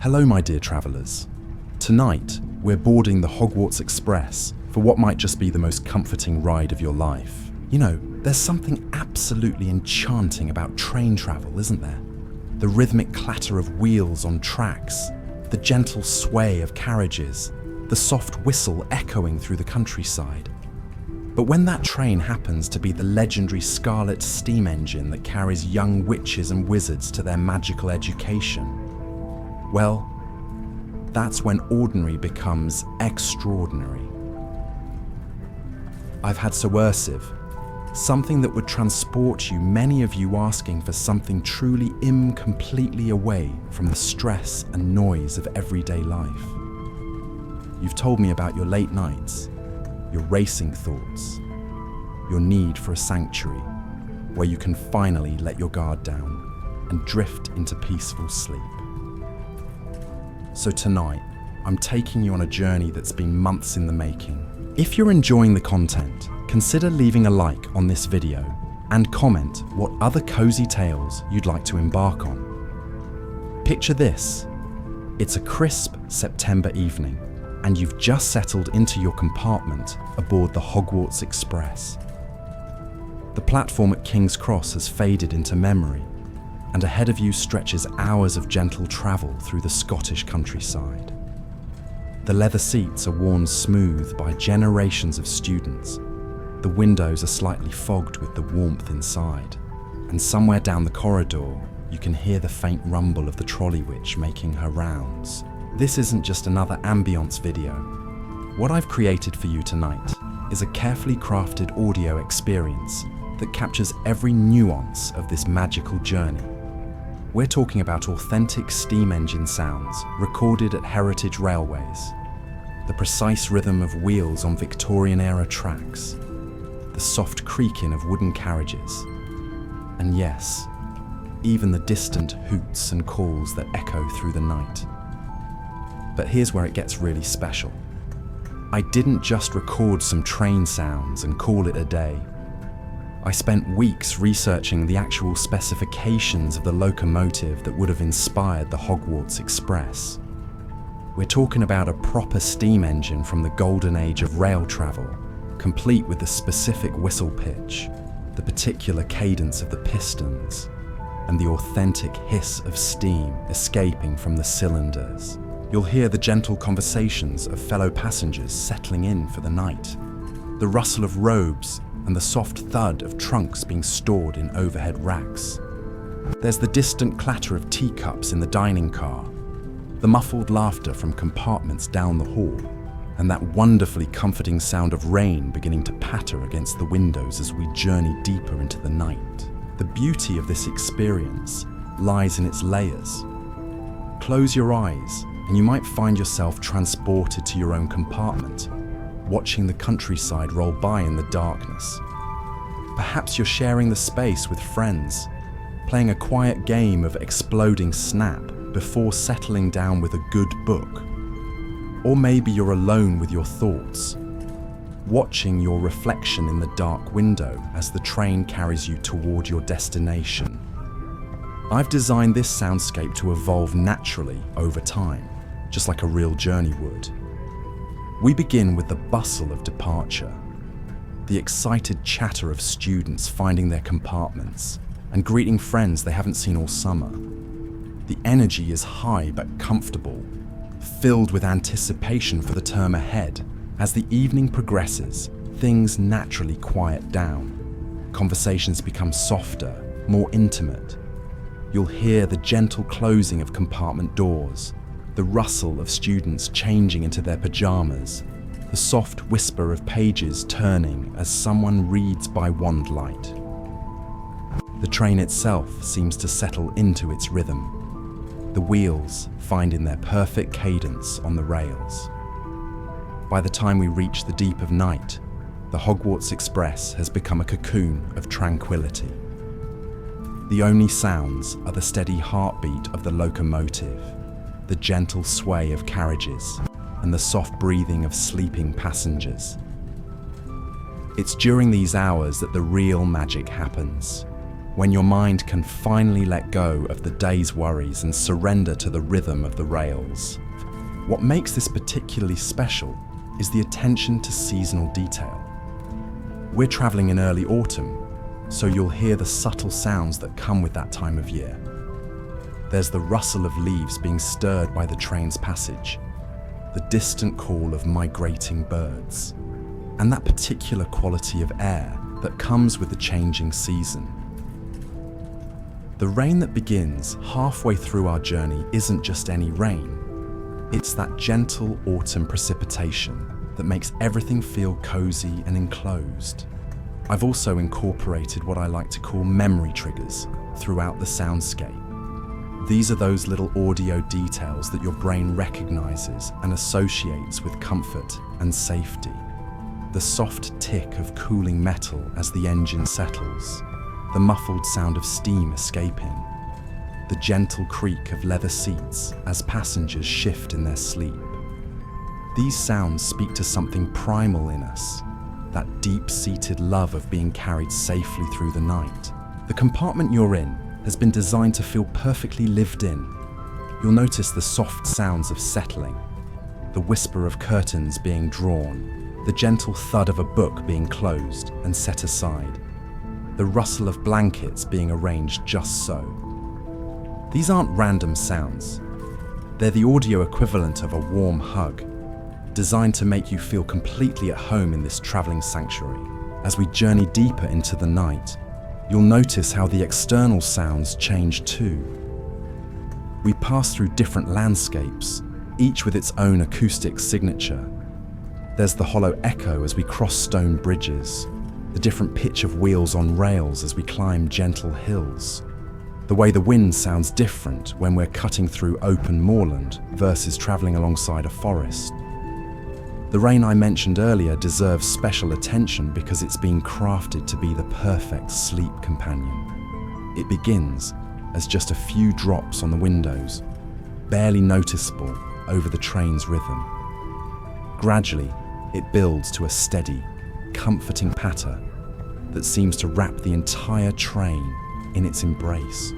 Hello, my dear travellers. Tonight, we're boarding the Hogwarts Express for what might just be the most comforting ride of your life. You know, there's something absolutely enchanting about train travel, isn't there? The rhythmic clatter of wheels on tracks, the gentle sway of carriages, the soft whistle echoing through the countryside. But when that train happens to be the legendary Scarlet steam engine that carries young witches and wizards to their magical education, well, that's when ordinary becomes extraordinary. I've had subversive, something that would transport you, many of you asking for something truly completely away from the stress and noise of everyday life. You've told me about your late nights, your racing thoughts, your need for a sanctuary where you can finally let your guard down and drift into peaceful sleep. So tonight, I'm taking you on a journey that's been months in the making. If you're enjoying the content, consider leaving a like on this video and comment what other cozy tales you'd like to embark on. Picture this. It's a crisp September evening, and you've just settled into your compartment aboard the Hogwarts Express. The platform at King's Cross has faded into memory, and ahead of you stretches hours of gentle travel through the Scottish countryside. The leather seats are worn smooth by generations of students. The windows are slightly fogged with the warmth inside, and somewhere down the corridor, you can hear the faint rumble of the trolley witch making her rounds. This isn't just another Ambience video. What I've created for you tonight is a carefully crafted audio experience that captures every nuance of this magical journey. We're talking about authentic steam engine sounds recorded at heritage railways, the precise rhythm of wheels on Victorian-era tracks, the soft creaking of wooden carriages, and yes, even the distant hoots and calls that echo through the night. But here's where it gets really special. I didn't just record some train sounds and call it a day. I spent weeks researching the actual specifications of the locomotive that would have inspired the Hogwarts Express. We're talking about a proper steam engine from the golden age of rail travel, complete with the specific whistle pitch, the particular cadence of the pistons, and the authentic hiss of steam escaping from the cylinders. You'll hear the gentle conversations of fellow passengers settling in for the night, the rustle of robes and the soft thud of trunks being stored in overhead racks. There's the distant clatter of teacups in the dining car, the muffled laughter from compartments down the hall, and that wonderfully comforting sound of rain beginning to patter against the windows as we journey deeper into the night. The beauty of this experience lies in its layers. Close your eyes and you might find yourself transported to your own compartment, watching the countryside roll by in the darkness. Perhaps you're sharing the space with friends, playing a quiet game of exploding snap before settling down with a good book. Or maybe you're alone with your thoughts, watching your reflection in the dark window as the train carries you toward your destination. I've designed this soundscape to evolve naturally over time, just like a real journey would. We begin with the bustle of departure, the excited chatter of students finding their compartments and greeting friends they haven't seen all summer. The energy is high but comfortable, filled with anticipation for the term ahead. As the evening progresses, things naturally quiet down. Conversations become softer, more intimate. You'll hear the gentle closing of compartment doors, the rustle of students changing into their pajamas, the soft whisper of pages turning as someone reads by wand light. The train itself seems to settle into its rhythm, the wheels finding their perfect cadence on the rails. By the time we reach the deep of night, the Hogwarts Express has become a cocoon of tranquility. The only sounds are the steady heartbeat of the locomotive, the gentle sway of carriages, and the soft breathing of sleeping passengers. It's during these hours that the real magic happens. when your mind can finally let go of the day's worries and surrender to the rhythm of the rails. What makes this particularly special is the attention to seasonal detail. We're traveling in early autumn, so you'll hear the subtle sounds that come with that time of year. There's the rustle of leaves being stirred by the train's passage, the distant call of migrating birds, and that particular quality of air that comes with the changing season. The rain that begins halfway through our journey isn't just any rain. It's that gentle autumn precipitation that makes everything feel cozy and enclosed. I've also incorporated what I like to call memory triggers throughout the soundscape. These are those little audio details that your brain recognizes and associates with comfort and safety. The soft tick of cooling metal as the engine settles, the muffled sound of steam escaping, the gentle creak of leather seats as passengers shift in their sleep. These sounds speak to something primal in us, that deep-seated love of being carried safely through the night. The compartment you're in has been designed to feel perfectly lived in. You'll notice the soft sounds of settling, the whisper of curtains being drawn, the gentle thud of a book being closed and set aside, the rustle of blankets being arranged just so. These aren't random sounds. They're the audio equivalent of a warm hug, designed to make you feel completely at home in this traveling sanctuary. As we journey deeper into the night, you'll notice how the external sounds change too. We pass through different landscapes, each with its own acoustic signature. There's the hollow echo as we cross stone bridges, the different pitch of wheels on rails as we climb gentle hills, the way the wind sounds different when we're cutting through open moorland versus traveling alongside a forest. The rain I mentioned earlier deserves special attention because it's been crafted to be the perfect sleep companion. It begins as just a few drops on the windows, barely noticeable over the train's rhythm. Gradually, it builds to a steady, comforting patter that seems to wrap the entire train in its embrace.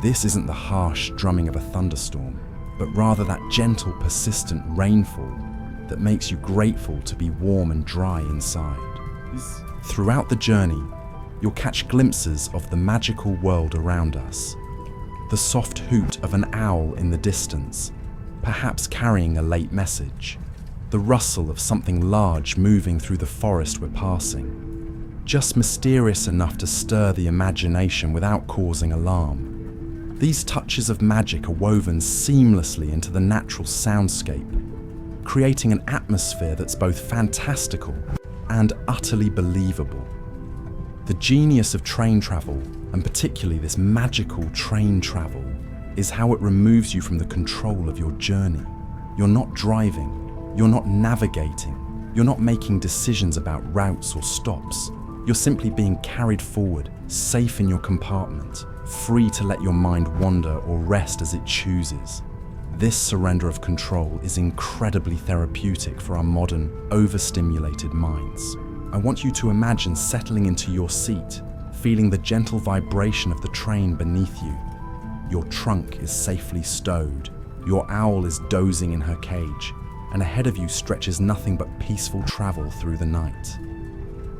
This isn't the harsh drumming of a thunderstorm, but rather that gentle, persistent rainfall that makes you grateful to be warm and dry inside. Throughout the journey, you'll catch glimpses of the magical world around us. The soft hoot of an owl in the distance, perhaps carrying a late message. The rustle of something large moving through the forest we're passing, just mysterious enough to stir the imagination without causing alarm. These touches of magic are woven seamlessly into the natural soundscape, creating an atmosphere that's both fantastical and utterly believable. The genius of train travel, and particularly this magical train travel, is how it removes you from the control of your journey. You're not driving, you're not navigating, you're not making decisions about routes or stops. You're simply being carried forward, safe in your compartment, free to let your mind wander or rest as it chooses. This surrender of control is incredibly therapeutic for our modern, overstimulated minds. I want you to imagine settling into your seat, feeling the gentle vibration of the train beneath you. Your trunk is safely stowed, your owl is dozing in her cage, and ahead of you stretches nothing but peaceful travel through the night.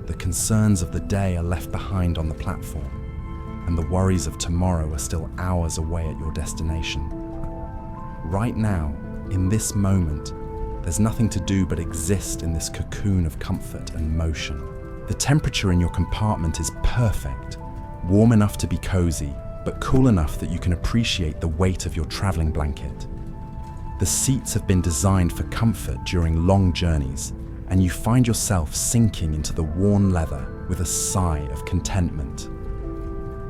The concerns of the day are left behind on the platform, and the worries of tomorrow are still hours away at your destination. Right now, in this moment, there's nothing to do but exist in this cocoon of comfort and motion. The temperature in your compartment is perfect, warm enough to be cozy, but cool enough that you can appreciate the weight of your traveling blanket. The seats have been designed for comfort during long journeys, and you find yourself sinking into the worn leather with a sigh of contentment.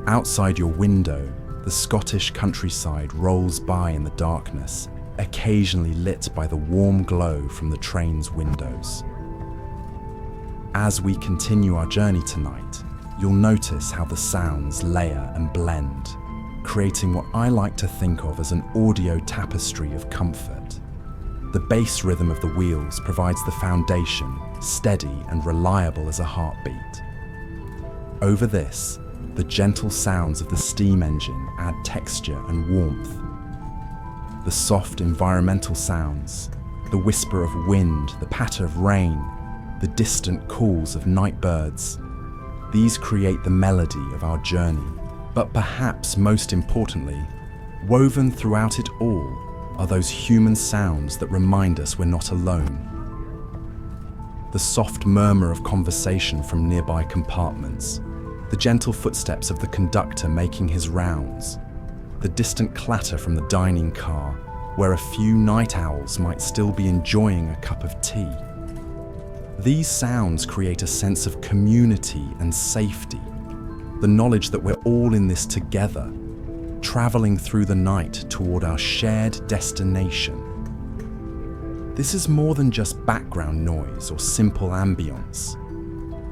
Outside your window, the Scottish countryside rolls by in the darkness, occasionally lit by the warm glow from the train's windows. As we continue our journey tonight, you'll notice how the sounds layer and blend, creating what I like to think of as an audio tapestry of comfort. The bass rhythm of the wheels provides the foundation, steady and reliable as a heartbeat. Over this, The gentle sounds of the steam engine add texture and warmth. The soft environmental sounds, the whisper of wind, the patter of rain, the distant calls of night birds, these create the melody of our journey. But perhaps most importantly, woven throughout it all are those human sounds that remind us we're not alone. The soft murmur of conversation from nearby compartments, the gentle footsteps of the conductor making his rounds, the distant clatter from the dining car, where a few night owls might still be enjoying a cup of tea. These sounds create a sense of community and safety, the knowledge that we're all in this together, traveling through the night toward our shared destination. This is more than just background noise or simple ambience.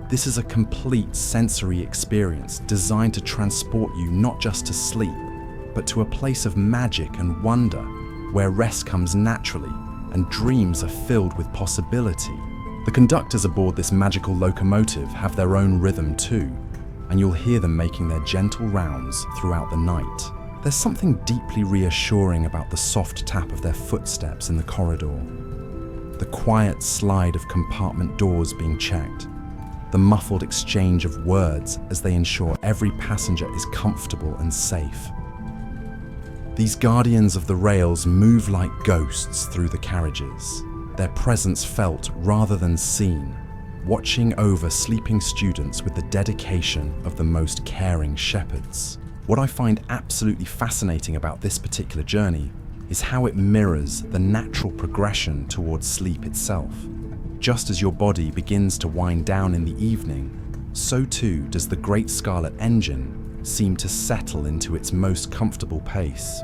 This is a complete sensory experience designed to transport you not just to sleep, but to a place of magic and wonder, where rest comes naturally and dreams are filled with possibility. The conductors aboard this magical locomotive have their own rhythm too, and you'll hear them making their gentle rounds throughout the night. There's something deeply reassuring about the soft tap of their footsteps in the corridor, the quiet slide of compartment doors being checked, the muffled exchange of words as they ensure every passenger is comfortable and safe. These guardians of the rails move like ghosts through the carriages, their presence felt rather than seen, watching over sleeping students with the dedication of the most caring shepherds. What I find absolutely fascinating about this particular journey is how it mirrors the natural progression towards sleep itself. Just as your body begins to wind down in the evening, so too does the Great Scarlet Engine seem to settle into its most comfortable pace.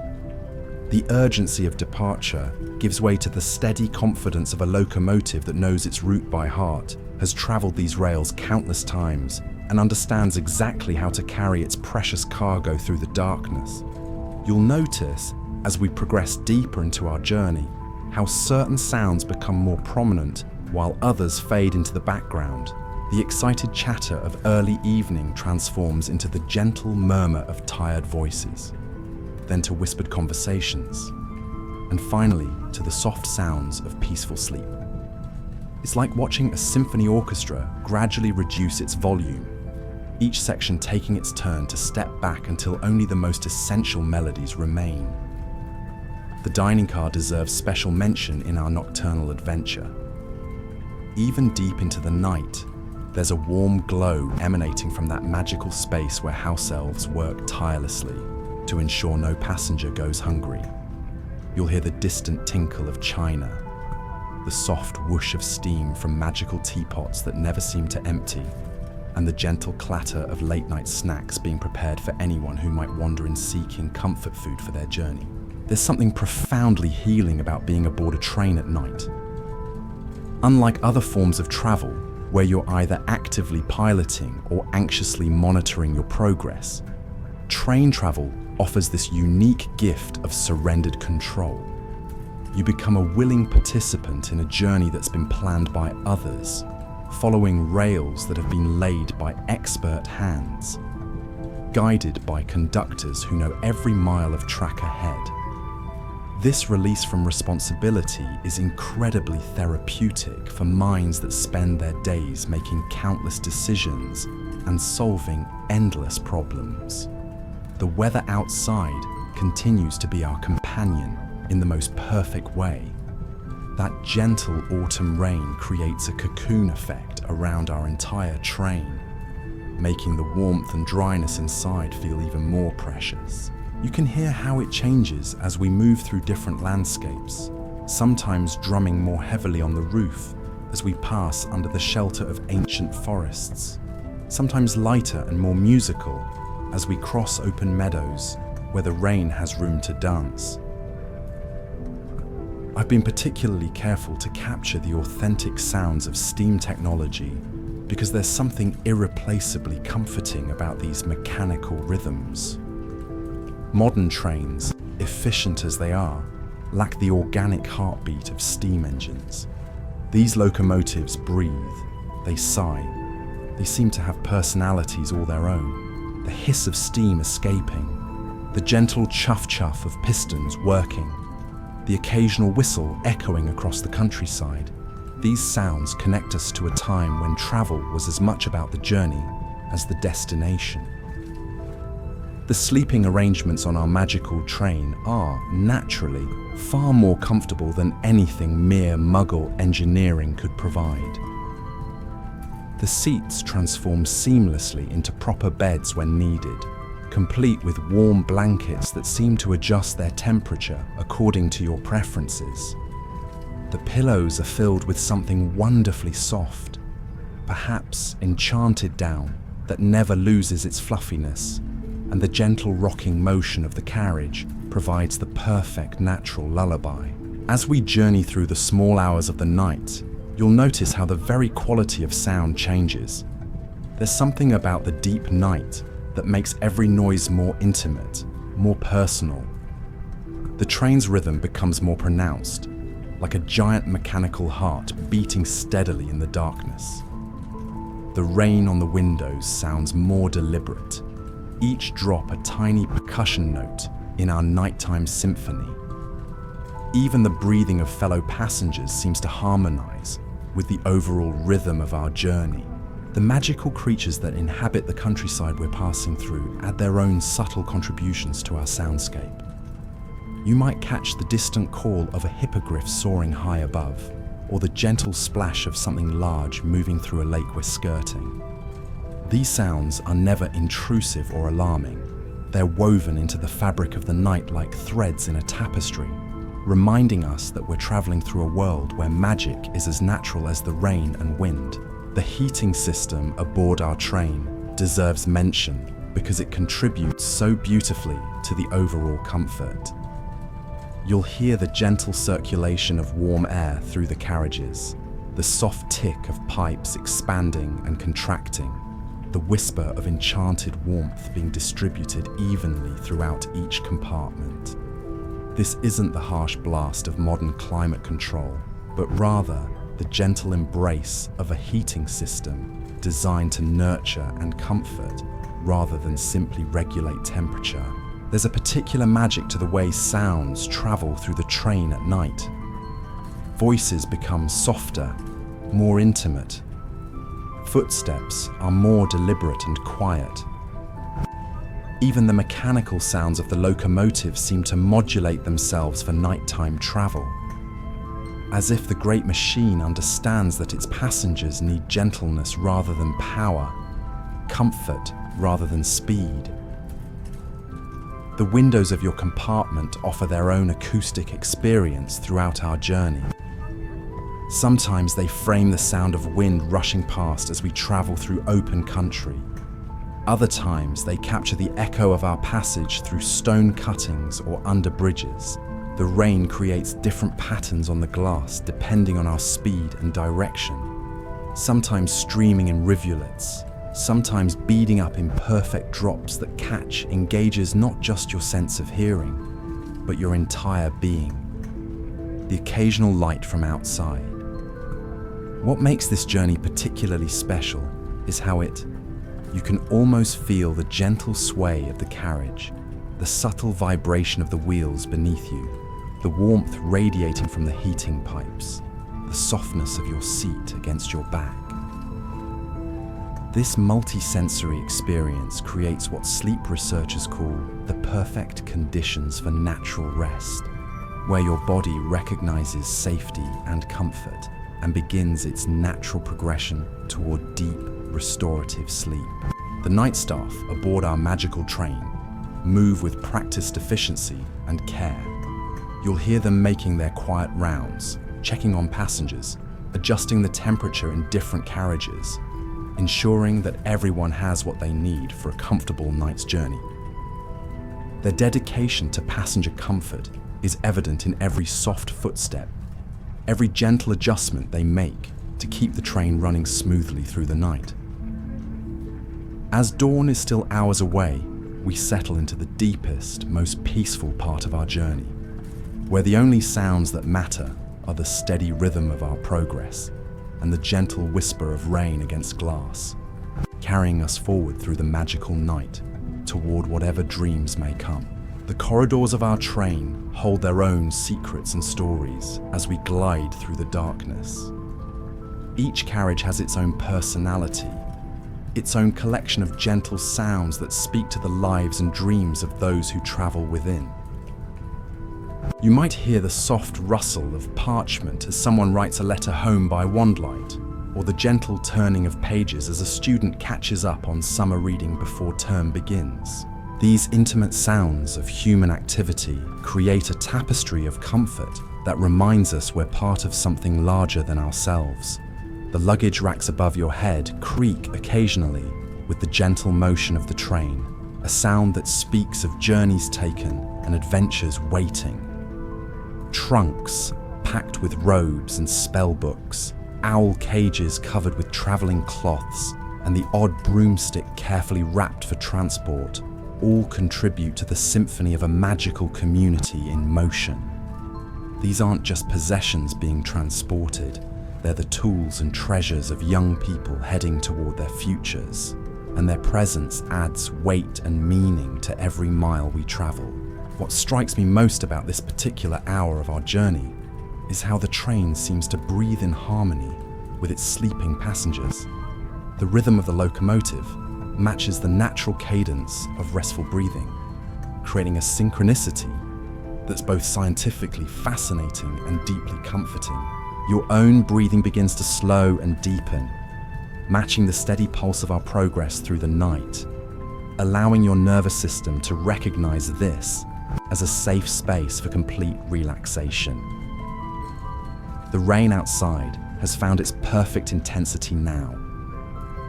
The urgency of departure gives way to the steady confidence of a locomotive that knows its route by heart, has traveled these rails countless times, and understands exactly how to carry its precious cargo through the darkness. You'll notice, as we progress deeper into our journey, how certain sounds become more prominent while others fade into the background. The excited chatter of early evening transforms into the gentle murmur of tired voices, then to whispered conversations, and finally to the soft sounds of peaceful sleep. It's like watching a symphony orchestra gradually reduce its volume, each section taking its turn to step back until only the most essential melodies remain. The dining car deserves special mention in our nocturnal adventure. Even deep into the night, there's a warm glow emanating from that magical space where house elves work tirelessly to ensure no passenger goes hungry. You'll hear the distant tinkle of china, the soft whoosh of steam from magical teapots that never seem to empty, and the gentle clatter of late-night snacks being prepared for anyone who might wander in seeking comfort food for their journey. There's something profoundly healing about being aboard a train at night. Unlike other forms of travel, where you're either actively piloting or anxiously monitoring your progress, train travel offers this unique gift of surrendered control. You become a willing participant in a journey that's been planned by others, following rails that have been laid by expert hands, guided by conductors who know every mile of track ahead. This release from responsibility is incredibly therapeutic for minds that spend their days making countless decisions and solving endless problems. The weather outside continues to be our companion in the most perfect way. That gentle autumn rain creates a cocoon effect around our entire train, making the warmth and dryness inside feel even more precious. You can hear how it changes as we move through different landscapes, sometimes drumming more heavily on the roof as we pass under the shelter of ancient forests, sometimes lighter and more musical as we cross open meadows where the rain has room to dance. I've been particularly careful to capture the authentic sounds of steam technology because there's something irreplaceably comforting about these mechanical rhythms. Modern trains, efficient as they are, lack the organic heartbeat of steam engines. These locomotives breathe, they sigh, they seem to have personalities all their own. the hiss of steam escaping, the gentle chuff-chuff of pistons working, the occasional whistle echoing across the countryside. These sounds connect us to a time when travel was as much about the journey as the destination. The sleeping arrangements on our magical train are, naturally, far more comfortable than anything mere Muggle engineering could provide. The seats transform seamlessly into proper beds when needed, complete with warm blankets that seem to adjust their temperature according to your preferences. The pillows are filled with something wonderfully soft, perhaps enchanted down that never loses its fluffiness, and the gentle rocking motion of the carriage provides the perfect natural lullaby. As we journey through the small hours of the night, you'll notice how the very quality of sound changes. There's something about the deep night that makes every noise more intimate, more personal. The train's rhythm becomes more pronounced, like a giant mechanical heart beating steadily in the darkness. The rain on the windows sounds more deliberate, each drop a tiny percussion note in our nighttime symphony. Even the breathing of fellow passengers seems to harmonize with the overall rhythm of our journey. The magical creatures that inhabit the countryside we're passing through add their own subtle contributions to our soundscape. You might catch the distant call of a hippogriff soaring high above, or the gentle splash of something large moving through a lake we're skirting. These sounds are never intrusive or alarming. They're woven into the fabric of the night like threads in a tapestry, reminding us that we're traveling through a world where magic is as natural as the rain and wind. The heating system aboard our train deserves mention because it contributes so beautifully to the overall comfort. You'll hear the gentle circulation of warm air through the carriages, the soft tick of pipes expanding and contracting, the whisper of enchanted warmth being distributed evenly throughout each compartment. This isn't the harsh blast of modern climate control, but rather the gentle embrace of a heating system designed to nurture and comfort rather than simply regulate temperature. There's a particular magic to the way sounds travel through the train at night. Voices become softer, more intimate. Footsteps are more deliberate and quiet. Even the mechanical sounds of the locomotive seem to modulate themselves for nighttime travel, as if the great machine understands that its passengers need gentleness rather than power, comfort rather than speed. The windows of your compartment offer their own acoustic experience throughout our journey. Sometimes they frame the sound of wind rushing past as we travel through open country. Other times they capture the echo of our passage through stone cuttings or under bridges. The rain creates different patterns on the glass depending on our speed and direction, sometimes streaming in rivulets, sometimes beading up in perfect drops that engages not just your sense of hearing, but your entire being. The occasional light from outside. What makes this journey particularly special is how you can almost feel the gentle sway of the carriage, the subtle vibration of the wheels beneath you, the warmth radiating from the heating pipes, the softness of your seat against your back. This multi-sensory experience creates what sleep researchers call the perfect conditions for natural rest, where your body recognizes safety and comfort and begins its natural progression toward deep, restorative sleep. The night staff aboard our magical train move with practiced efficiency and care. You'll hear them making their quiet rounds, checking on passengers, adjusting the temperature in different carriages, ensuring that everyone has what they need for a comfortable night's journey. Their dedication to passenger comfort is evident in every soft footstep, every gentle adjustment they make to keep the train running smoothly through the night. As dawn is still hours away, we settle into the deepest, most peaceful part of our journey, where the only sounds that matter are the steady rhythm of our progress and the gentle whisper of rain against glass, carrying us forward through the magical night toward whatever dreams may come. The corridors of our train hold their own secrets and stories as we glide through the darkness. Each carriage has its own personality, its own collection of gentle sounds that speak to the lives and dreams of those who travel within. You might hear the soft rustle of parchment as someone writes a letter home by wandlight, or the gentle turning of pages as a student catches up on summer reading before term begins. These intimate sounds of human activity create a tapestry of comfort that reminds us we're part of something larger than ourselves. The luggage racks above your head creak occasionally with the gentle motion of the train, a sound that speaks of journeys taken and adventures waiting. Trunks packed with robes and spellbooks, owl cages covered with travelling cloths, and the odd broomstick carefully wrapped for transport all contribute to the symphony of a magical community in motion. These aren't just possessions being transported, they're the tools and treasures of young people heading toward their futures, and their presence adds weight and meaning to every mile we travel. What strikes me most about this particular hour of our journey is how the train seems to breathe in harmony with its sleeping passengers. The rhythm of the locomotive matches the natural cadence of restful breathing, creating a synchronicity that's both scientifically fascinating and deeply comforting. Your own breathing begins to slow and deepen, matching the steady pulse of our progress through the night, allowing your nervous system to recognize this as a safe space for complete relaxation. The rain outside has found its perfect intensity now,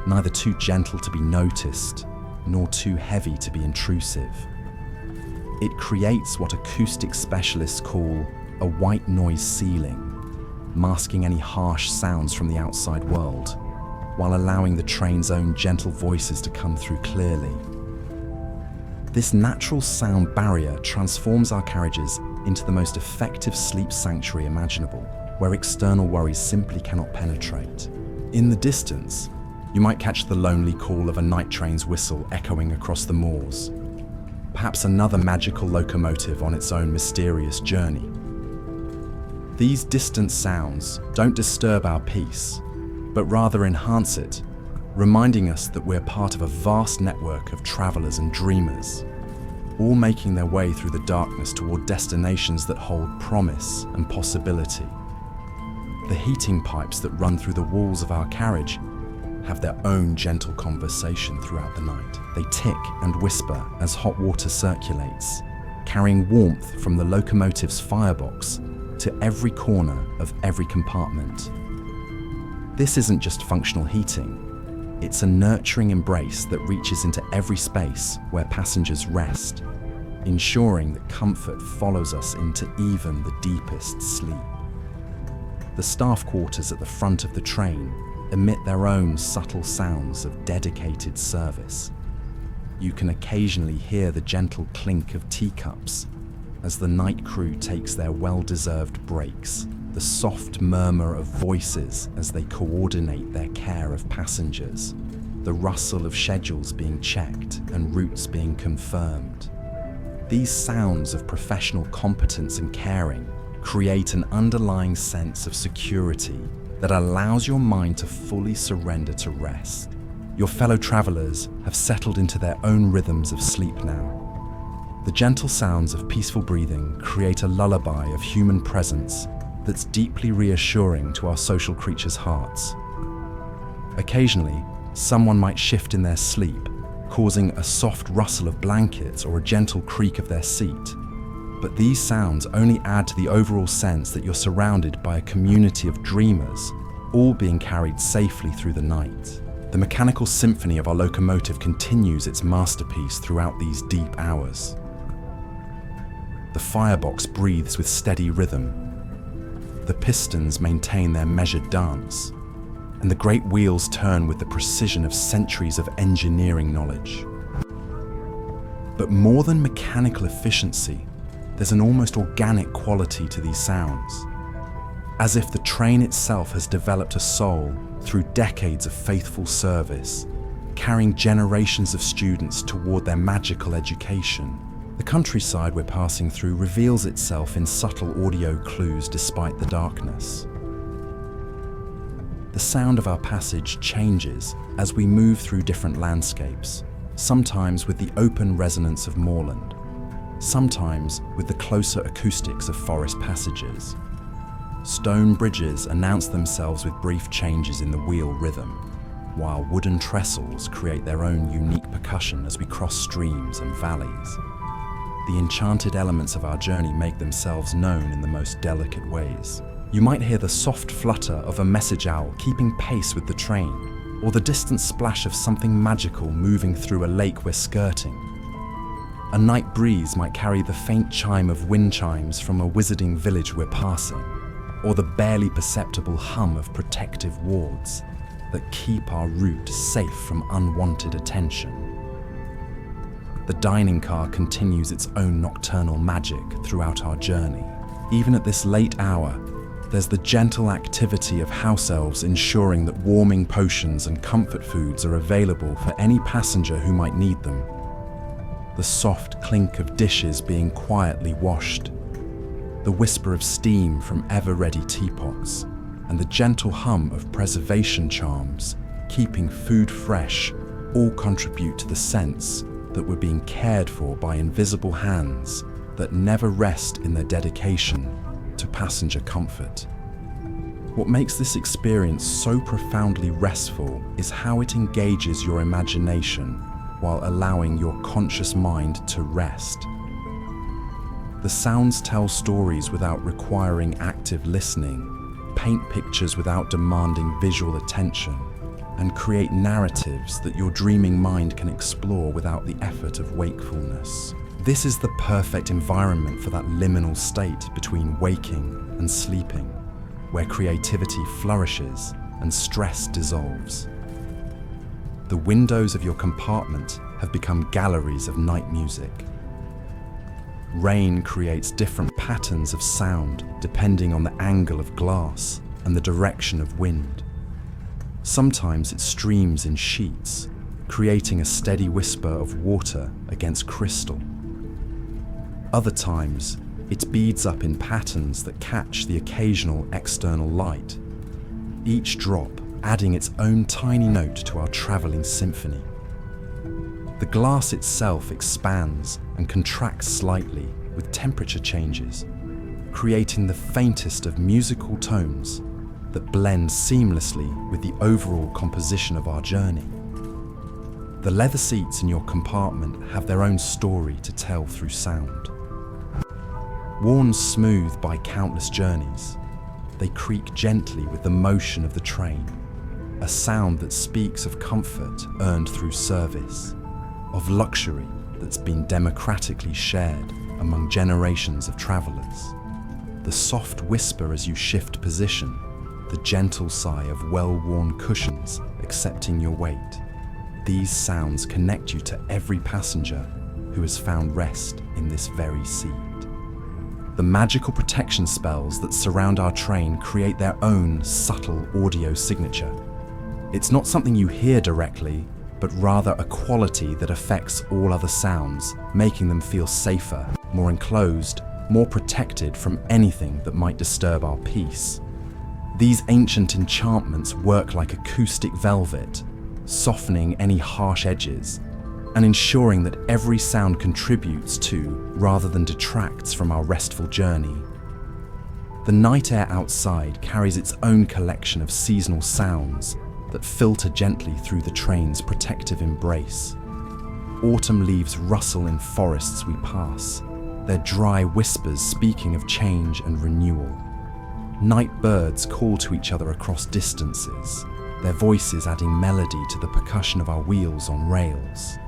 neither too gentle to be noticed, nor too heavy to be intrusive. It creates what acoustic specialists call a white noise ceiling, masking any harsh sounds from the outside world, while allowing the train's own gentle voices to come through clearly. This natural sound barrier transforms our carriages into the most effective sleep sanctuary imaginable, where external worries simply cannot penetrate. In the distance, you might catch the lonely call of a night train's whistle echoing across the moors, perhaps another magical locomotive on its own mysterious journey. These distant sounds don't disturb our peace, but rather enhance it, reminding us that we're part of a vast network of travelers and dreamers, all making their way through the darkness toward destinations that hold promise and possibility. The heating pipes that run through the walls of our carriage have their own gentle conversation throughout the night. They tick and whisper as hot water circulates, carrying warmth from the locomotive's firebox to every corner of every compartment. This isn't just functional heating, it's a nurturing embrace that reaches into every space where passengers rest, ensuring that comfort follows us into even the deepest sleep. The staff quarters at the front of the train emit their own subtle sounds of dedicated service. You can occasionally hear the gentle clink of teacups as the night crew takes their well-deserved breaks, the soft murmur of voices as they coordinate their care of passengers, the rustle of schedules being checked and routes being confirmed. These sounds of professional competence and caring create an underlying sense of security that allows your mind to fully surrender to rest. Your fellow travelers have settled into their own rhythms of sleep now. The gentle sounds of peaceful breathing create a lullaby of human presence that's deeply reassuring to our social creatures' hearts. Occasionally, someone might shift in their sleep, causing a soft rustle of blankets or a gentle creak of their seat. But these sounds only add to the overall sense that you're surrounded by a community of dreamers, all being carried safely through the night. The mechanical symphony of our locomotive continues its masterpiece throughout these deep hours. The firebox breathes with steady rhythm. The pistons maintain their measured dance, and the great wheels turn with the precision of centuries of engineering knowledge. But more than mechanical efficiency, there's an almost organic quality to these sounds, as if the train itself has developed a soul through decades of faithful service, carrying generations of students toward their magical education. The countryside we're passing through reveals itself in subtle audio clues despite the darkness. The sound of our passage changes as we move through different landscapes, sometimes with the open resonance of moorland, sometimes with the closer acoustics of forest passages. Stone bridges announce themselves with brief changes in the wheel rhythm, while wooden trestles create their own unique percussion as we cross streams and valleys. The enchanted elements of our journey make themselves known in the most delicate ways. You might hear the soft flutter of a message owl keeping pace with the train, or the distant splash of something magical moving through a lake we're skirting. A night breeze might carry the faint chime of wind chimes from a wizarding village we're passing, or the barely perceptible hum of protective wards that keep our route safe from unwanted attention. The dining car continues its own nocturnal magic throughout our journey. Even at this late hour, there's the gentle activity of house elves ensuring that warming potions and comfort foods are available for any passenger who might need them. The soft clink of dishes being quietly washed, the whisper of steam from ever-ready teapots, and the gentle hum of preservation charms, keeping food fresh, all contribute to the sense that we're being cared for by invisible hands that never rest in their dedication to passenger comfort. What makes this experience so profoundly restful is how it engages your imagination while allowing your conscious mind to rest. The sounds tell stories without requiring active listening, paint pictures without demanding visual attention, and create narratives that your dreaming mind can explore without the effort of wakefulness. This is the perfect environment for that liminal state between waking and sleeping, where creativity flourishes and stress dissolves. The windows of your compartment have become galleries of night music. Rain creates different patterns of sound depending on the angle of glass and the direction of wind. Sometimes it streams in sheets, creating a steady whisper of water against crystal. Other times, it beads up in patterns that catch the occasional external light, each drop adding its own tiny note to our traveling symphony. The glass itself expands and contracts slightly with temperature changes, creating the faintest of musical tones that blend seamlessly with the overall composition of our journey. The leather seats in your compartment have their own story to tell through sound. Worn smooth by countless journeys, they creak gently with the motion of the train, a sound that speaks of comfort earned through service, of luxury that's been democratically shared among generations of travelers. The soft whisper as you shift position, the gentle sigh of well-worn cushions accepting your weight. These sounds connect you to every passenger who has found rest in this very seat. The magical protection spells that surround our train create their own subtle audio signature. It's not something you hear directly, but rather a quality that affects all other sounds, making them feel safer, more enclosed, more protected from anything that might disturb our peace. These ancient enchantments work like acoustic velvet, softening any harsh edges and ensuring that every sound contributes to, rather than detracts from, our restful journey. The night air outside carries its own collection of seasonal sounds that filter gently through the train's protective embrace. Autumn leaves rustle in forests we pass, their dry whispers speaking of change and renewal. Night birds call to each other across distances, their voices adding melody to the percussion of our wheels on rails.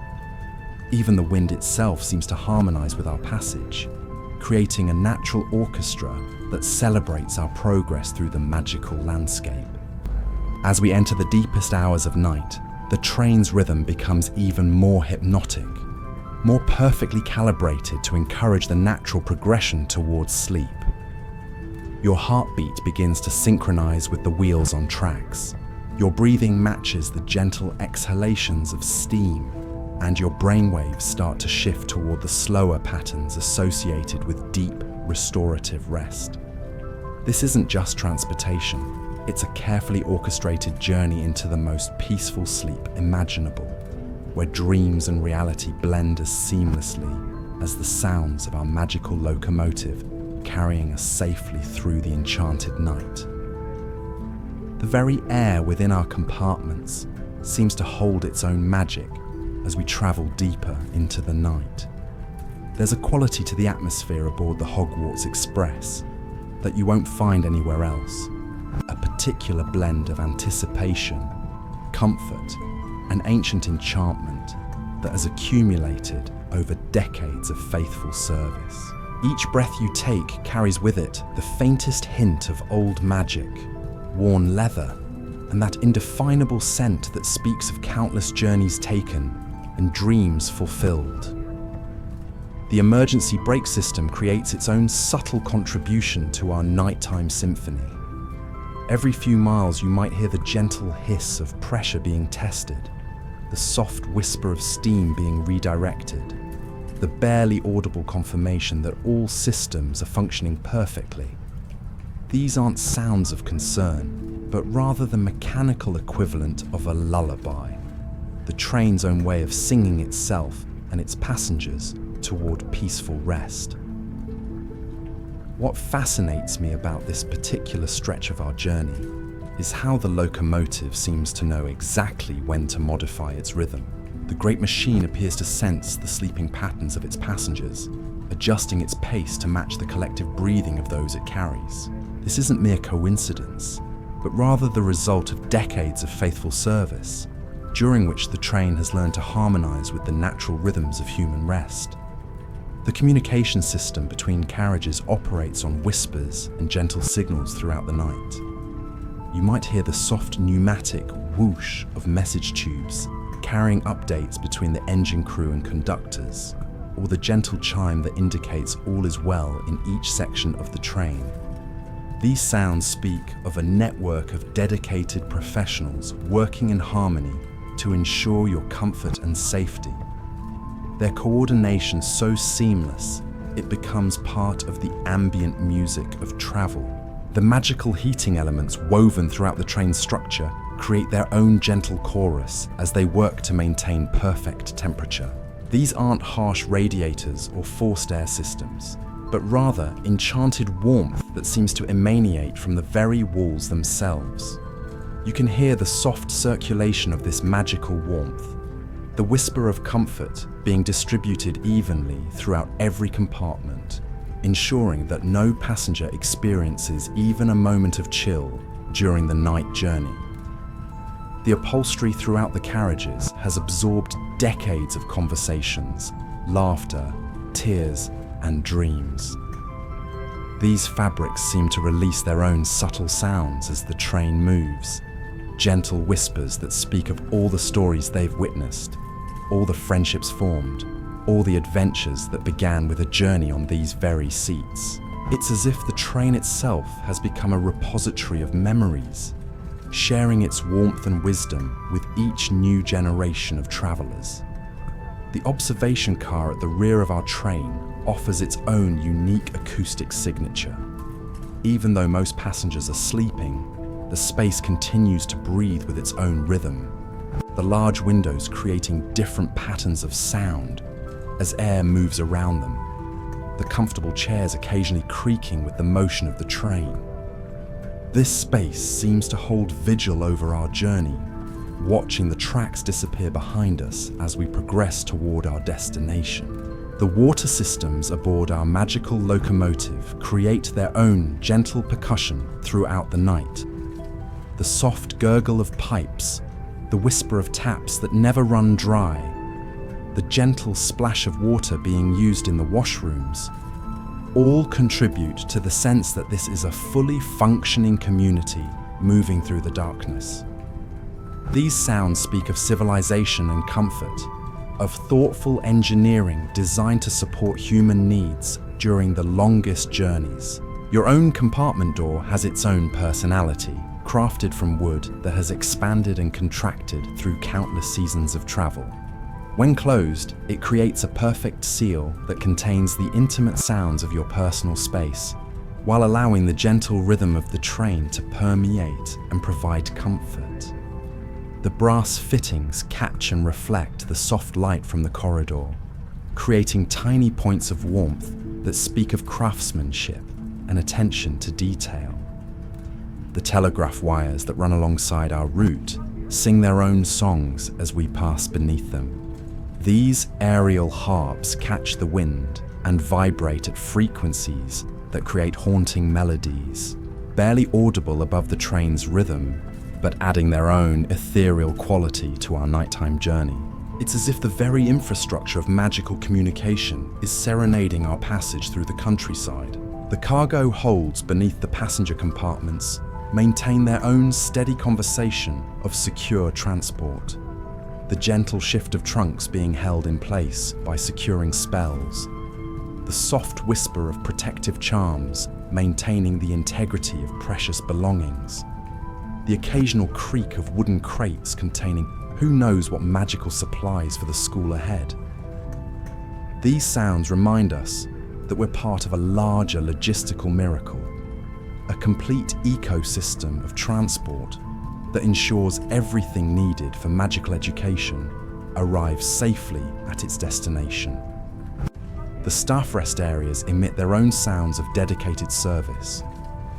Even the wind itself seems to harmonize with our passage, creating a natural orchestra that celebrates our progress through the magical landscape. As we enter the deepest hours of night, the train's rhythm becomes even more hypnotic, more perfectly calibrated to encourage the natural progression towards sleep. Your heartbeat begins to synchronize with the wheels on tracks, Your breathing matches the gentle exhalations of steam, and your brainwaves start to shift toward the slower patterns associated with deep, restorative rest. This isn't just transportation, it's a carefully orchestrated journey into the most peaceful sleep imaginable, where dreams and reality blend as seamlessly as the sounds of our magical locomotive carrying us safely through the enchanted night. The very air within our compartments seems to hold its own magic as we travel deeper into the night. There's a quality to the atmosphere aboard the Hogwarts Express that you won't find anywhere else, a particular blend of anticipation, comfort, and ancient enchantment that has accumulated over decades of faithful service. Each breath you take carries with it the faintest hint of old magic, worn leather, and that indefinable scent that speaks of countless journeys taken and dreams fulfilled. The emergency brake system creates its own subtle contribution to our nighttime symphony. Every few miles you might hear the gentle hiss of pressure being tested, the soft whisper of steam being redirected, the barely audible confirmation that all systems are functioning perfectly. These aren't sounds of concern, but rather the mechanical equivalent of a lullaby, the train's own way of singing itself and its passengers toward peaceful rest. What fascinates me about this particular stretch of our journey is how the locomotive seems to know exactly when to modify its rhythm. The great machine appears to sense the sleeping patterns of its passengers, adjusting its pace to match the collective breathing of those it carries. This isn't mere coincidence, but rather the result of decades of faithful service, during which the train has learned to harmonize with the natural rhythms of human rest. The communication system between carriages operates on whispers and gentle signals throughout the night. You might hear the soft pneumatic whoosh of message tubes carrying updates between the engine crew and conductors, or the gentle chime that indicates all is well in each section of the train. These sounds speak of a network of dedicated professionals working in harmony to ensure your comfort and safety. Their coordination so seamless, it becomes part of the ambient music of travel. The magical heating elements woven throughout the train's structure create their own gentle chorus as they work to maintain perfect temperature. These aren't harsh radiators or forced air systems, but rather enchanted warmth that seems to emanate from the very walls themselves. You can hear the soft circulation of this magical warmth, the whisper of comfort being distributed evenly throughout every compartment, ensuring that no passenger experiences even a moment of chill during the night journey. The upholstery throughout the carriages has absorbed decades of conversations, laughter, tears, and dreams. These fabrics seem to release their own subtle sounds as the train moves, gentle whispers that speak of all the stories they've witnessed, all the friendships formed, all the adventures that began with a journey on these very seats. It's as if the train itself has become a repository of memories, sharing its warmth and wisdom with each new generation of travelers. The observation car at the rear of our train offers its own unique acoustic signature. Even though most passengers are sleeping, the space continues to breathe with its own rhythm, the large windows creating different patterns of sound as air moves around them, the comfortable chairs occasionally creaking with the motion of the train. This space seems to hold vigil over our journey, watching the tracks disappear behind us as we progress toward our destination. The water systems aboard our magical locomotive create their own gentle percussion throughout the night. The soft gurgle of pipes, the whisper of taps that never run dry, the gentle splash of water being used in the washrooms, all contribute to the sense that this is a fully functioning community moving through the darkness. These sounds speak of civilization and comfort, of thoughtful engineering designed to support human needs during the longest journeys. Your own compartment door has its own personality, crafted from wood that has expanded and contracted through countless seasons of travel. When closed, it creates a perfect seal that contains the intimate sounds of your personal space, while allowing the gentle rhythm of the train to permeate and provide comfort. The brass fittings catch and reflect the soft light from the corridor, creating tiny points of warmth that speak of craftsmanship and attention to detail. The telegraph wires that run alongside our route sing their own songs as we pass beneath them. These aerial harps catch the wind and vibrate at frequencies that create haunting melodies, barely audible above the train's rhythm, but adding their own ethereal quality to our nighttime journey. It's as if the very infrastructure of magical communication is serenading our passage through the countryside. The cargo holds beneath the passenger compartments maintain their own steady conversation of secure transport. The gentle shift of trunks being held in place by securing spells. The soft whisper of protective charms maintaining the integrity of precious belongings. The occasional creak of wooden crates containing who knows what magical supplies for the school ahead. These sounds remind us that we're part of a larger logistical miracle, a complete ecosystem of transport that ensures everything needed for magical education arrives safely at its destination. The staff rest areas emit their own sounds of dedicated service,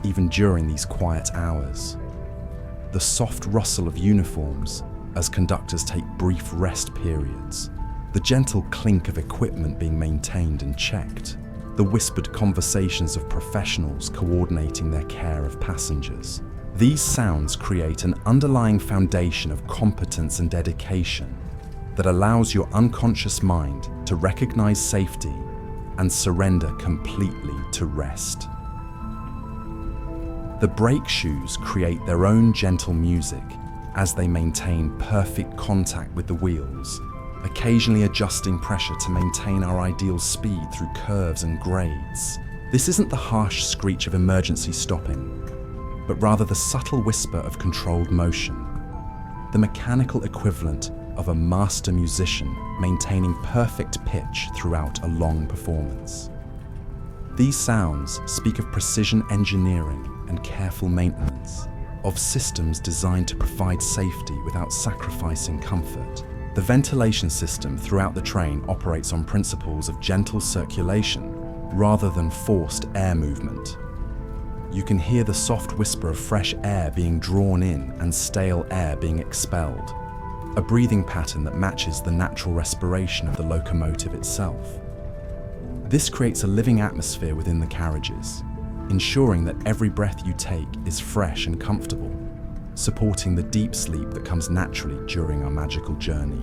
even during these quiet hours. The soft rustle of uniforms as conductors take brief rest periods, the gentle clink of equipment being maintained and checked, the whispered conversations of professionals coordinating their care of passengers. These sounds create an underlying foundation of competence and dedication that allows your unconscious mind to recognize safety and surrender completely to rest. The brake shoes create their own gentle music as they maintain perfect contact with the wheels, occasionally adjusting pressure to maintain our ideal speed through curves and grades. This isn't the harsh screech of emergency stopping, but rather the subtle whisper of controlled motion, the mechanical equivalent of a master musician maintaining perfect pitch throughout a long performance. These sounds speak of precision engineering and careful maintenance, of systems designed to provide safety without sacrificing comfort. The ventilation system throughout the train operates on principles of gentle circulation rather than forced air movement. You can hear the soft whisper of fresh air being drawn in and stale air being expelled, a breathing pattern that matches the natural respiration of the locomotive itself. This creates a living atmosphere within the carriages, ensuring that every breath you take is fresh and comfortable, supporting the deep sleep that comes naturally during our magical journey.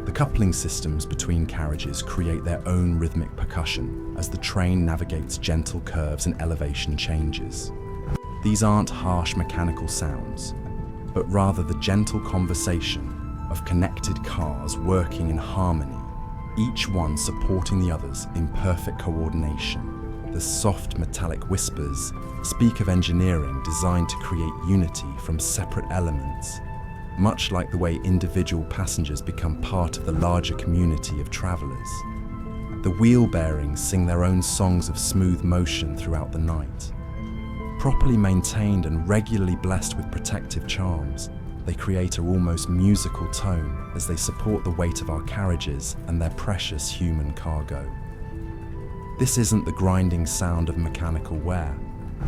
The coupling systems between carriages create their own rhythmic percussion as the train navigates gentle curves and elevation changes. These aren't harsh mechanical sounds, but rather the gentle conversation of connected cars working in harmony, each one supporting the others in perfect coordination. The soft metallic whispers speak of engineering designed to create unity from separate elements, much like the way individual passengers become part of the larger community of travelers. The wheel bearings sing their own songs of smooth motion throughout the night. Properly maintained and regularly blessed with protective charms, they create an almost musical tone as they support the weight of our carriages and their precious human cargo. This isn't the grinding sound of mechanical wear,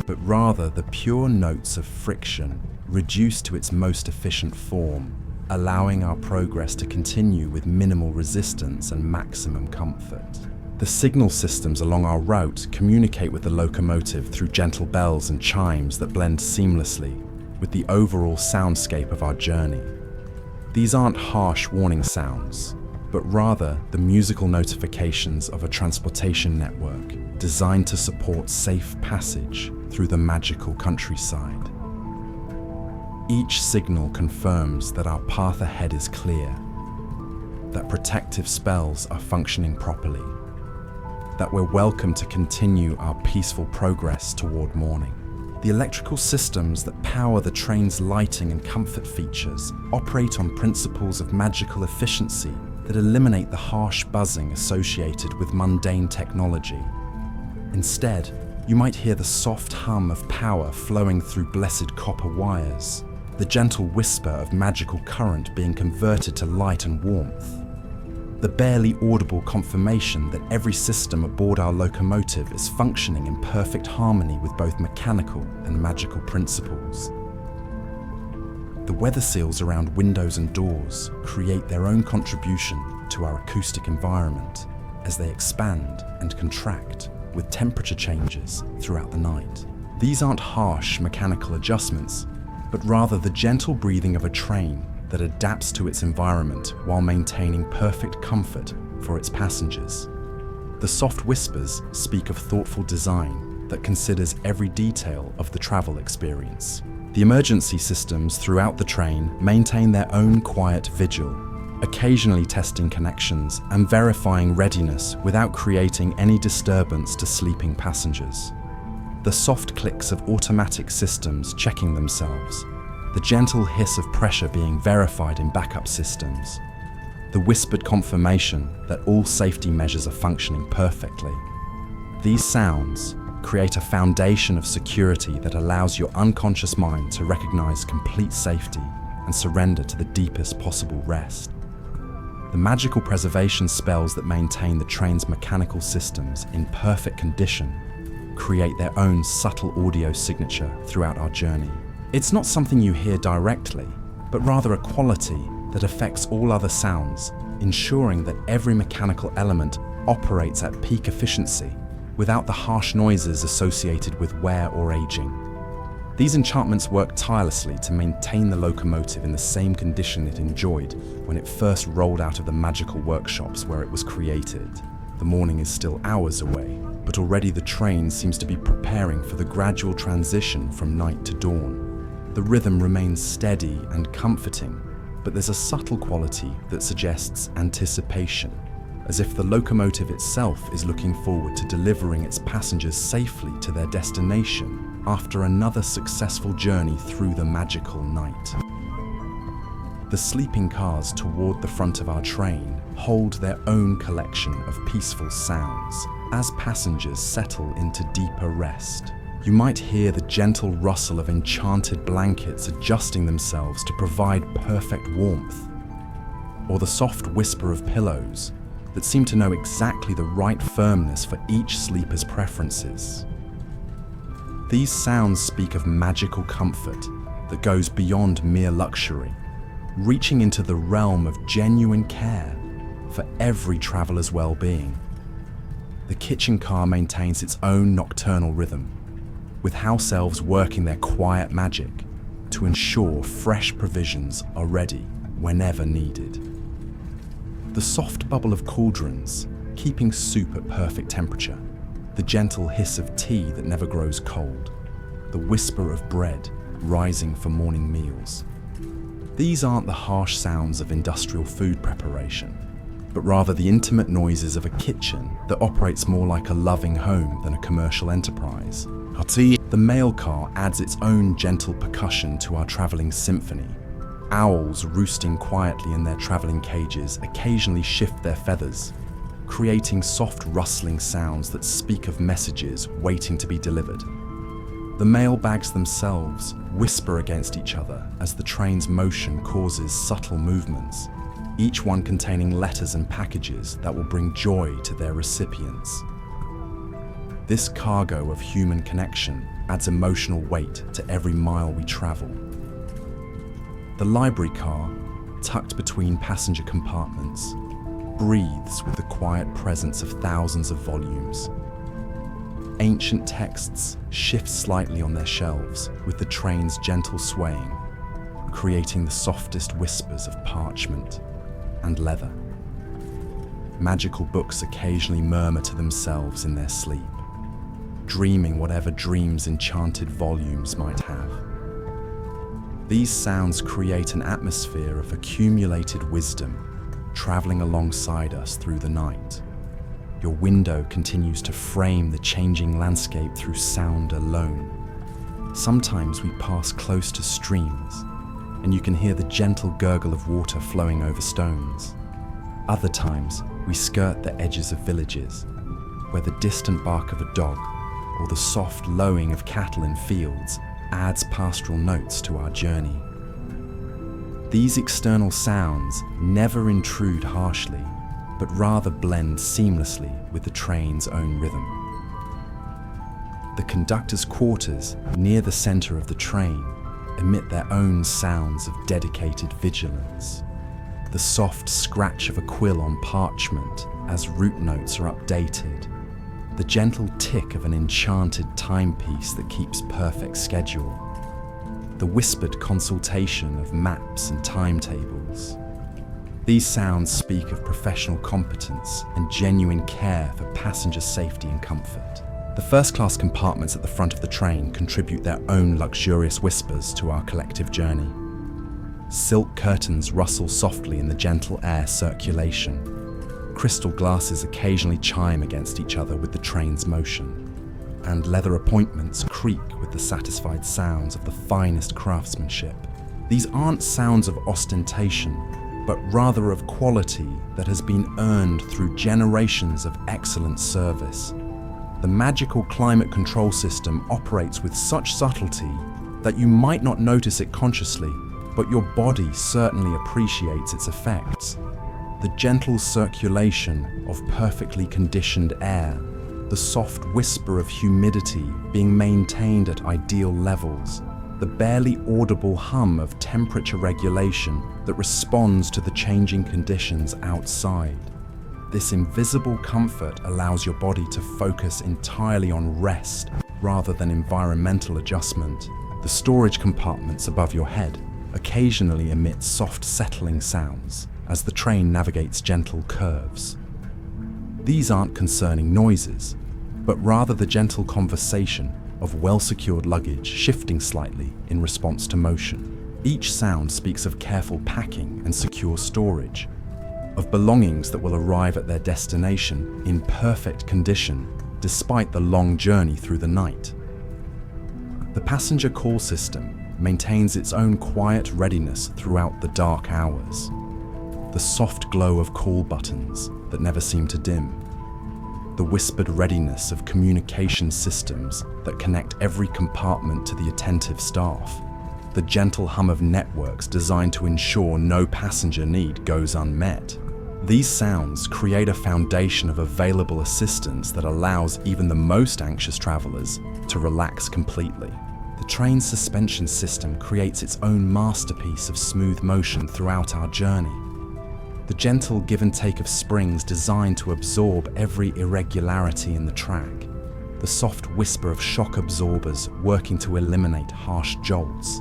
but rather the pure notes of friction reduced to its most efficient form, allowing our progress to continue with minimal resistance and maximum comfort. The signal systems along our route communicate with the locomotive through gentle bells and chimes that blend seamlessly with the overall soundscape of our journey. These aren't harsh warning sounds, but rather the musical notifications of a transportation network designed to support safe passage through the magical countryside. Each signal confirms that our path ahead is clear, that protective spells are functioning properly, that we're welcome to continue our peaceful progress toward morning. The electrical systems that power the train's lighting and comfort features operate on principles of magical efficiency that eliminate the harsh buzzing associated with mundane technology. Instead, you might hear the soft hum of power flowing through blessed copper wires, the gentle whisper of magical current being converted to light and warmth, the barely audible confirmation that every system aboard our locomotive is functioning in perfect harmony with both mechanical and magical principles. The weather seals around windows and doors create their own contribution to our acoustic environment as they expand and contract with temperature changes throughout the night. These aren't harsh mechanical adjustments, but rather the gentle breathing of a train that adapts to its environment while maintaining perfect comfort for its passengers. The soft whispers speak of thoughtful design that considers every detail of the travel experience. The emergency systems throughout the train maintain their own quiet vigil, occasionally testing connections and verifying readiness without creating any disturbance to sleeping passengers. The soft clicks of automatic systems checking themselves, the gentle hiss of pressure being verified in backup systems, the whispered confirmation that all safety measures are functioning perfectly. These sounds create a foundation of security that allows your unconscious mind to recognize complete safety and surrender to the deepest possible rest. The magical preservation spells that maintain the train's mechanical systems in perfect condition create their own subtle audio signature throughout our journey. It's not something you hear directly, but rather a quality that affects all other sounds, ensuring that every mechanical element operates at peak efficiency without the harsh noises associated with wear or aging. These enchantments work tirelessly to maintain the locomotive in the same condition it enjoyed when it first rolled out of the magical workshops where it was created. The morning is still hours away, but already the train seems to be preparing for the gradual transition from night to dawn. The rhythm remains steady and comforting, but there's a subtle quality that suggests anticipation, as if the locomotive itself is looking forward to delivering its passengers safely to their destination after another successful journey through the magical night. The sleeping cars toward the front of our train hold their own collection of peaceful sounds as passengers settle into deeper rest. You might hear the gentle rustle of enchanted blankets adjusting themselves to provide perfect warmth, or the soft whisper of pillows that seem to know exactly the right firmness for each sleeper's preferences. These sounds speak of magical comfort that goes beyond mere luxury, reaching into the realm of genuine care for every traveler's well-being. The kitchen car maintains its own nocturnal rhythm, with house elves working their quiet magic to ensure fresh provisions are ready whenever needed. The soft bubble of cauldrons, keeping soup at perfect temperature, the gentle hiss of tea that never grows cold, the whisper of bread rising for morning meals. These aren't the harsh sounds of industrial food preparation, but rather the intimate noises of a kitchen that operates more like a loving home than a commercial enterprise. The mail car adds its own gentle percussion to our travelling symphony. Owls roosting quietly in their travelling cages occasionally shift their feathers, creating soft rustling sounds that speak of messages waiting to be delivered. The mail bags themselves whisper against each other as the train's motion causes subtle movements, each one containing letters and packages that will bring joy to their recipients. This cargo of human connection adds emotional weight to every mile we travel. The library car, tucked between passenger compartments, breathes with the quiet presence of thousands of volumes. Ancient texts shift slightly on their shelves with the train's gentle swaying, creating the softest whispers of parchment and leather. Magical books occasionally murmur to themselves in their sleep, dreaming whatever dreams enchanted volumes might have. These sounds create an atmosphere of accumulated wisdom, traveling alongside us through the night. Your window continues to frame the changing landscape through sound alone, Sometimes we pass close to streams, and you can hear the gentle gurgle of water flowing over stones. Other times, we skirt the edges of villages, where the distant bark of a dog or the soft lowing of cattle in fields adds pastoral notes to our journey. These external sounds never intrude harshly, but rather blend seamlessly with the train's own rhythm. The conductor's quarters near the center of the train emit their own sounds of dedicated vigilance. The soft scratch of a quill on parchment as route notes are updated. The gentle tick of an enchanted timepiece that keeps perfect schedule. The whispered consultation of maps and timetables. These sounds speak of professional competence and genuine care for passenger safety and comfort. The first-class compartments at the front of the train contribute their own luxurious whispers to our collective journey. Silk curtains rustle softly in the gentle air circulation. Crystal glasses occasionally chime against each other with the train's motion. And leather appointments creak with the satisfied sounds of the finest craftsmanship. These aren't sounds of ostentation, but rather of quality that has been earned through generations of excellent service. The magical climate control system operates with such subtlety that you might not notice it consciously, but your body certainly appreciates its effects. The gentle circulation of perfectly conditioned air, the soft whisper of humidity being maintained at ideal levels, the barely audible hum of temperature regulation that responds to the changing conditions outside. This invisible comfort allows your body to focus entirely on rest rather than environmental adjustment. The storage compartments above your head occasionally emit soft settling sounds as the train navigates gentle curves. These aren't concerning noises, but rather the gentle conversation of well-secured luggage shifting slightly in response to motion. Each sound speaks of careful packing and secure storage, of belongings that will arrive at their destination in perfect condition despite the long journey through the night. The passenger call system maintains its own quiet readiness throughout the dark hours. The soft glow of call buttons that never seem to dim. The whispered readiness of communication systems that connect every compartment to the attentive staff. The gentle hum of networks designed to ensure no passenger need goes unmet. These sounds create a foundation of available assistance that allows even the most anxious travelers to relax completely. The train's suspension system creates its own masterpiece of smooth motion throughout our journey. The gentle give and take of springs designed to absorb every irregularity in the track. The soft whisper of shock absorbers working to eliminate harsh jolts.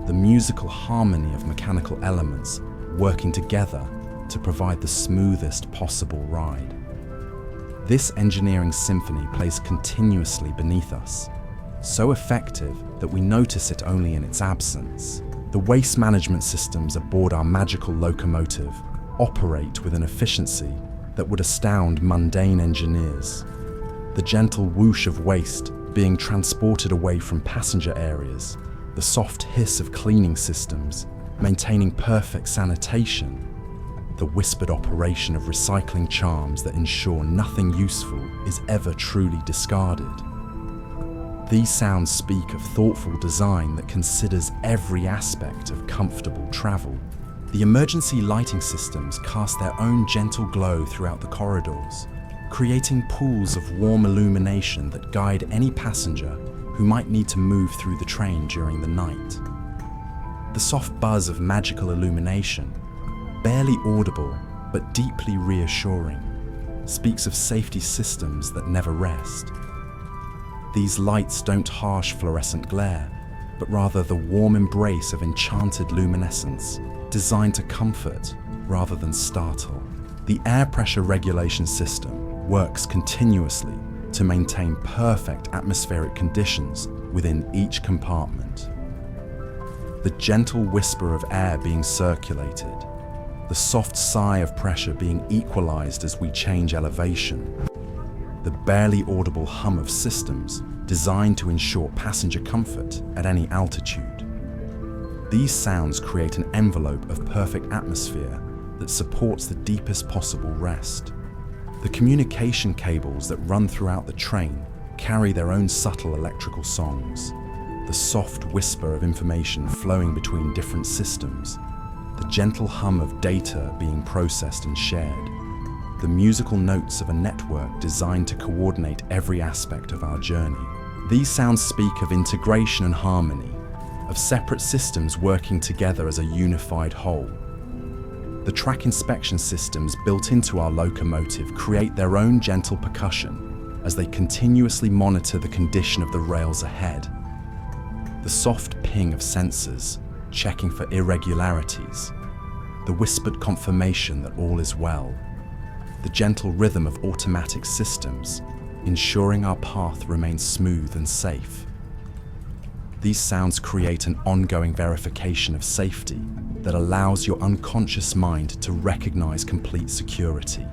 The musical harmony of mechanical elements working together to provide the smoothest possible ride. This engineering symphony plays continuously beneath us, so effective that we notice it only in its absence. The waste management systems aboard our magical locomotive operate with an efficiency that would astound mundane engineers. The gentle whoosh of waste being transported away from passenger areas, the soft hiss of cleaning systems maintaining perfect sanitation, the whispered operation of recycling charms that ensure nothing useful is ever truly discarded. These sounds speak of thoughtful design that considers every aspect of comfortable travel. The emergency lighting systems cast their own gentle glow throughout the corridors, creating pools of warm illumination that guide any passenger who might need to move through the train during the night. The soft buzz of magical illumination, barely audible but deeply reassuring, speaks of safety systems that never rest. These lights don't harsh fluorescent glare, but rather the warm embrace of enchanted luminescence, designed to comfort rather than startle. The air pressure regulation system works continuously to maintain perfect atmospheric conditions within each compartment. The gentle whisper of air being circulated, the soft sigh of pressure being equalized as we change elevation. the barely audible hum of systems designed to ensure passenger comfort at any altitude. These sounds create an envelope of perfect atmosphere that supports the deepest possible rest. The communication cables that run throughout the train carry their own subtle electrical songs, the soft whisper of information flowing between different systems, the gentle hum of data being processed and shared, the musical notes of a network designed to coordinate every aspect of our journey. These sounds speak of integration and harmony, of separate systems working together as a unified whole. The track inspection systems built into our locomotive create their own gentle percussion as they continuously monitor the condition of the rails ahead. The soft ping of sensors, checking for irregularities, the whispered confirmation that all is well, the gentle rhythm of automatic systems, ensuring our path remains smooth and safe. These sounds create an ongoing verification of safety that allows your unconscious mind to recognize complete security.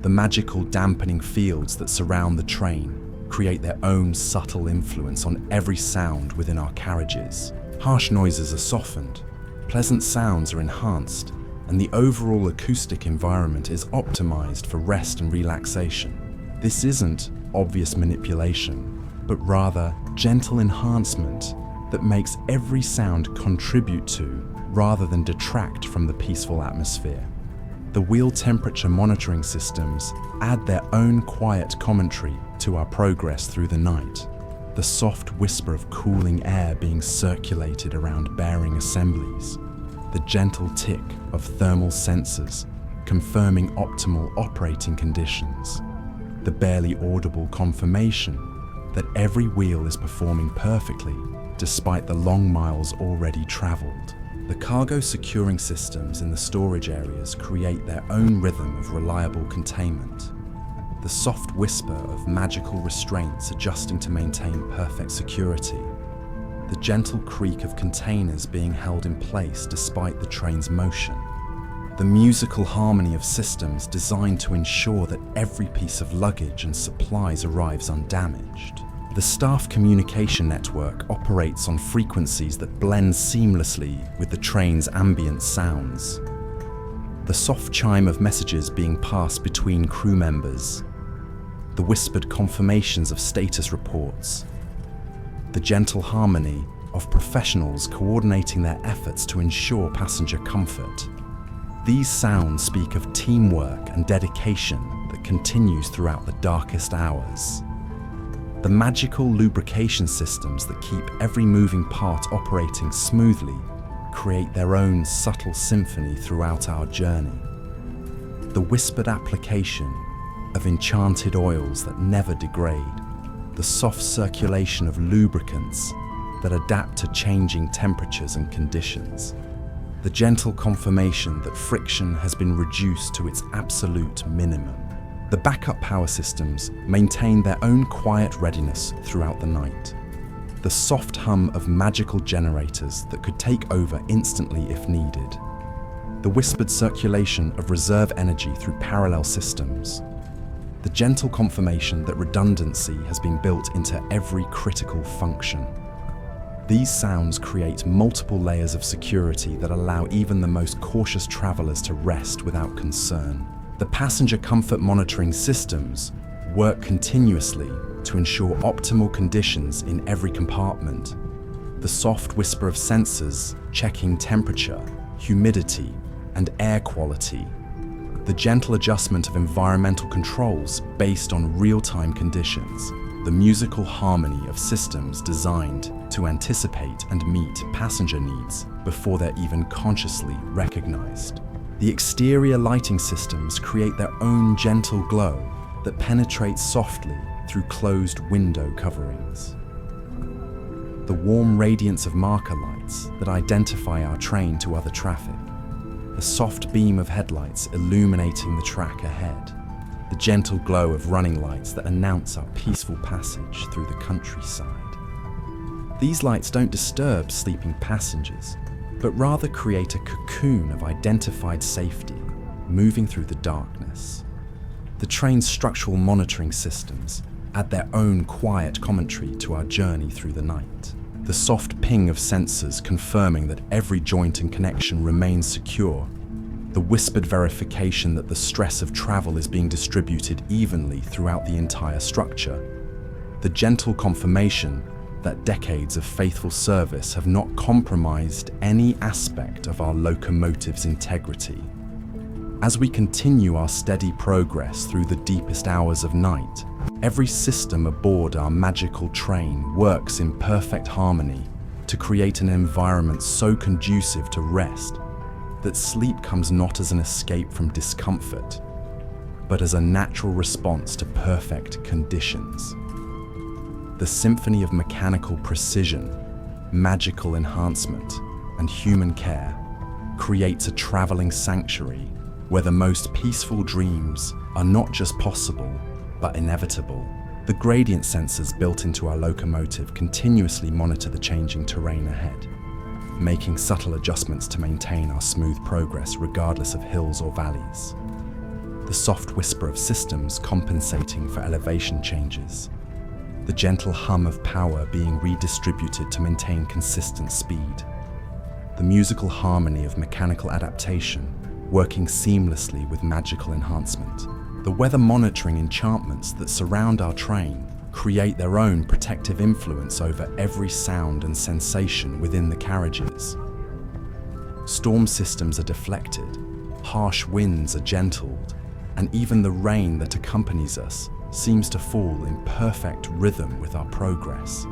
The magical dampening fields that surround the train create their own subtle influence on every sound within our carriages. Harsh noises are softened, pleasant sounds are enhanced, and the overall acoustic environment is optimized for rest and relaxation. This isn't obvious manipulation, but rather gentle enhancement that makes every sound contribute to, rather than detract from, the peaceful atmosphere. The wheel temperature monitoring systems add their own quiet commentary to our progress through the night. The soft whisper of cooling air being circulated around bearing assemblies, the gentle tick of thermal sensors confirming optimal operating conditions, the barely audible confirmation that every wheel is performing perfectly despite the long miles already traveled. The cargo securing systems in the storage areas create their own rhythm of reliable containment. The soft whisper of magical restraints adjusting to maintain perfect security. The gentle creak of containers being held in place despite the train's motion. The musical harmony of systems designed to ensure that every piece of luggage and supplies arrives undamaged. The staff communication network operates on frequencies that blend seamlessly with the train's ambient sounds. The soft chime of messages being passed between crew members, the whispered confirmations of status reports, the gentle harmony of professionals coordinating their efforts to ensure passenger comfort. These sounds speak of teamwork and dedication that continues throughout the darkest hours. The magical lubrication systems that keep every moving part operating smoothly create their own subtle symphony throughout our journey. The whispered application of enchanted oils that never degrade, the soft circulation of lubricants that adapt to changing temperatures and conditions, the gentle confirmation that friction has been reduced to its absolute minimum. The backup power systems maintain their own quiet readiness throughout the night. The soft hum of magical generators that could take over instantly if needed. The whispered circulation of reserve energy through parallel systems. The gentle confirmation that redundancy has been built into every critical function. These sounds create multiple layers of security that allow even the most cautious travelers to rest without concern. The passenger comfort monitoring systems work continuously to ensure optimal conditions in every compartment. The soft whisper of sensors checking temperature, humidity, and air quality. The gentle adjustment of environmental controls based on real-time conditions. The musical harmony of systems designed to anticipate and meet passenger needs before they're even consciously recognized. The exterior lighting systems create their own gentle glow that penetrates softly through closed window coverings. The warm radiance of marker lights that identify our train to other traffic. The soft beam of headlights illuminating the track ahead. The gentle glow of running lights that announce our peaceful passage through the countryside. These lights don't disturb sleeping passengers, but rather create a cocoon of identified safety, moving through the darkness. The The train's structural monitoring systems add their own quiet commentary to our journey through the night. The soft ping of sensors confirming that every joint and connection remains secure. The whispered verification that the stress of travel is being distributed evenly throughout the entire structure. The gentle confirmation that decades of faithful service have not compromised any aspect of our locomotive's integrity. As we continue our steady progress through the deepest hours of night, every system aboard our magical train works in perfect harmony to create an environment so conducive to rest that sleep comes not as an escape from discomfort, but as a natural response to perfect conditions. The symphony of mechanical precision, magical enhancement, and human care creates a traveling sanctuary where the most peaceful dreams are not just possible, but inevitable. The gradient sensors built into our locomotive continuously monitor the changing terrain ahead, making subtle adjustments to maintain our smooth progress regardless of hills or valleys. The soft whisper of systems compensating for elevation changes. The gentle hum of power being redistributed to maintain consistent speed. The musical harmony of mechanical adaptation working seamlessly with magical enhancement. The weather monitoring enchantments that surround our train create their own protective influence over every sound and sensation within the carriages. Storm systems are deflected, harsh winds are gentled, and even the rain that accompanies us seems to fall in perfect rhythm with our progress.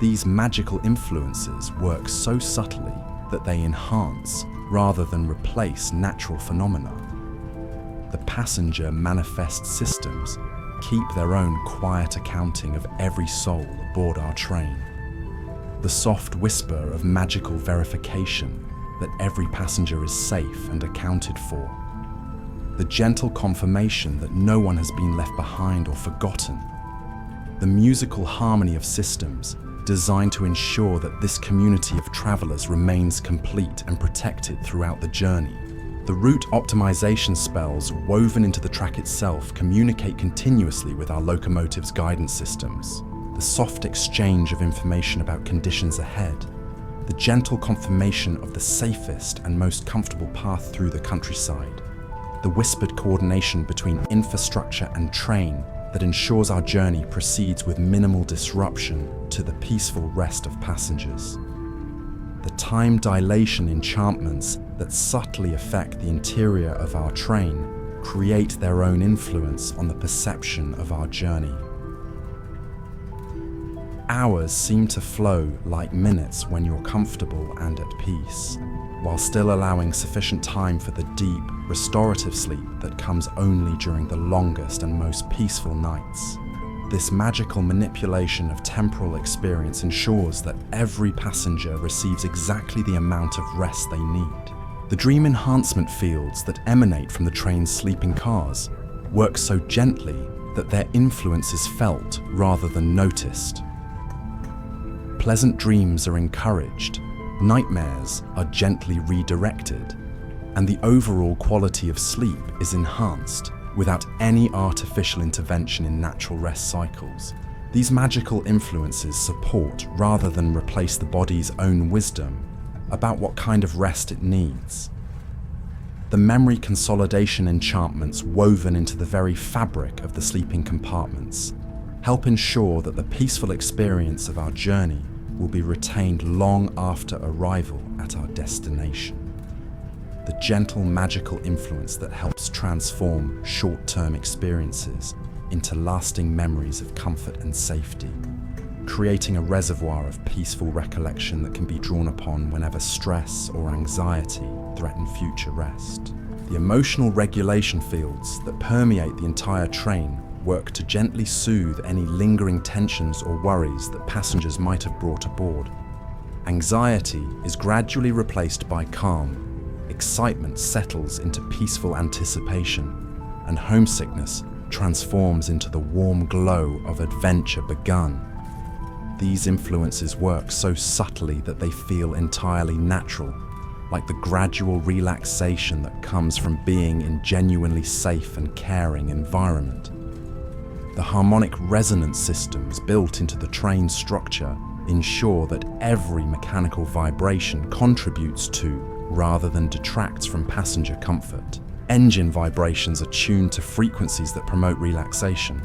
These magical influences work so subtly that they enhance rather than replace natural phenomena. The passenger manifest systems keep their own quiet accounting of every soul aboard our train. The soft whisper of magical verification that every passenger is safe and accounted for. The gentle confirmation that no one has been left behind or forgotten. The musical harmony of systems designed to ensure that this community of travelers remains complete and protected throughout the journey. The route optimization spells woven into the track itself communicate continuously with our locomotive's guidance systems. The soft exchange of information about conditions ahead. The gentle confirmation of the safest and most comfortable path through the countryside. The whispered coordination between infrastructure and train that ensures our journey proceeds with minimal disruption to the peaceful rest of passengers. The time dilation enchantments that subtly affect the interior of our train create their own influence on the perception of our journey. Hours seem to flow like minutes when you're comfortable and at peace, while still allowing sufficient time for the deep, restorative sleep that comes only during the longest and most peaceful nights. This magical manipulation of temporal experience ensures that every passenger receives exactly the amount of rest they need. The dream enhancement fields that emanate from the train's sleeping cars work so gently that their influence is felt rather than noticed. Pleasant dreams are encouraged, nightmares are gently redirected, and the overall quality of sleep is enhanced without any artificial intervention in natural rest cycles. These magical influences support rather than replace the body's own wisdom about what kind of rest it needs. The memory consolidation enchantments woven into the very fabric of the sleeping compartments help ensure that the peaceful experience of our journey will be retained long after arrival at our destination. The gentle magical influence that helps transform short-term experiences into lasting memories of comfort and safety, creating a reservoir of peaceful recollection that can be drawn upon whenever stress or anxiety threaten future rest. The emotional regulation fields that permeate the entire train work to gently soothe any lingering tensions or worries that passengers might have brought aboard. Anxiety is gradually replaced by calm, excitement settles into peaceful anticipation, and homesickness transforms into the warm glow of adventure begun. These influences work so subtly that they feel entirely natural, like the gradual relaxation that comes from being in genuinely safe and caring environment. The harmonic resonance systems built into the train structure ensure that every mechanical vibration contributes to, rather than detracts from, passenger comfort. Engine vibrations are tuned to frequencies that promote relaxation.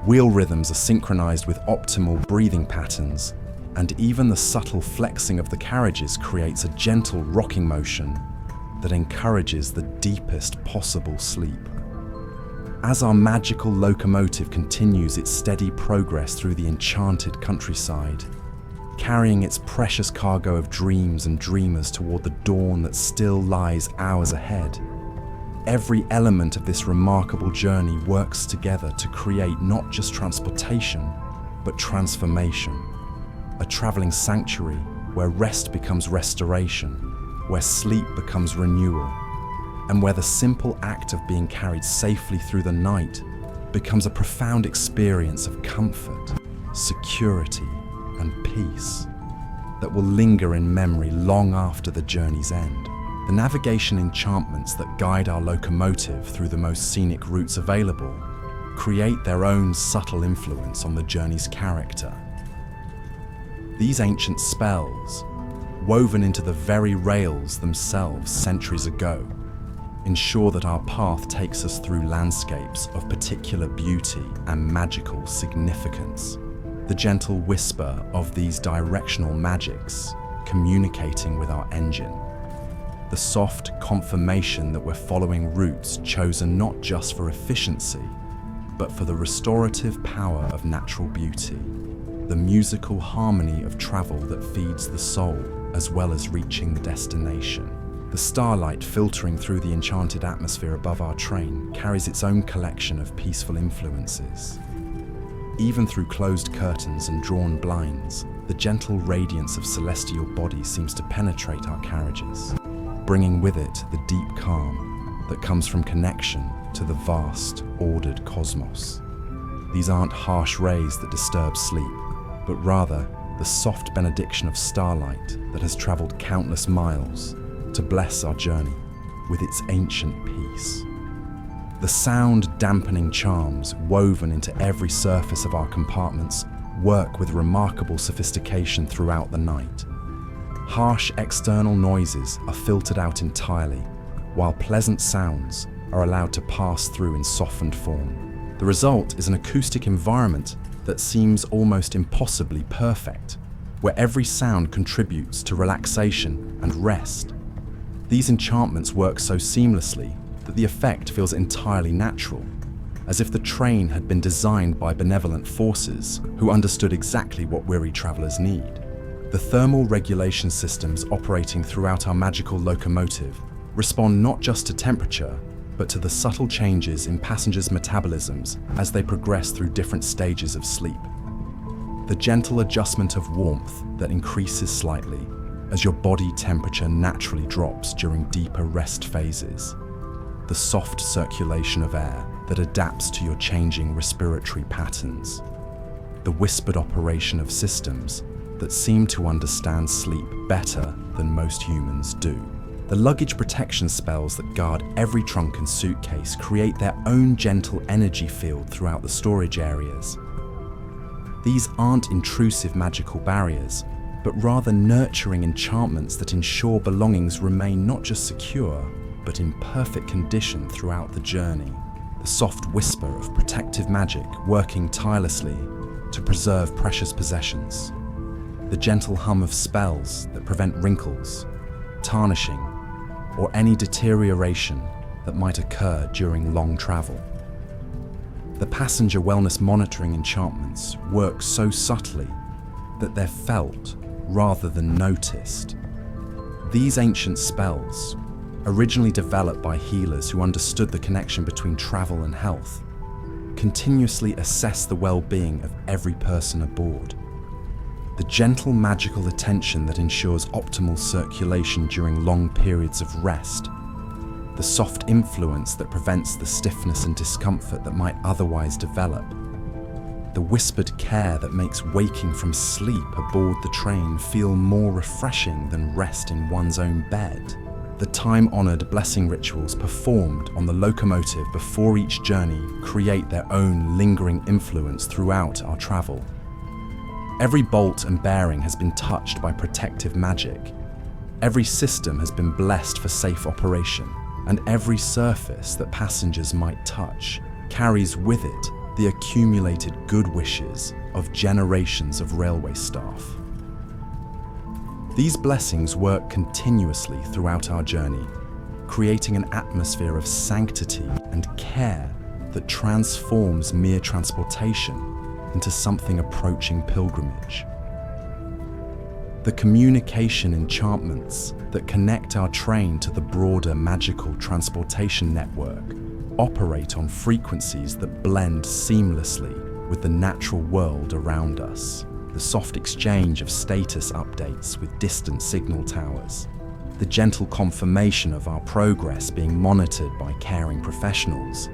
Wheel rhythms are synchronized with optimal breathing patterns, and even the subtle flexing of the carriages creates a gentle rocking motion that encourages the deepest possible sleep. As our magical locomotive continues its steady progress through the enchanted countryside, carrying its precious cargo of dreams and dreamers toward the dawn that still lies hours ahead, every element of this remarkable journey works together to create not just transportation, but transformation. A traveling sanctuary where rest becomes restoration, where sleep becomes renewal, and where the simple act of being carried safely through the night becomes a profound experience of comfort, security, and peace that will linger in memory long after the journey's end. The navigation enchantments that guide our locomotive through the most scenic routes available create their own subtle influence on the journey's character. These ancient spells, woven into the very rails themselves centuries ago, ensure that our path takes us through landscapes of particular beauty and magical significance. The gentle whisper of these directional magics communicating with our engine. The soft confirmation that we're following routes chosen not just for efficiency, but for the restorative power of natural beauty. The musical harmony of travel that feeds the soul as well as reaching the destination. The starlight filtering through the enchanted atmosphere above our train carries its own collection of peaceful influences. Even through closed curtains and drawn blinds, the gentle radiance of celestial bodies seems to penetrate our carriages, bringing with it the deep calm that comes from connection to the vast, ordered cosmos. These aren't harsh rays that disturb sleep, but rather the soft benediction of starlight that has traveled countless miles to bless our journey with its ancient peace. The sound-dampening charms woven into every surface of our compartments work with remarkable sophistication throughout the night. Harsh external noises are filtered out entirely, while pleasant sounds are allowed to pass through in softened form. The result is an acoustic environment that seems almost impossibly perfect, where every sound contributes to relaxation and rest. These enchantments work so seamlessly that the effect feels entirely natural, as if the train had been designed by benevolent forces who understood exactly what weary travelers need. The thermal regulation systems operating throughout our magical locomotive respond not just to temperature, but to the subtle changes in passengers' metabolisms as they progress through different stages of sleep. The gentle adjustment of warmth that increases slightly as your body temperature naturally drops during deeper rest phases. The soft circulation of air that adapts to your changing respiratory patterns. The whispered operation of systems that seem to understand sleep better than most humans do. The luggage protection spells that guard every trunk and suitcase create their own gentle energy field throughout the storage areas. These aren't intrusive magical barriers, but rather nurturing enchantments that ensure belongings remain not just secure, but in perfect condition throughout the journey. The soft whisper of protective magic working tirelessly to preserve precious possessions. The gentle hum of spells that prevent wrinkles, tarnishing, or any deterioration that might occur during long travel. The passenger wellness monitoring enchantments work so subtly that they're felt rather than noticed. These ancient spells, originally developed by healers who understood the connection between travel and health, continuously assess the well-being of every person aboard. The gentle magical attention that ensures optimal circulation during long periods of rest. The soft influence that prevents the stiffness and discomfort that might otherwise develop. The whispered care that makes waking from sleep aboard the train feel more refreshing than rest in one's own bed. The time-honored blessing rituals performed on the locomotive before each journey create their own lingering influence throughout our travel. Every bolt and bearing has been touched by protective magic. Every system has been blessed for safe operation, and every surface that passengers might touch carries with it the accumulated good wishes of generations of railway staff. These blessings work continuously throughout our journey, creating an atmosphere of sanctity and care that transforms mere transportation into something approaching pilgrimage. The communication enchantments that connect our train to the broader magical transportation network operate on frequencies that blend seamlessly with the natural world around us. The soft exchange of status updates with distant signal towers, the gentle confirmation of our progress being monitored by caring professionals,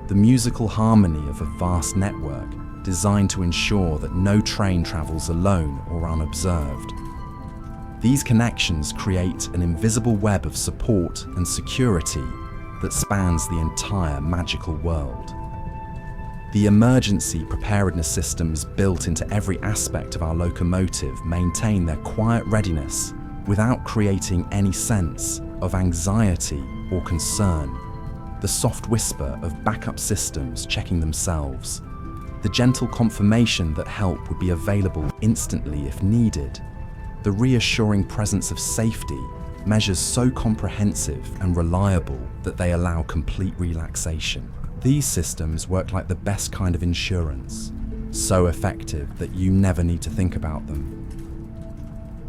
the musical harmony of a vast network designed to ensure that no train travels alone or unobserved. These connections create an invisible web of support and security that spans the entire magical world. The emergency preparedness systems built into every aspect of our locomotive maintain their quiet readiness without creating any sense of anxiety or concern. The soft whisper of backup systems checking themselves, the gentle confirmation that help would be available instantly if needed, the reassuring presence of safety, measures so comprehensive and reliable that they allow complete relaxation. These systems work like the best kind of insurance, so effective that you never need to think about them.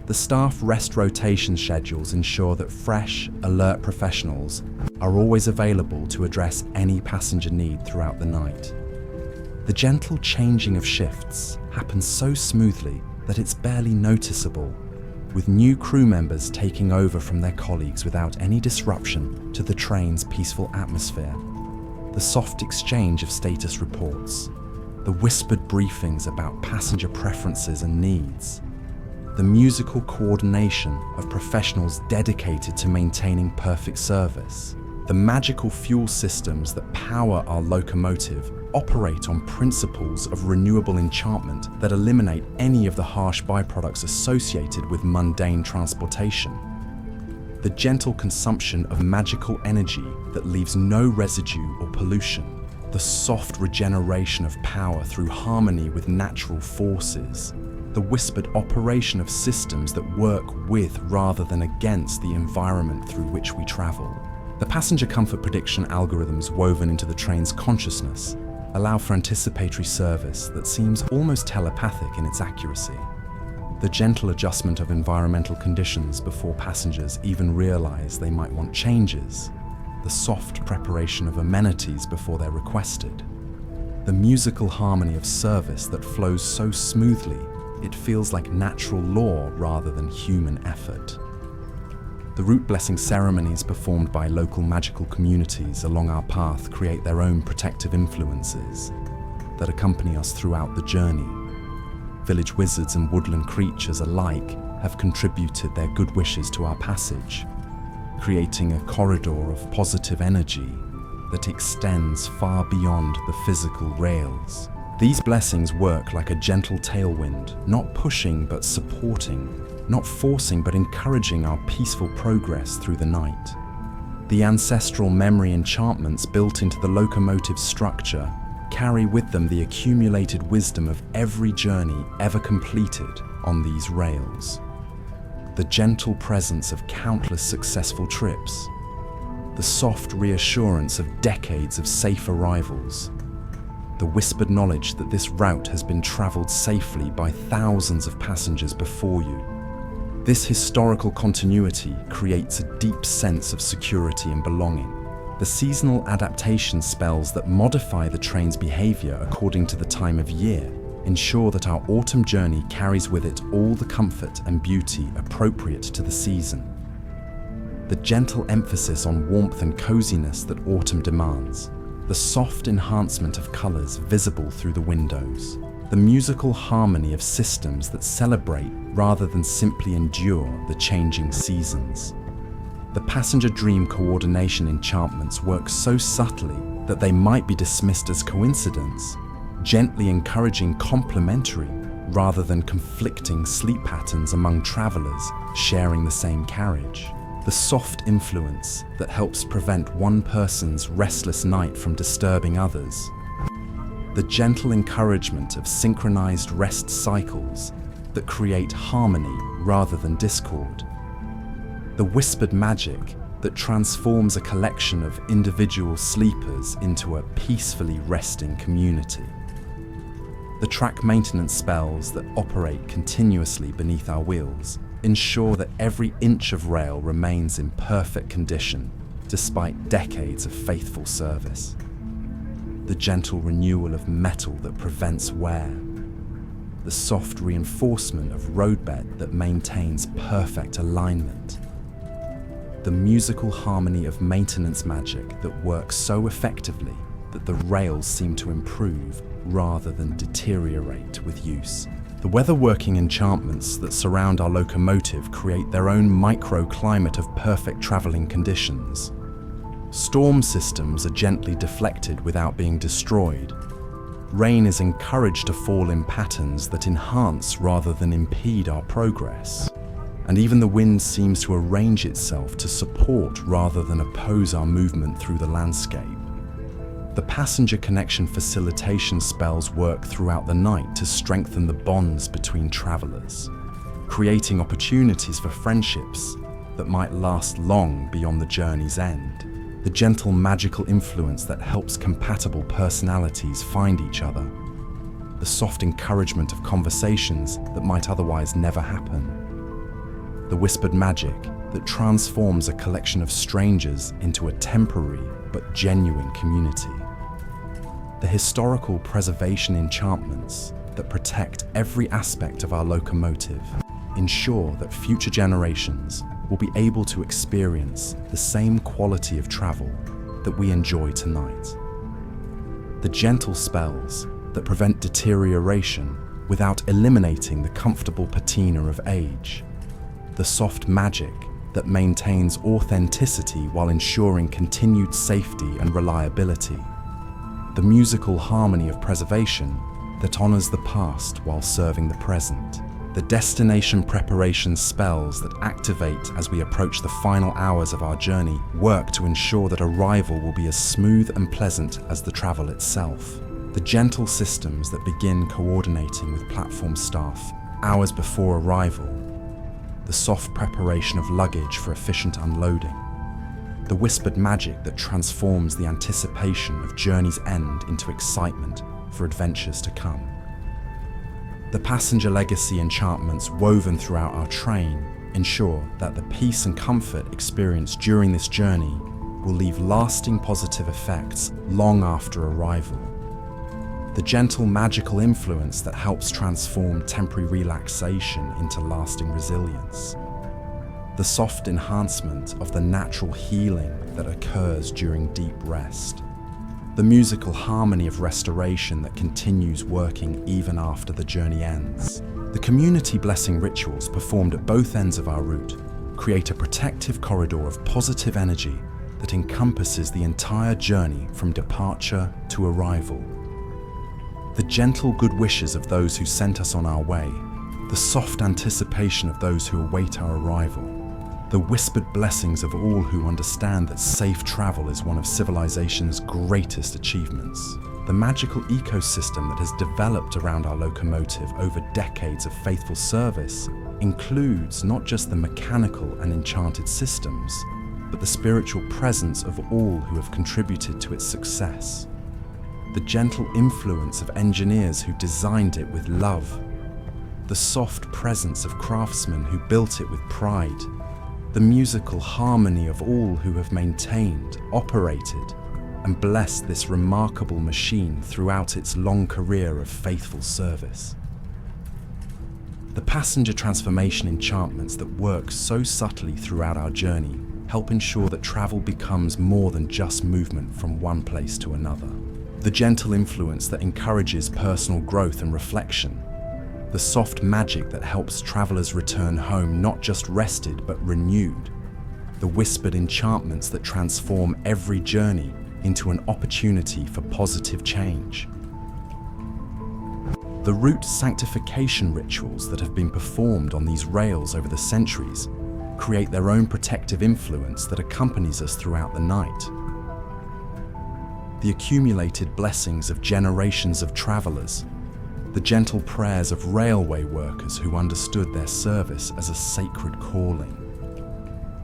The staff rest rotation schedules ensure that fresh, alert professionals are always available to address any passenger need throughout the night. The gentle changing of shifts happens so smoothly that it's barely noticeable, with new crew members taking over from their colleagues without any disruption to the train's peaceful atmosphere. The soft exchange of status reports, the whispered briefings about passenger preferences and needs, the musical coordination of professionals dedicated to maintaining perfect service. The magical fuel systems that power our locomotive operate on principles of renewable enchantment that eliminate any of the harsh byproducts associated with mundane transportation. The gentle consumption of magical energy that leaves no residue or pollution. The soft regeneration of power through harmony with natural forces. The whispered operation of systems that work with rather than against the environment through which we travel. The passenger comfort prediction algorithms woven into the train's consciousness allow for anticipatory service that seems almost telepathic in its accuracy. The gentle adjustment of environmental conditions before passengers even realize they might want changes. The soft preparation of amenities before they're requested. The musical harmony of service that flows so smoothly it feels like natural law rather than human effort. The route blessing ceremonies performed by local magical communities along our path create their own protective influences that accompany us throughout the journey. Village wizards and woodland creatures alike have contributed their good wishes to our passage, creating a corridor of positive energy that extends far beyond the physical rails. These blessings work like a gentle tailwind, not pushing but supporting, not forcing but encouraging our peaceful progress through the night. The ancestral memory enchantments built into the locomotive's structure carry with them the accumulated wisdom of every journey ever completed on these rails. The gentle presence of countless successful trips, the soft reassurance of decades of safe arrivals, the whispered knowledge that this route has been traveled safely by thousands of passengers before you. This historical continuity creates a deep sense of security and belonging. The seasonal adaptation spells that modify the train's behavior according to the time of year ensure that our autumn journey carries with it all the comfort and beauty appropriate to the season. The gentle emphasis on warmth and coziness that autumn demands, the soft enhancement of colours visible through the windows, The musical harmony of systems that celebrate rather than simply endure the changing seasons. The passenger dream coordination enchantments work so subtly that they might be dismissed as coincidence, gently encouraging complementary rather than conflicting sleep patterns among travelers sharing the same carriage. The soft influence that helps prevent one person's restless night from disturbing others. The gentle encouragement of synchronized rest cycles that create harmony rather than discord. The whispered magic that transforms a collection of individual sleepers into a peacefully resting community. The track maintenance spells that operate continuously beneath our wheels ensure that every inch of rail remains in perfect condition despite decades of faithful service. The gentle renewal of metal that prevents wear. The soft reinforcement of roadbed that maintains perfect alignment. The musical harmony of maintenance magic that works so effectively that the rails seem to improve rather than deteriorate with use. The weather-working enchantments that surround our locomotive create their own microclimate of perfect travelling conditions. Storm systems are gently deflected without being destroyed. Rain is encouraged to fall in patterns that enhance rather than impede our progress. And even the wind seems to arrange itself to support rather than oppose our movement through the landscape. The passenger connection facilitation spells work throughout the night to strengthen the bonds between travelers, creating opportunities for friendships that might last long beyond the journey's end. The gentle magical influence that helps compatible personalities find each other. The soft encouragement of conversations that might otherwise never happen. The whispered magic that transforms a collection of strangers into a temporary but genuine community. The historical preservation enchantments that protect every aspect of our locomotive ensure that future generations will be able to experience the same quality of travel that we enjoy tonight. The gentle spells that prevent deterioration without eliminating the comfortable patina of age. The soft magic that maintains authenticity while ensuring continued safety and reliability. The musical harmony of preservation that honors the past while serving the present. The destination preparation spells that activate as we approach the final hours of our journey work to ensure that arrival will be as smooth and pleasant as the travel itself. The gentle systems that begin coordinating with platform staff hours before arrival. The soft preparation of luggage for efficient unloading. The whispered magic that transforms the anticipation of journey's end into excitement for adventures to come. The passenger legacy enchantments woven throughout our train ensure that the peace and comfort experienced during this journey will leave lasting positive effects long after arrival. The gentle magical influence that helps transform temporary relaxation into lasting resilience. The soft enhancement of the natural healing that occurs during deep rest. The musical harmony of restoration that continues working even after the journey ends. The community blessing rituals performed at both ends of our route create a protective corridor of positive energy that encompasses the entire journey from departure to arrival. The gentle good wishes of those who sent us on our way, the soft anticipation of those who await our arrival, the whispered blessings of all who understand that safe travel is one of civilization's greatest achievements. The magical ecosystem that has developed around our locomotive over decades of faithful service includes not just the mechanical and enchanted systems, but the spiritual presence of all who have contributed to its success. The gentle influence of engineers who designed it with love. The soft presence of craftsmen who built it with pride. The musical harmony of all who have maintained, operated, and blessed this remarkable machine throughout its long career of faithful service. The passenger transformation enchantments that work so subtly throughout our journey help ensure that travel becomes more than just movement from one place to another. the gentle influence that encourages personal growth and reflection, the soft magic that helps travelers return home not just rested but renewed, the whispered enchantments that transform every journey into an opportunity for positive change. The route sanctification rituals that have been performed on these rails over the centuries create their own protective influence that accompanies us throughout the night. The accumulated blessings of generations of travelers, the gentle prayers of railway workers who understood their service as a sacred calling,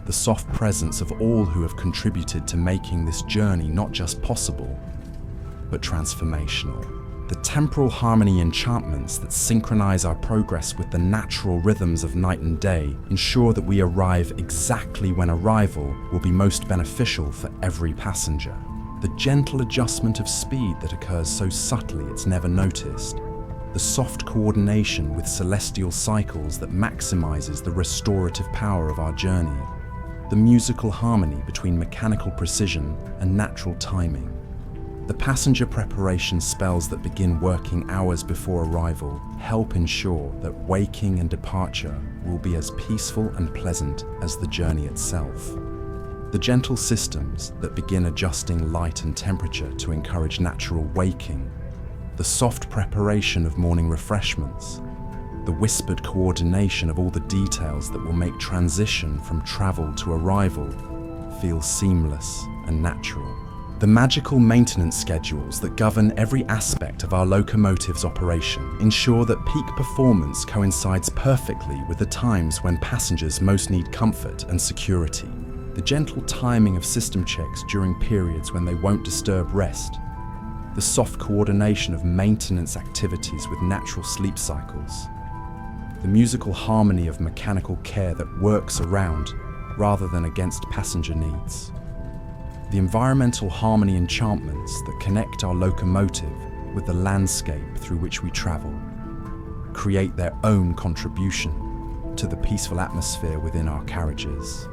the soft presence of all who have contributed to making this journey not just possible, but transformational. The temporal harmony enchantments that synchronize our progress with the natural rhythms of night and day ensure that we arrive exactly when arrival will be most beneficial for every passenger. The gentle adjustment of speed that occurs so subtly it's never noticed. The soft coordination with celestial cycles that maximizes the restorative power of our journey. The musical harmony between mechanical precision and natural timing. The passenger preparation spells that begin working hours before arrival help ensure that waking and departure will be as peaceful and pleasant as the journey itself. The gentle systems that begin adjusting light and temperature to encourage natural waking. The soft preparation of morning refreshments. The whispered coordination of all the details that will make transition from travel to arrival feel seamless and natural. The magical maintenance schedules that govern every aspect of our locomotive's operation ensure that peak performance coincides perfectly with the times when passengers most need comfort and security. The gentle timing of system checks during periods when they won't disturb rest. The soft coordination of maintenance activities with natural sleep cycles. The musical harmony of mechanical care that works around rather than against passenger needs. The environmental harmony enchantments that connect our locomotive with the landscape through which we travel create their own contribution to the peaceful atmosphere within our carriages.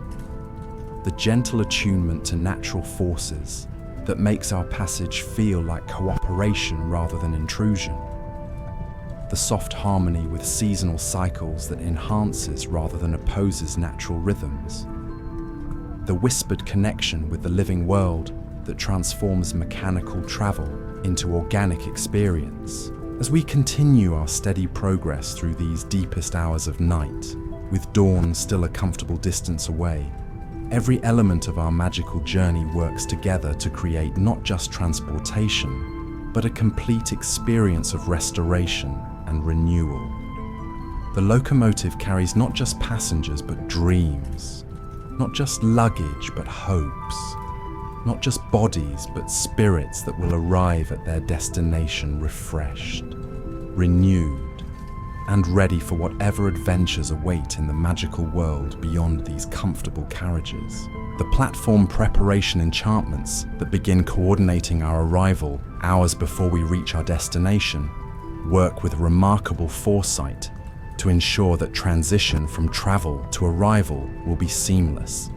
The gentle attunement to natural forces that makes our passage feel like cooperation rather than intrusion. The soft harmony with seasonal cycles that enhances rather than opposes natural rhythms. The whispered connection with the living world that transforms mechanical travel into organic experience. As we continue our steady progress through these deepest hours of night, with dawn still a comfortable distance away, every element of our magical journey works together to create not just transportation, but a complete experience of restoration and renewal. The locomotive carries not just passengers but dreams, not just luggage but hopes, not just bodies but spirits that will arrive at their destination refreshed, renewed, and ready for whatever adventures await in the magical world beyond these comfortable carriages. The platform preparation enchantments that begin coordinating our arrival hours before we reach our destination work with remarkable foresight to ensure that transition from travel to arrival will be seamless.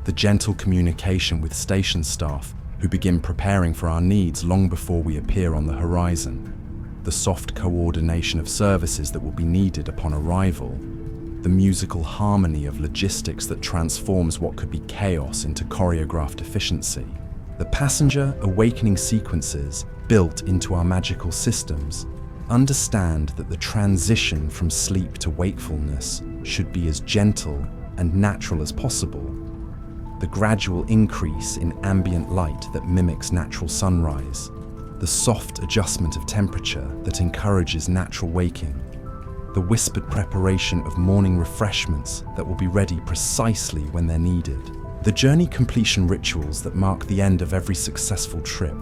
The gentle communication with station staff who begin preparing for our needs long before we appear on the horizon. The soft coordination of services that will be needed upon arrival. The musical harmony of logistics that transforms what could be chaos into choreographed efficiency. The passenger awakening sequences built into our magical systems understand that the transition from sleep to wakefulness should be as gentle and natural as possible. The gradual increase in ambient light that mimics natural sunrise. The soft adjustment of temperature that encourages natural waking. The whispered preparation of morning refreshments that will be ready precisely when they're needed. The journey completion rituals that mark the end of every successful trip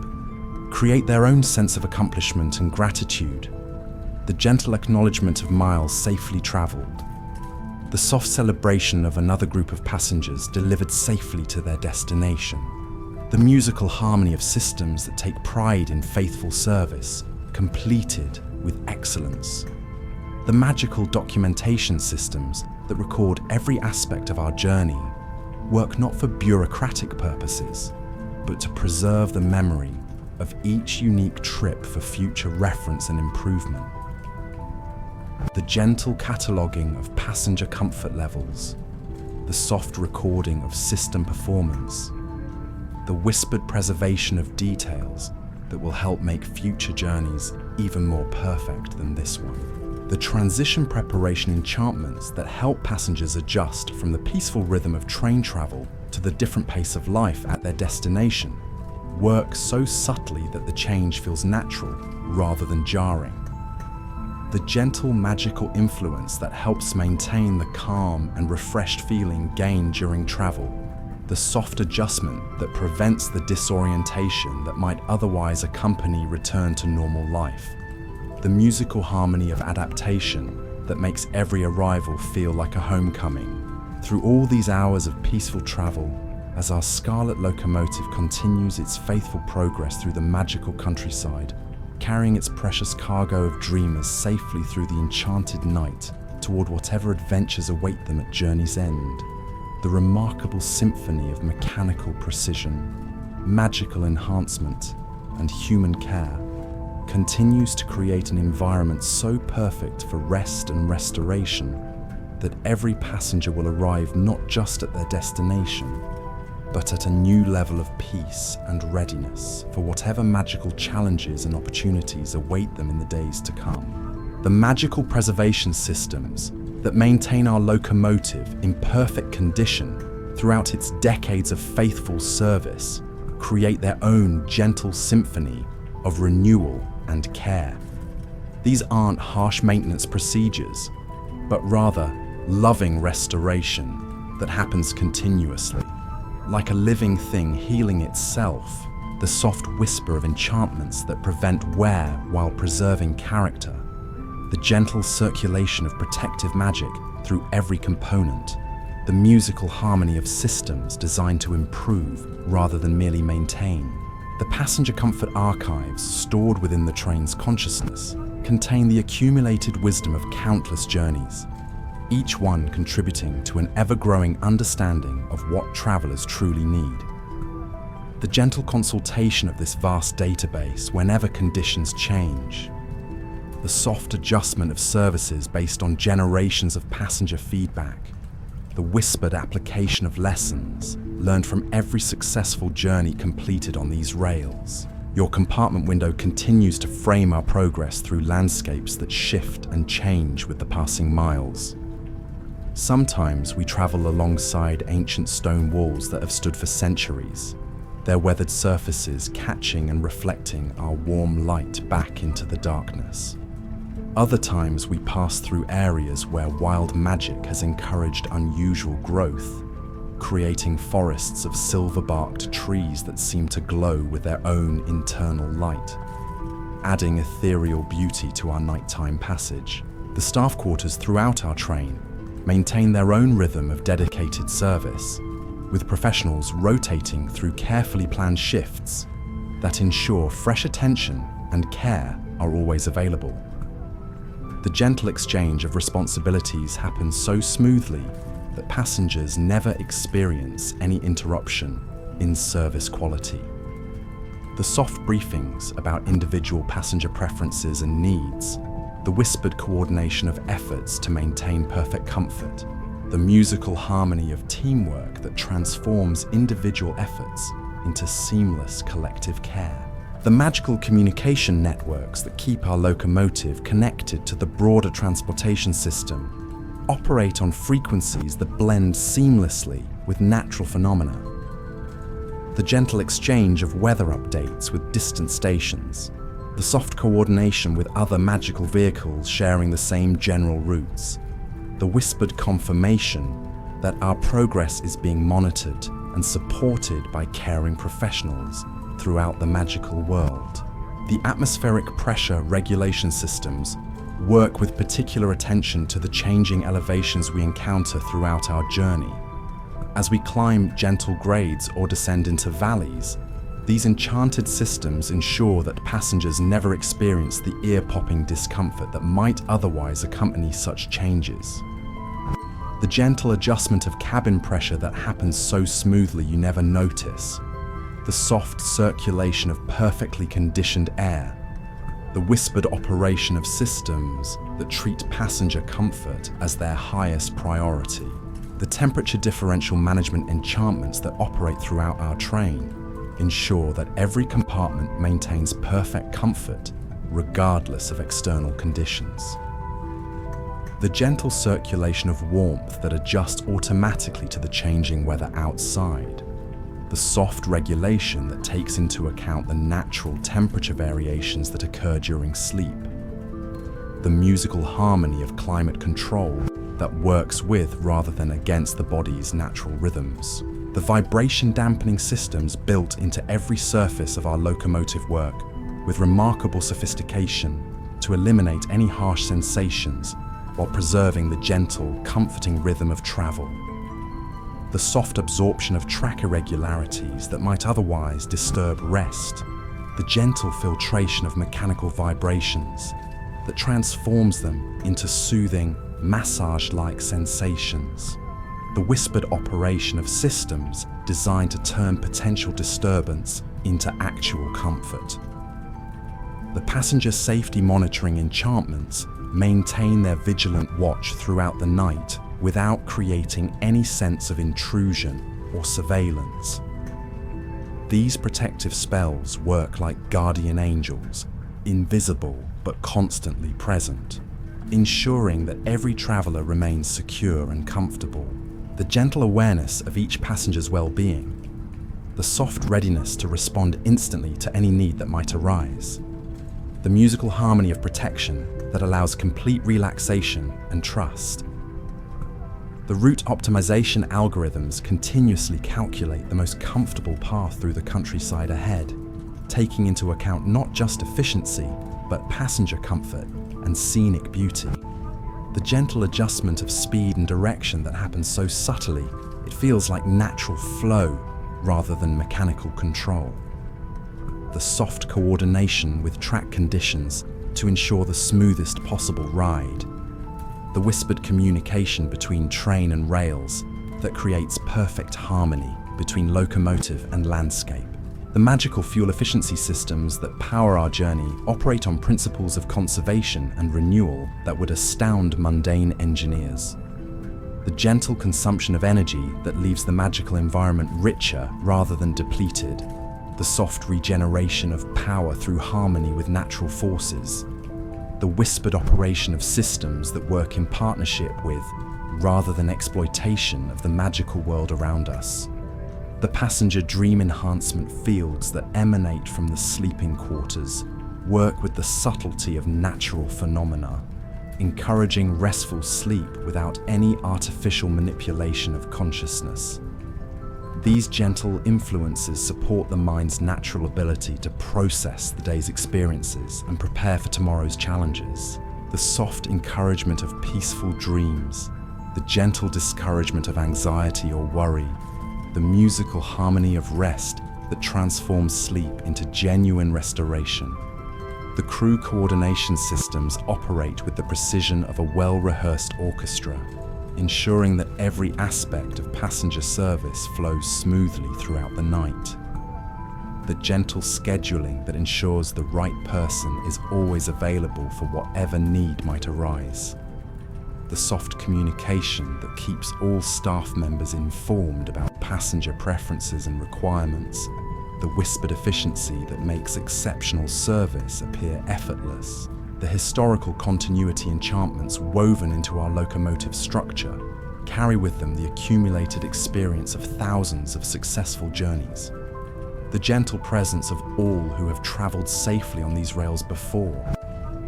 create their own sense of accomplishment and gratitude. The gentle acknowledgement of miles safely traveled. The soft celebration of another group of passengers delivered safely to their destination. The musical harmony of systems that take pride in faithful service, completed with excellence. The magical documentation systems that record every aspect of our journey work not for bureaucratic purposes, but to preserve the memory of each unique trip for future reference and improvement. The gentle cataloguing of passenger comfort levels, the soft recording of system performance, the whispered preservation of details that will help make future journeys even more perfect than this one. The transition preparation enchantments that help passengers adjust from the peaceful rhythm of train travel to the different pace of life at their destination work so subtly that the change feels natural rather than jarring. The gentle magical influence that helps maintain the calm and refreshed feeling gained during travel, the soft adjustment that prevents the disorientation that might otherwise accompany return to normal life, the musical harmony of adaptation that makes every arrival feel like a homecoming. Through all these hours of peaceful travel, as our scarlet locomotive continues its faithful progress through the magical countryside, carrying its precious cargo of dreamers safely through the enchanted night toward whatever adventures await them at journey's end, the remarkable symphony of mechanical precision, magical enhancement, and human care continues to create an environment so perfect for rest and restoration that every passenger will arrive not just at their destination, but at a new level of peace and readiness for whatever magical challenges and opportunities await them in the days to come. The magical preservation systems that maintain our locomotive in perfect condition throughout its decades of faithful service create their own gentle symphony of renewal and care. These aren't harsh maintenance procedures, but rather loving restoration that happens continuously. Like a living thing healing itself, the soft whisper of enchantments that prevent wear while preserving character, the gentle circulation of protective magic through every component, the musical harmony of systems designed to improve rather than merely maintain. The passenger comfort archives stored within the train's consciousness contain the accumulated wisdom of countless journeys, each one contributing to an ever-growing understanding of what travelers truly need. The gentle consultation of this vast database whenever conditions change, the soft adjustment of services based on generations of passenger feedback, the whispered application of lessons learned from every successful journey completed on these rails. Your compartment window continues to frame our progress through landscapes that shift and change with the passing miles. Sometimes we travel alongside ancient stone walls that have stood for centuries, their weathered surfaces catching and reflecting our warm light back into the darkness. Other times we pass through areas where wild magic has encouraged unusual growth, creating forests of silver-barked trees that seem to glow with their own internal light, adding ethereal beauty to our nighttime passage. The staff quarters throughout our train maintain their own rhythm of dedicated service, with professionals rotating through carefully planned shifts that ensure fresh attention and care are always available. The gentle exchange of responsibilities happens so smoothly that passengers never experience any interruption in service quality. The soft briefings about individual passenger preferences and needs, the whispered coordination of efforts to maintain perfect comfort, the musical harmony of teamwork that transforms individual efforts into seamless collective care. The magical communication networks that keep our locomotive connected to the broader transportation system operate on frequencies that blend seamlessly with natural phenomena. The gentle exchange of weather updates with distant stations, the soft coordination with other magical vehicles sharing the same general routes, the whispered confirmation that our progress is being monitored and supported by caring professionals throughout the magical world. The atmospheric pressure regulation systems work with particular attention to the changing elevations we encounter throughout our journey. As we climb gentle grades or descend into valleys, these enchanted systems ensure that passengers never experience the ear-popping discomfort that might otherwise accompany such changes. The gentle adjustment of cabin pressure that happens so smoothly you never notice, the soft circulation of perfectly conditioned air, the whispered operation of systems that treat passenger comfort as their highest priority, the temperature differential management enchantments that operate throughout our train ensure that every compartment maintains perfect comfort regardless of external conditions. The gentle circulation of warmth that adjusts automatically to the changing weather outside, the soft regulation that takes into account the natural temperature variations that occur during sleep, the musical harmony of climate control that works with rather than against the body's natural rhythms, the vibration dampening systems built into every surface of our locomotive work with remarkable sophistication to eliminate any harsh sensations while preserving the gentle, comforting rhythm of travel. The soft absorption of track irregularities that might otherwise disturb rest, the gentle filtration of mechanical vibrations that transforms them into soothing, massage-like sensations, the whispered operation of systems designed to turn potential disturbance into actual comfort. The passenger safety monitoring enchantments maintain their vigilant watch throughout the night without creating any sense of intrusion or surveillance. These protective spells work like guardian angels, invisible but constantly present, ensuring that every traveler remains secure and comfortable. The gentle awareness of each passenger's well-being, the soft readiness to respond instantly to any need that might arise, the musical harmony of protection that allows complete relaxation and trust. The route optimization algorithms continuously calculate the most comfortable path through the countryside ahead, taking into account not just efficiency, but passenger comfort and scenic beauty. The gentle adjustment of speed and direction that happens so subtly, it feels like natural flow rather than mechanical control. The soft coordination with track conditions to ensure the smoothest possible ride. The whispered communication between train and rails that creates perfect harmony between locomotive and landscape. The magical fuel efficiency systems that power our journey operate on principles of conservation and renewal that would astound mundane engineers. The gentle consumption of energy that leaves the magical environment richer rather than depleted. The soft regeneration of power through harmony with natural forces. The whispered operation of systems that work in partnership with, rather than exploitation of the magical world around us. The passenger dream enhancement fields that emanate from the sleeping quarters work with the subtlety of natural phenomena, encouraging restful sleep without any artificial manipulation of consciousness. These gentle influences support the mind's natural ability to process the day's experiences and prepare for tomorrow's challenges. The soft encouragement of peaceful dreams, the gentle discouragement of anxiety or worry, the musical harmony of rest that transforms sleep into genuine restoration. The crew coordination systems operate with the precision of a well-rehearsed orchestra, ensuring that every aspect of passenger service flows smoothly throughout the night. The gentle scheduling that ensures the right person is always available for whatever need might arise. The soft communication that keeps all staff members informed about passenger preferences and requirements. The whispered efficiency that makes exceptional service appear effortless. The historical continuity enchantments woven into our locomotive structure carry with them the accumulated experience of thousands of successful journeys. The gentle presence of all who have traveled safely on these rails before.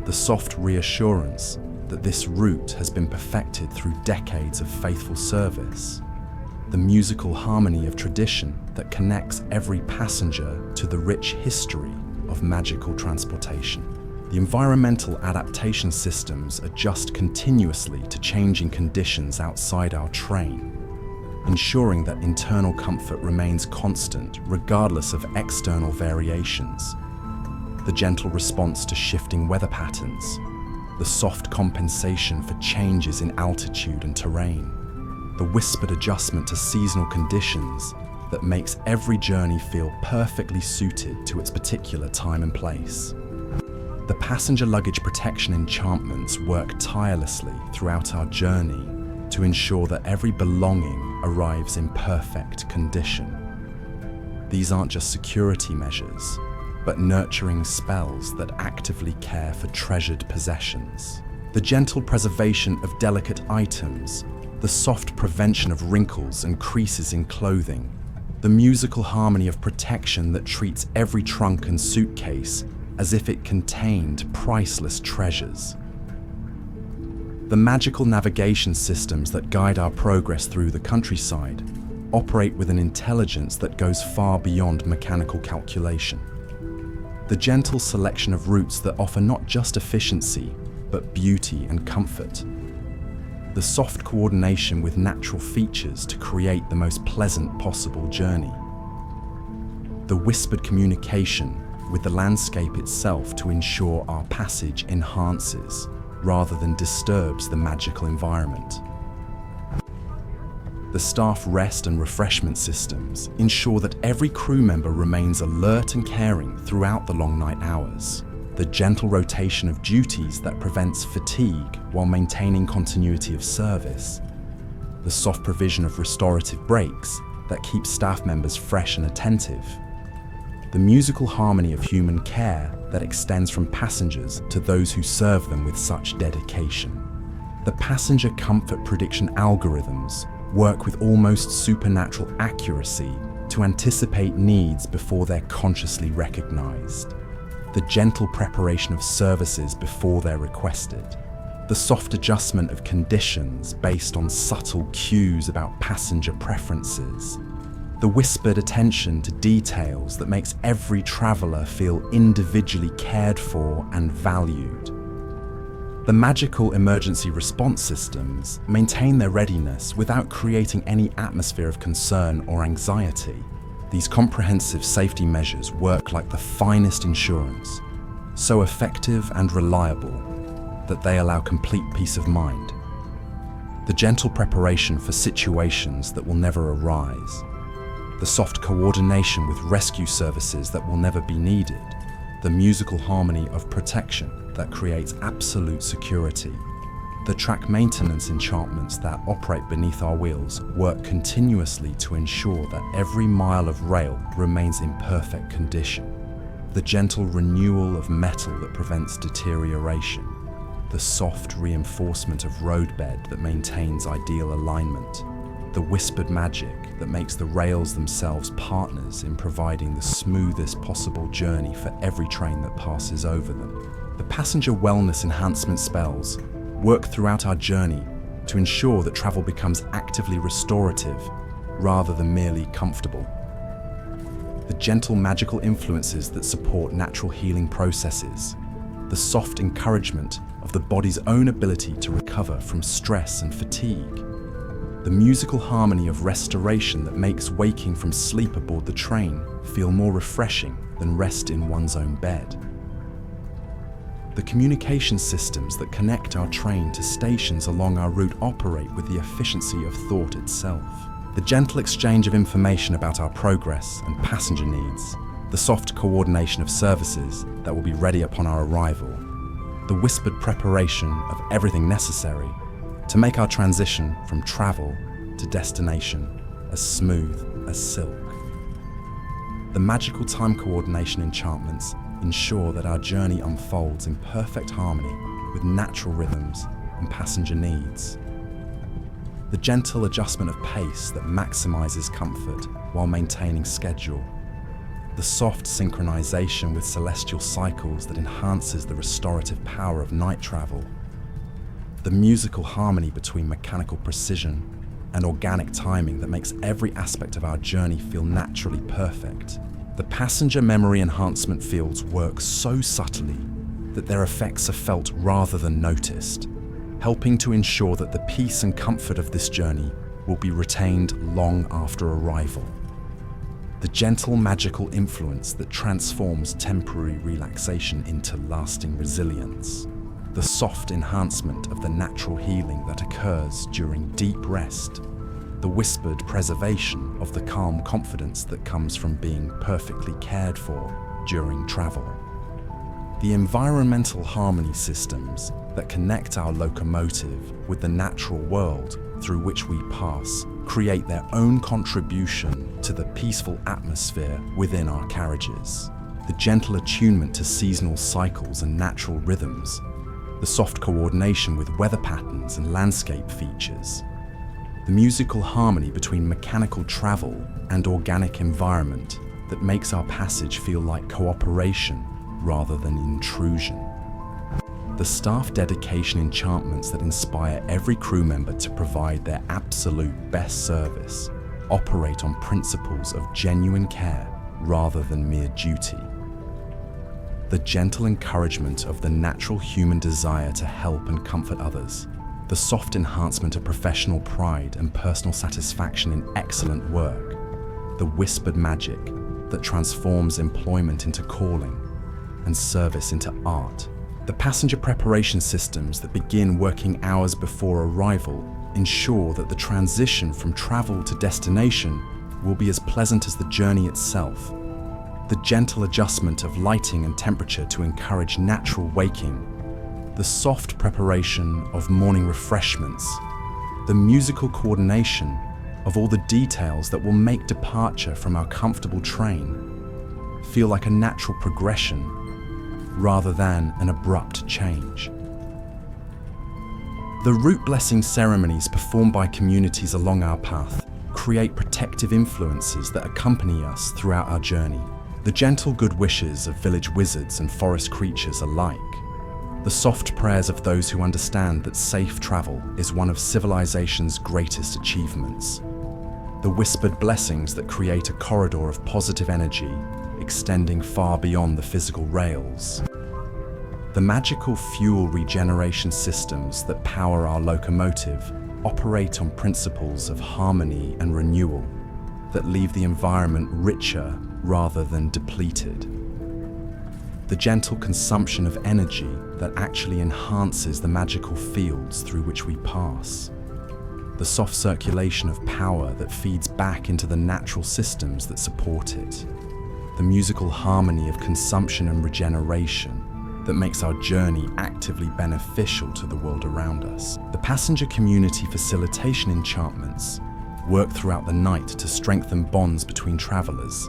The soft reassurance that this route has been perfected through decades of faithful service. The musical harmony of tradition that connects every passenger to the rich history of magical transportation. The environmental adaptation systems adjust continuously to changing conditions outside our train, ensuring that internal comfort remains constant regardless of external variations. The gentle response to shifting weather patterns, the soft compensation for changes in altitude and terrain, the whispered adjustment to seasonal conditions that makes every journey feel perfectly suited to its particular time and place. The passenger luggage protection enchantments work tirelessly throughout our journey to ensure that every belonging arrives in perfect condition. These aren't just security measures, but nurturing spells that actively care for treasured possessions. The gentle preservation of delicate items, the soft prevention of wrinkles and creases in clothing, the musical harmony of protection that treats every trunk and suitcase as if it contained priceless treasures. The magical navigation systems that guide our progress through the countryside operate with an intelligence that goes far beyond mechanical calculation. The gentle selection of routes that offer not just efficiency, but beauty and comfort. The soft coordination with natural features to create the most pleasant possible journey. The whispered communication with the landscape itself to ensure our passage enhances rather than disturbs the magical environment. The staff rest and refreshment systems ensure that every crew member remains alert and caring throughout the long night hours. The gentle rotation of duties that prevents fatigue while maintaining continuity of service. The soft provision of restorative breaks that keeps staff members fresh and attentive. The musical harmony of human care that extends from passengers to those who serve them with such dedication. The passenger comfort prediction algorithms work with almost supernatural accuracy to anticipate needs before they're consciously recognized. The gentle preparation of services before they're requested. The soft adjustment of conditions based on subtle cues about passenger preferences. The whispered attention to details that makes every traveler feel individually cared for and valued. The magical emergency response systems maintain their readiness without creating any atmosphere of concern or anxiety. These comprehensive safety measures work like the finest insurance, so effective and reliable that they allow complete peace of mind. The gentle preparation for situations that will never arise. The soft coordination with rescue services that will never be needed. The musical harmony of protection that creates absolute security. The track maintenance enchantments that operate beneath our wheels work continuously to ensure that every mile of rail remains in perfect condition. The gentle renewal of metal that prevents deterioration. The soft reinforcement of roadbed that maintains ideal alignment. The whispered magic that makes the rails themselves partners in providing the smoothest possible journey for every train that passes over them. The passenger wellness enhancement spells work throughout our journey to ensure that travel becomes actively restorative rather than merely comfortable. The gentle magical influences that support natural healing processes. The soft encouragement of the body's own ability to recover from stress and fatigue. The musical harmony of restoration that makes waking from sleep aboard the train feel more refreshing than rest in one's own bed. The communication systems that connect our train to stations along our route operate with the efficiency of thought itself. The gentle exchange of information about our progress and passenger needs. The soft coordination of services that will be ready upon our arrival. The whispered preparation of everything necessary to make our transition from travel to destination as smooth as silk. The magical time coordination enchantments ensure that our journey unfolds in perfect harmony with natural rhythms and passenger needs. The gentle adjustment of pace that maximizes comfort while maintaining schedule. The soft synchronization with celestial cycles that enhances the restorative power of night travel. The musical harmony between mechanical precision and organic timing that makes every aspect of our journey feel naturally perfect. The passenger memory enhancement fields work so subtly that their effects are felt rather than noticed, helping to ensure that the peace and comfort of this journey will be retained long after arrival. The gentle magical influence that transforms temporary relaxation into lasting resilience. The soft enhancement of the natural healing that occurs during deep rest the whispered preservation of the calm confidence that comes from being perfectly cared for during travel. The environmental harmony systems that connect our locomotive with the natural world through which we pass create their own contribution to the peaceful atmosphere within our carriages. The gentle attunement to seasonal cycles and natural rhythms, the soft coordination with weather patterns and landscape features, the musical harmony between mechanical travel and organic environment that makes our passage feel like cooperation rather than intrusion. The staff dedication enchantments that inspire every crew member to provide their absolute best service operate on principles of genuine care rather than mere duty. The gentle encouragement of the natural human desire to help and comfort others, the soft enhancement of professional pride and personal satisfaction in excellent work, the whispered magic that transforms employment into calling and service into art. The passenger preparation systems that begin working hours before arrival ensure that the transition from travel to destination will be as pleasant as the journey itself. The gentle adjustment of lighting and temperature to encourage natural waking, the soft preparation of morning refreshments, the musical coordination of all the details that will make departure from our comfortable train feel like a natural progression rather than an abrupt change. The route blessing ceremonies performed by communities along our path create protective influences that accompany us throughout our journey. The gentle good wishes of village wizards and forest creatures alike, the soft prayers of those who understand that safe travel is one of civilization's greatest achievements, the whispered blessings that create a corridor of positive energy extending far beyond the physical rails, the magical fuel regeneration systems that power our locomotive operate on principles of harmony and renewal that leave the environment richer rather than depleted. The gentle consumption of energy that actually enhances the magical fields through which we pass. The soft circulation of power that feeds back into the natural systems that support it. The musical harmony of consumption and regeneration that makes our journey actively beneficial to the world around us. The passenger community facilitation enchantments work throughout the night to strengthen bonds between travelers,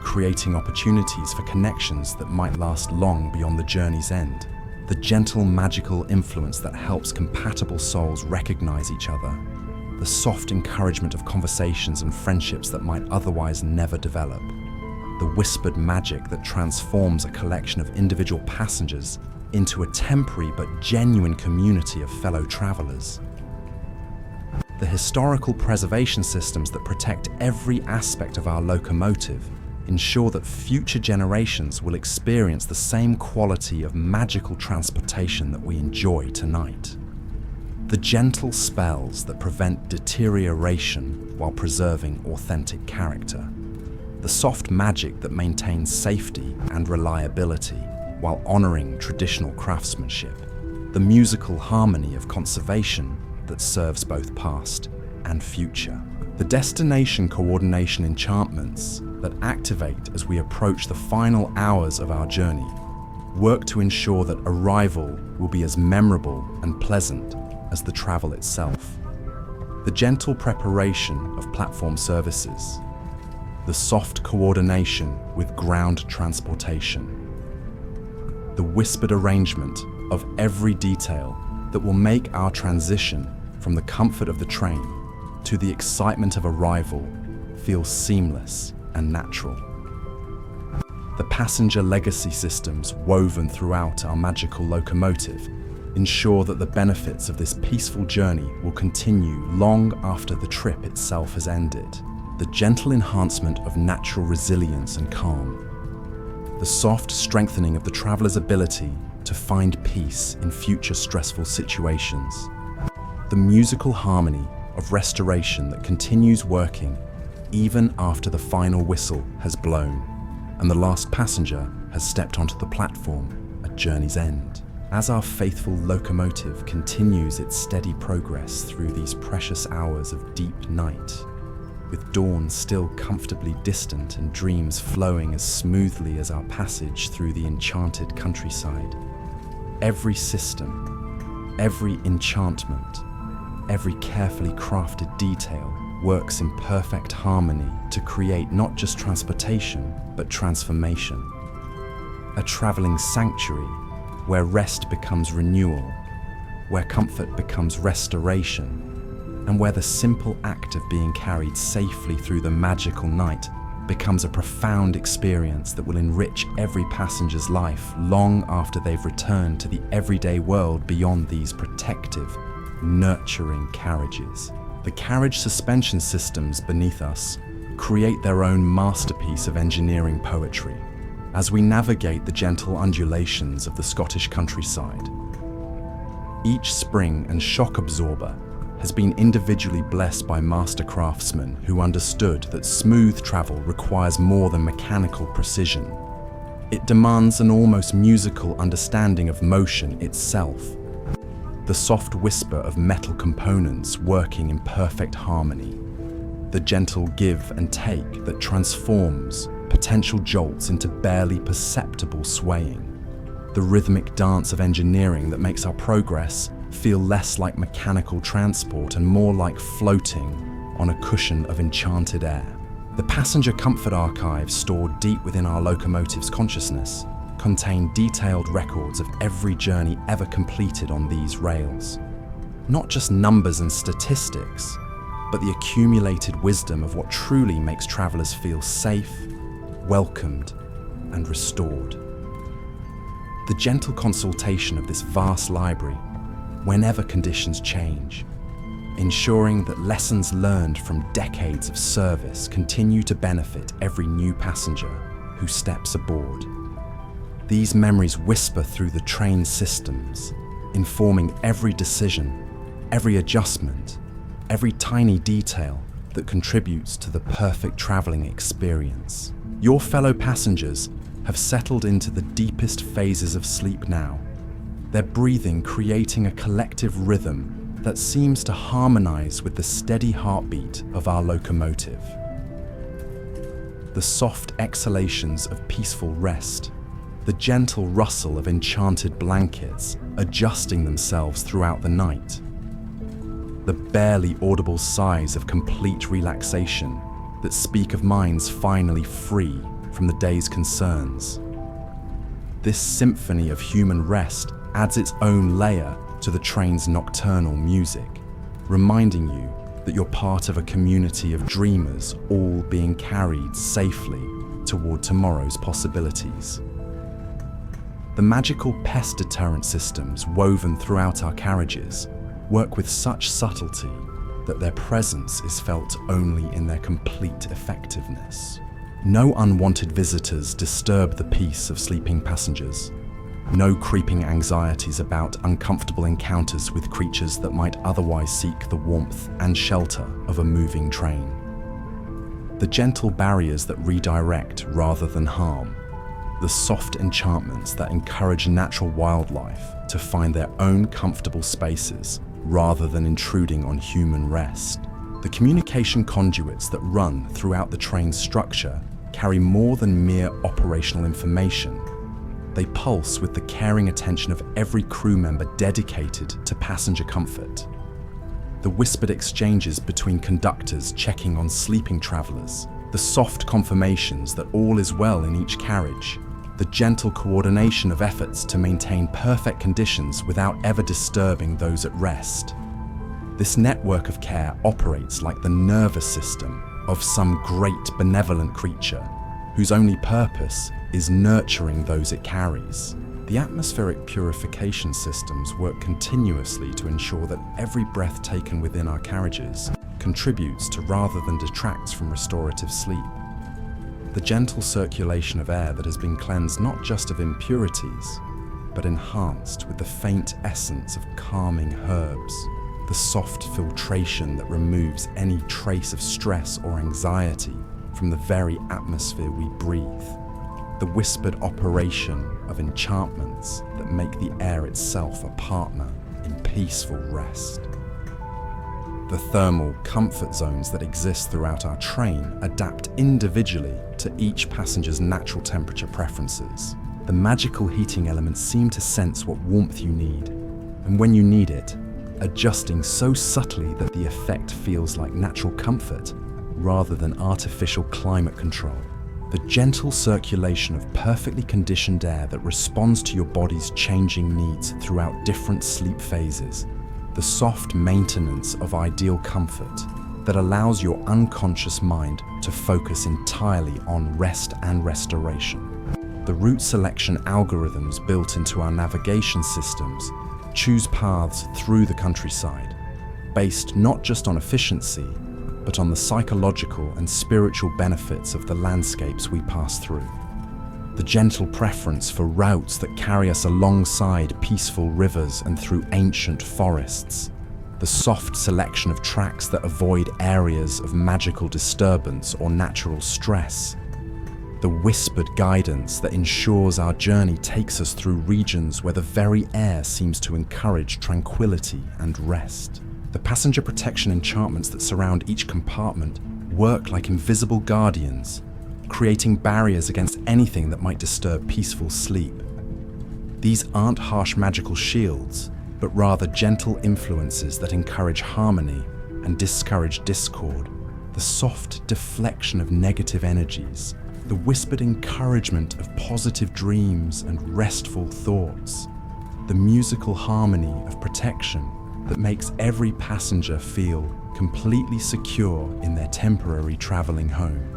creating opportunities for connections that might last long beyond the journey's end. The gentle magical influence that helps compatible souls recognize each other. The soft encouragement of conversations and friendships that might otherwise never develop. The whispered magic that transforms a collection of individual passengers into a temporary but genuine community of fellow travelers. The historical preservation systems that protect every aspect of our locomotive ensure that future generations will experience the same quality of magical transportation that we enjoy tonight. The gentle spells that prevent deterioration while preserving authentic character. The soft magic that maintains safety and reliability while honoring traditional craftsmanship. The musical harmony of conservation that serves both past and future. The destination coordination enchantments that activate as we approach the final hours of our journey work to ensure that arrival will be as memorable and pleasant as the travel itself. The gentle preparation of platform services, the soft coordination with ground transportation, the whispered arrangement of every detail that will make our transition from the comfort of the train to the excitement of arrival feel seamless and natural. The passenger legacy systems woven throughout our magical locomotive ensure that the benefits of this peaceful journey will continue long after the trip itself has ended. The gentle enhancement of natural resilience and calm. The soft strengthening of the traveler's ability to find peace in future stressful situations. The musical harmony of restoration that continues working even after the final whistle has blown and the last passenger has stepped onto the platform at journey's end. As our faithful locomotive continues its steady progress through these precious hours of deep night, with dawn still comfortably distant and dreams flowing as smoothly as our passage through the enchanted countryside, every system, every enchantment, every carefully crafted detail works in perfect harmony to create not just transportation, but transformation. A traveling sanctuary where rest becomes renewal, where comfort becomes restoration, and where the simple act of being carried safely through the magical night becomes a profound experience that will enrich every passenger's life long after they've returned to the everyday world beyond these protective, nurturing carriages. The carriage suspension systems beneath us create their own masterpiece of engineering poetry as we navigate the gentle undulations of the Scottish countryside. Each spring and shock absorber has been individually blessed by master craftsmen who understood that smooth travel requires more than mechanical precision. It demands an almost musical understanding of motion itself, the soft whisper of metal components working in perfect harmony, the gentle give and take that transforms potential jolts into barely perceptible swaying, the rhythmic dance of engineering that makes our progress feel less like mechanical transport and more like floating on a cushion of enchanted air. The passenger comfort archives stored deep within our locomotive's consciousness contain detailed records of every journey ever completed on these rails. Not just numbers and statistics, but the accumulated wisdom of what truly makes travelers feel safe, welcomed, and restored. The gentle consultation of this vast library, whenever conditions change, ensuring that lessons learned from decades of service continue to benefit every new passenger who steps aboard. These memories whisper through the train systems, informing every decision, every adjustment, every tiny detail that contributes to the perfect traveling experience. Your fellow passengers have settled into the deepest phases of sleep now, their breathing creating a collective rhythm that seems to harmonize with the steady heartbeat of our locomotive. The soft exhalations of peaceful rest, the gentle rustle of enchanted blankets adjusting themselves throughout the night, the barely audible sighs of complete relaxation that speak of minds finally free from the day's concerns. This symphony of human rest adds its own layer to the train's nocturnal music, reminding you that you're part of a community of dreamers all being carried safely toward tomorrow's possibilities. The magical pest deterrent systems woven throughout our carriages work with such subtlety that their presence is felt only in their complete effectiveness. No unwanted visitors disturb the peace of sleeping passengers. No creeping anxieties about uncomfortable encounters with creatures that might otherwise seek the warmth and shelter of a moving train. The gentle barriers that redirect rather than harm, the soft enchantments that encourage natural wildlife to find their own comfortable spaces rather than intruding on human rest. The communication conduits that run throughout the train's structure carry more than mere operational information. They pulse with the caring attention of every crew member dedicated to passenger comfort. The whispered exchanges between conductors checking on sleeping travelers, the soft confirmations that all is well in each carriage, the gentle coordination of efforts to maintain perfect conditions without ever disturbing those at rest. This network of care operates like the nervous system of some great benevolent creature whose only purpose is nurturing those it carries. The atmospheric purification systems work continuously to ensure that every breath taken within our carriages contributes to rather than detracts from restorative sleep. The gentle circulation of air that has been cleansed not just of impurities, but enhanced with the faint essence of calming herbs, the soft filtration that removes any trace of stress or anxiety from the very atmosphere we breathe. the whispered operation of enchantments that make the air itself a partner in peaceful rest. The thermal comfort zones that exist throughout our train adapt individually to each passenger's natural temperature preferences. The magical heating elements seem to sense what warmth you need, and when you need it, adjusting so subtly that the effect feels like natural comfort rather than artificial climate control. The gentle circulation of perfectly conditioned air that responds to your body's changing needs throughout different sleep phases. The soft maintenance of ideal comfort that allows your unconscious mind to focus entirely on rest and restoration. The route selection algorithms built into our navigation systems choose paths through the countryside, based not just on efficiency, but on the psychological and spiritual benefits of the landscapes we pass through. The gentle preference for routes that carry us alongside peaceful rivers and through ancient forests. The soft selection of tracks that avoid areas of magical disturbance or natural stress. The whispered guidance that ensures our journey takes us through regions where the very air seems to encourage tranquility and rest. The passenger protection enchantments that surround each compartment work like invisible guardians, creating barriers against anything that might disturb peaceful sleep. These aren't harsh magical shields, but rather gentle influences that encourage harmony and discourage discord. The soft deflection of negative energies, the whispered encouragement of positive dreams and restful thoughts, the musical harmony of protection that makes every passenger feel completely secure in their temporary traveling home.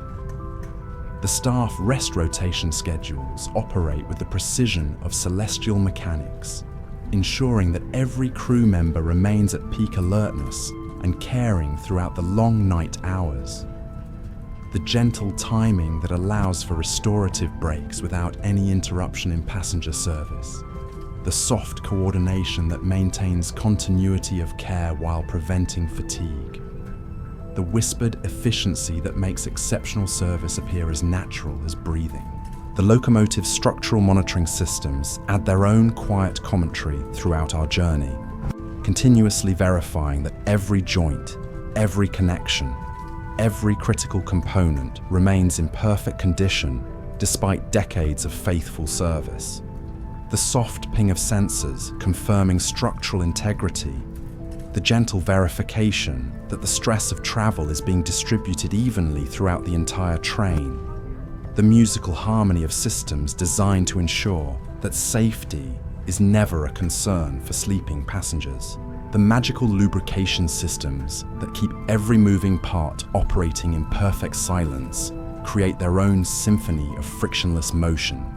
The staff rest rotation schedules operate with the precision of celestial mechanics, ensuring that every crew member remains at peak alertness and caring throughout the long night hours. The gentle timing that allows for restorative breaks without any interruption in passenger service. The soft coordination that maintains continuity of care while preventing fatigue. The whispered efficiency that makes exceptional service appear as natural as breathing. The locomotive structural monitoring systems add their own quiet commentary throughout our journey, continuously verifying that every joint, every connection, every critical component remains in perfect condition despite decades of faithful service. The soft ping of sensors confirming structural integrity, the gentle verification that the stress of travel is being distributed evenly throughout the entire train, the musical harmony of systems designed to ensure that safety is never a concern for sleeping passengers, the magical lubrication systems that keep every moving part operating in perfect silence create their own symphony of frictionless motion.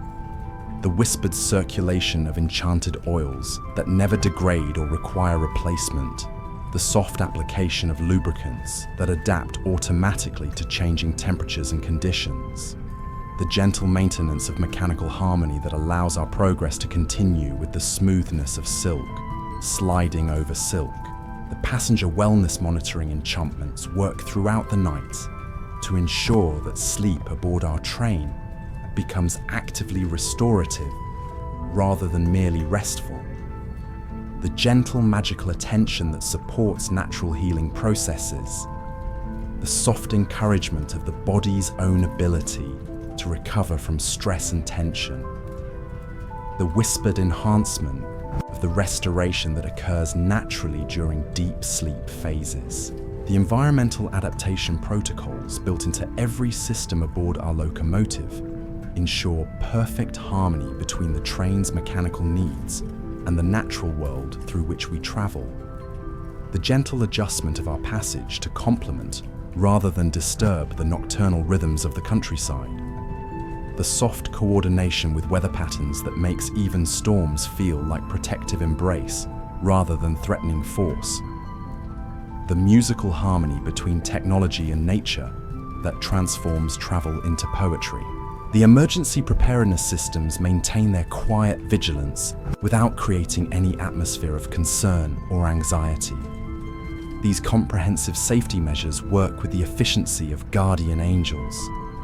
The whispered circulation of enchanted oils that never degrade or require replacement, the soft application of lubricants that adapt automatically to changing temperatures and conditions, the gentle maintenance of mechanical harmony that allows our progress to continue with the smoothness of silk, sliding over silk. The passenger wellness monitoring enchantments work throughout the night to ensure that sleep aboard our train becomes actively restorative rather than merely restful. The gentle magical attention that supports natural healing processes, the soft encouragement of the body's own ability to recover from stress and tension, the whispered enhancement of the restoration that occurs naturally during deep sleep phases. The environmental adaptation protocols built into every system aboard our locomotive ensure perfect harmony between the train's mechanical needs and the natural world through which we travel. The gentle adjustment of our passage to complement rather than disturb the nocturnal rhythms of the countryside. The soft coordination with weather patterns that makes even storms feel like protective embrace rather than threatening force. The musical harmony between technology and nature that transforms travel into poetry. The emergency preparedness systems maintain their quiet vigilance without creating any atmosphere of concern or anxiety. These comprehensive safety measures work with the efficiency of guardian angels,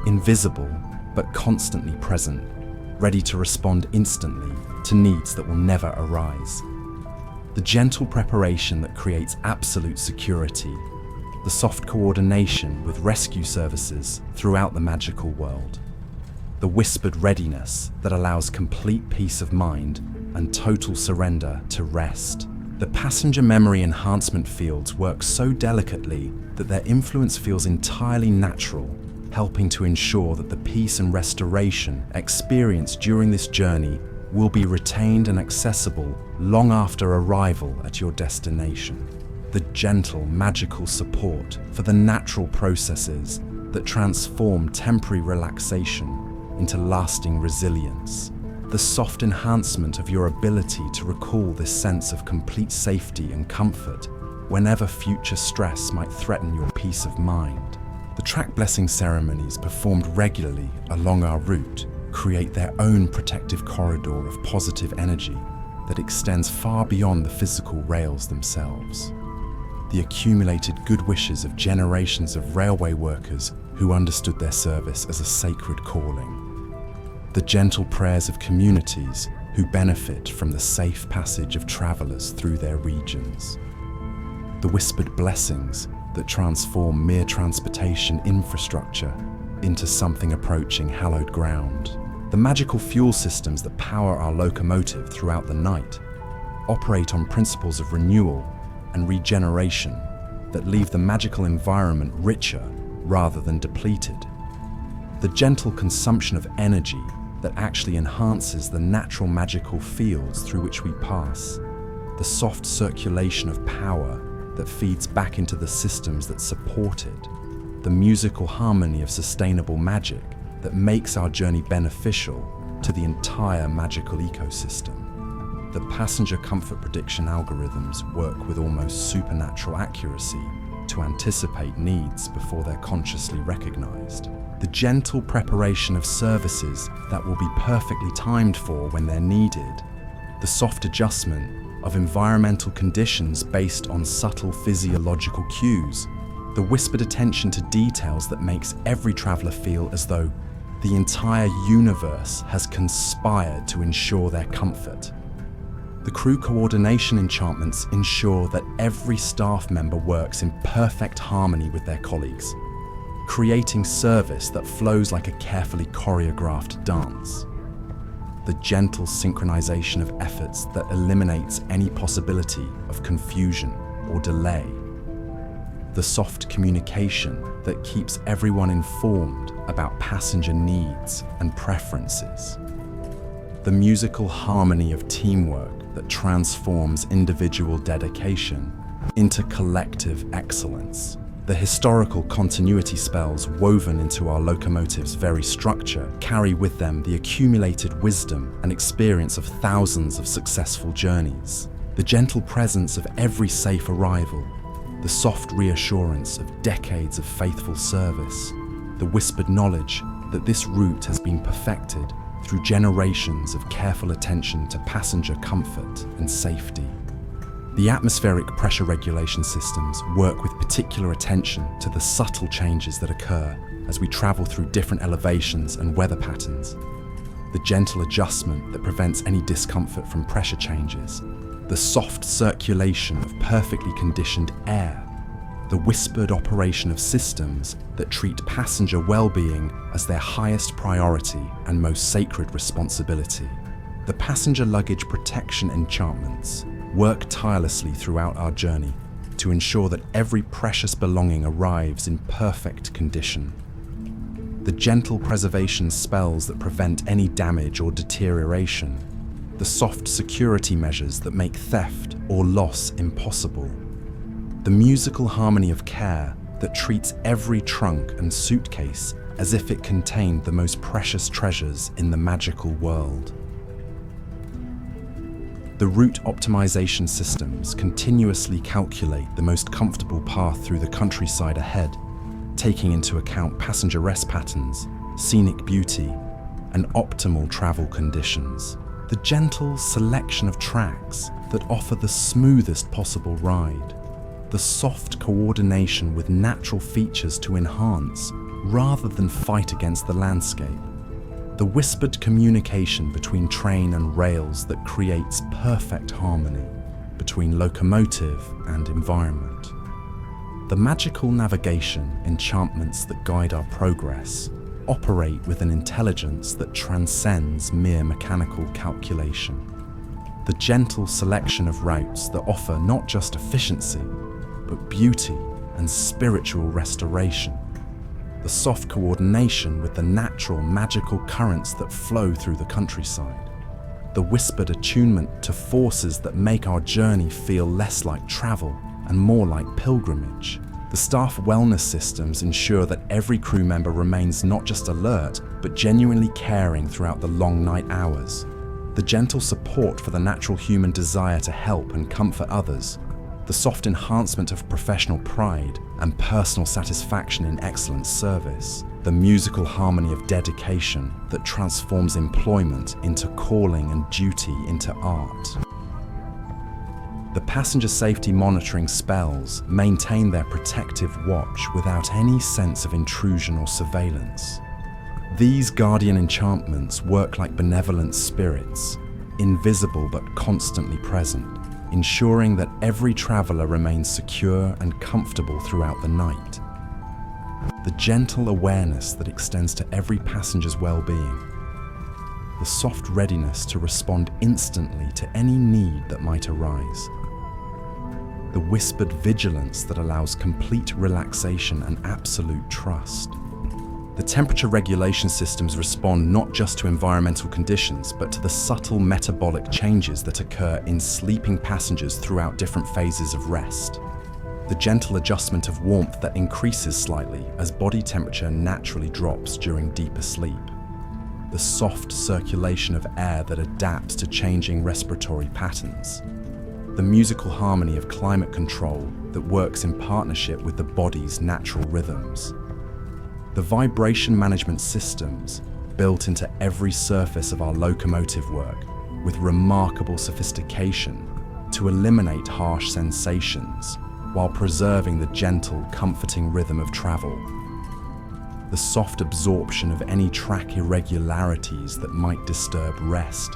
invisible but constantly present, ready to respond instantly to needs that will never arise. The gentle preparation that creates absolute security, the soft coordination with rescue services throughout the magical world, the whispered readiness that allows complete peace of mind and total surrender to rest. The passenger memory enhancement fields work so delicately that their influence feels entirely natural, helping to ensure that the peace and restoration experienced during this journey will be retained and accessible long after arrival at your destination. The gentle, magical support for the natural processes that transform temporary relaxation into lasting resilience. The soft enhancement of your ability to recall this sense of complete safety and comfort whenever future stress might threaten your peace of mind. The track blessing ceremonies performed regularly along our route create their own protective corridor of positive energy that extends far beyond the physical rails themselves. The accumulated good wishes of generations of railway workers who understood their service as a sacred calling. The gentle prayers of communities who benefit from the safe passage of travellers through their regions. The whispered blessings that transform mere transportation infrastructure into something approaching hallowed ground. The magical fuel systems that power our locomotive throughout the night operate on principles of renewal and regeneration that leave the magical environment richer rather than depleted. The gentle consumption of energy that actually enhances the natural magical fields through which we pass. The soft circulation of power that feeds back into the systems that support it. The musical harmony of sustainable magic that makes our journey beneficial to the entire magical ecosystem. The passenger comfort prediction algorithms work with almost supernatural accuracy to anticipate needs before they're consciously recognized. The gentle preparation of services that will be perfectly timed for when they're needed. The soft adjustment of environmental conditions based on subtle physiological cues. The whispered attention to details that makes every traveler feel as though the entire universe has conspired to ensure their comfort. The crew coordination enchantments ensure that every staff member works in perfect harmony with their colleagues, creating service that flows like a carefully choreographed dance. The gentle synchronization of efforts that eliminates any possibility of confusion or delay. The soft communication that keeps everyone informed about passenger needs and preferences. The musical harmony of teamwork that transforms individual dedication into collective excellence. The historical continuity spells woven into our locomotive's very structure carry with them the accumulated wisdom and experience of thousands of successful journeys. The gentle presence of every safe arrival, the soft reassurance of decades of faithful service, the whispered knowledge that this route has been perfected through generations of careful attention to passenger comfort and safety. The atmospheric pressure regulation systems work with particular attention to the subtle changes that occur as we travel through different elevations and weather patterns. The gentle adjustment that prevents any discomfort from pressure changes. The soft circulation of perfectly conditioned air. The whispered operation of systems that treat passenger well-being as their highest priority and most sacred responsibility. The passenger luggage protection enchantments work tirelessly throughout our journey to ensure that every precious belonging arrives in perfect condition. The gentle preservation spells that prevent any damage or deterioration. The soft security measures that make theft or loss impossible. The musical harmony of care that treats every trunk and suitcase as if it contained the most precious treasures in the magical world. The route optimization systems continuously calculate the most comfortable path through the countryside ahead, taking into account passenger rest patterns, scenic beauty, and optimal travel conditions. The gentle selection of tracks that offer the smoothest possible ride. The soft coordination with natural features to enhance rather than fight against the landscape. the whispered communication between train and rails that creates perfect harmony between locomotive and environment. The magical navigation enchantments that guide our progress operate with an intelligence that transcends mere mechanical calculation. The gentle selection of routes that offer not just efficiency, but beauty and spiritual restoration. The soft coordination with the natural magical currents that flow through the countryside. The whispered attunement to forces that make our journey feel less like travel and more like pilgrimage. The staff wellness systems ensure that every crew member remains not just alert, but genuinely caring throughout the long night hours. The gentle support for the natural human desire to help and comfort others. The soft enhancement of professional pride and personal satisfaction in excellent service. The musical harmony of dedication that transforms employment into calling and duty into art. The passenger safety monitoring spells maintain their protective watch without any sense of intrusion or surveillance. These guardian enchantments work like benevolent spirits, invisible but constantly present, ensuring that every traveler remains secure and comfortable throughout the night. The gentle awareness that extends to every passenger's well-being. The soft readiness to respond instantly to any need that might arise. The whispered vigilance that allows complete relaxation and absolute trust. The temperature regulation systems respond not just to environmental conditions, but to the subtle metabolic changes that occur in sleeping passengers throughout different phases of rest. The gentle adjustment of warmth that increases slightly as body temperature naturally drops during deeper sleep. The soft circulation of air that adapts to changing respiratory patterns. The musical harmony of climate control that works in partnership with the body's natural rhythms. The vibration management systems built into every surface of our locomotive work with remarkable sophistication to eliminate harsh sensations while preserving the gentle, comforting rhythm of travel. The soft absorption of any track irregularities that might disturb rest.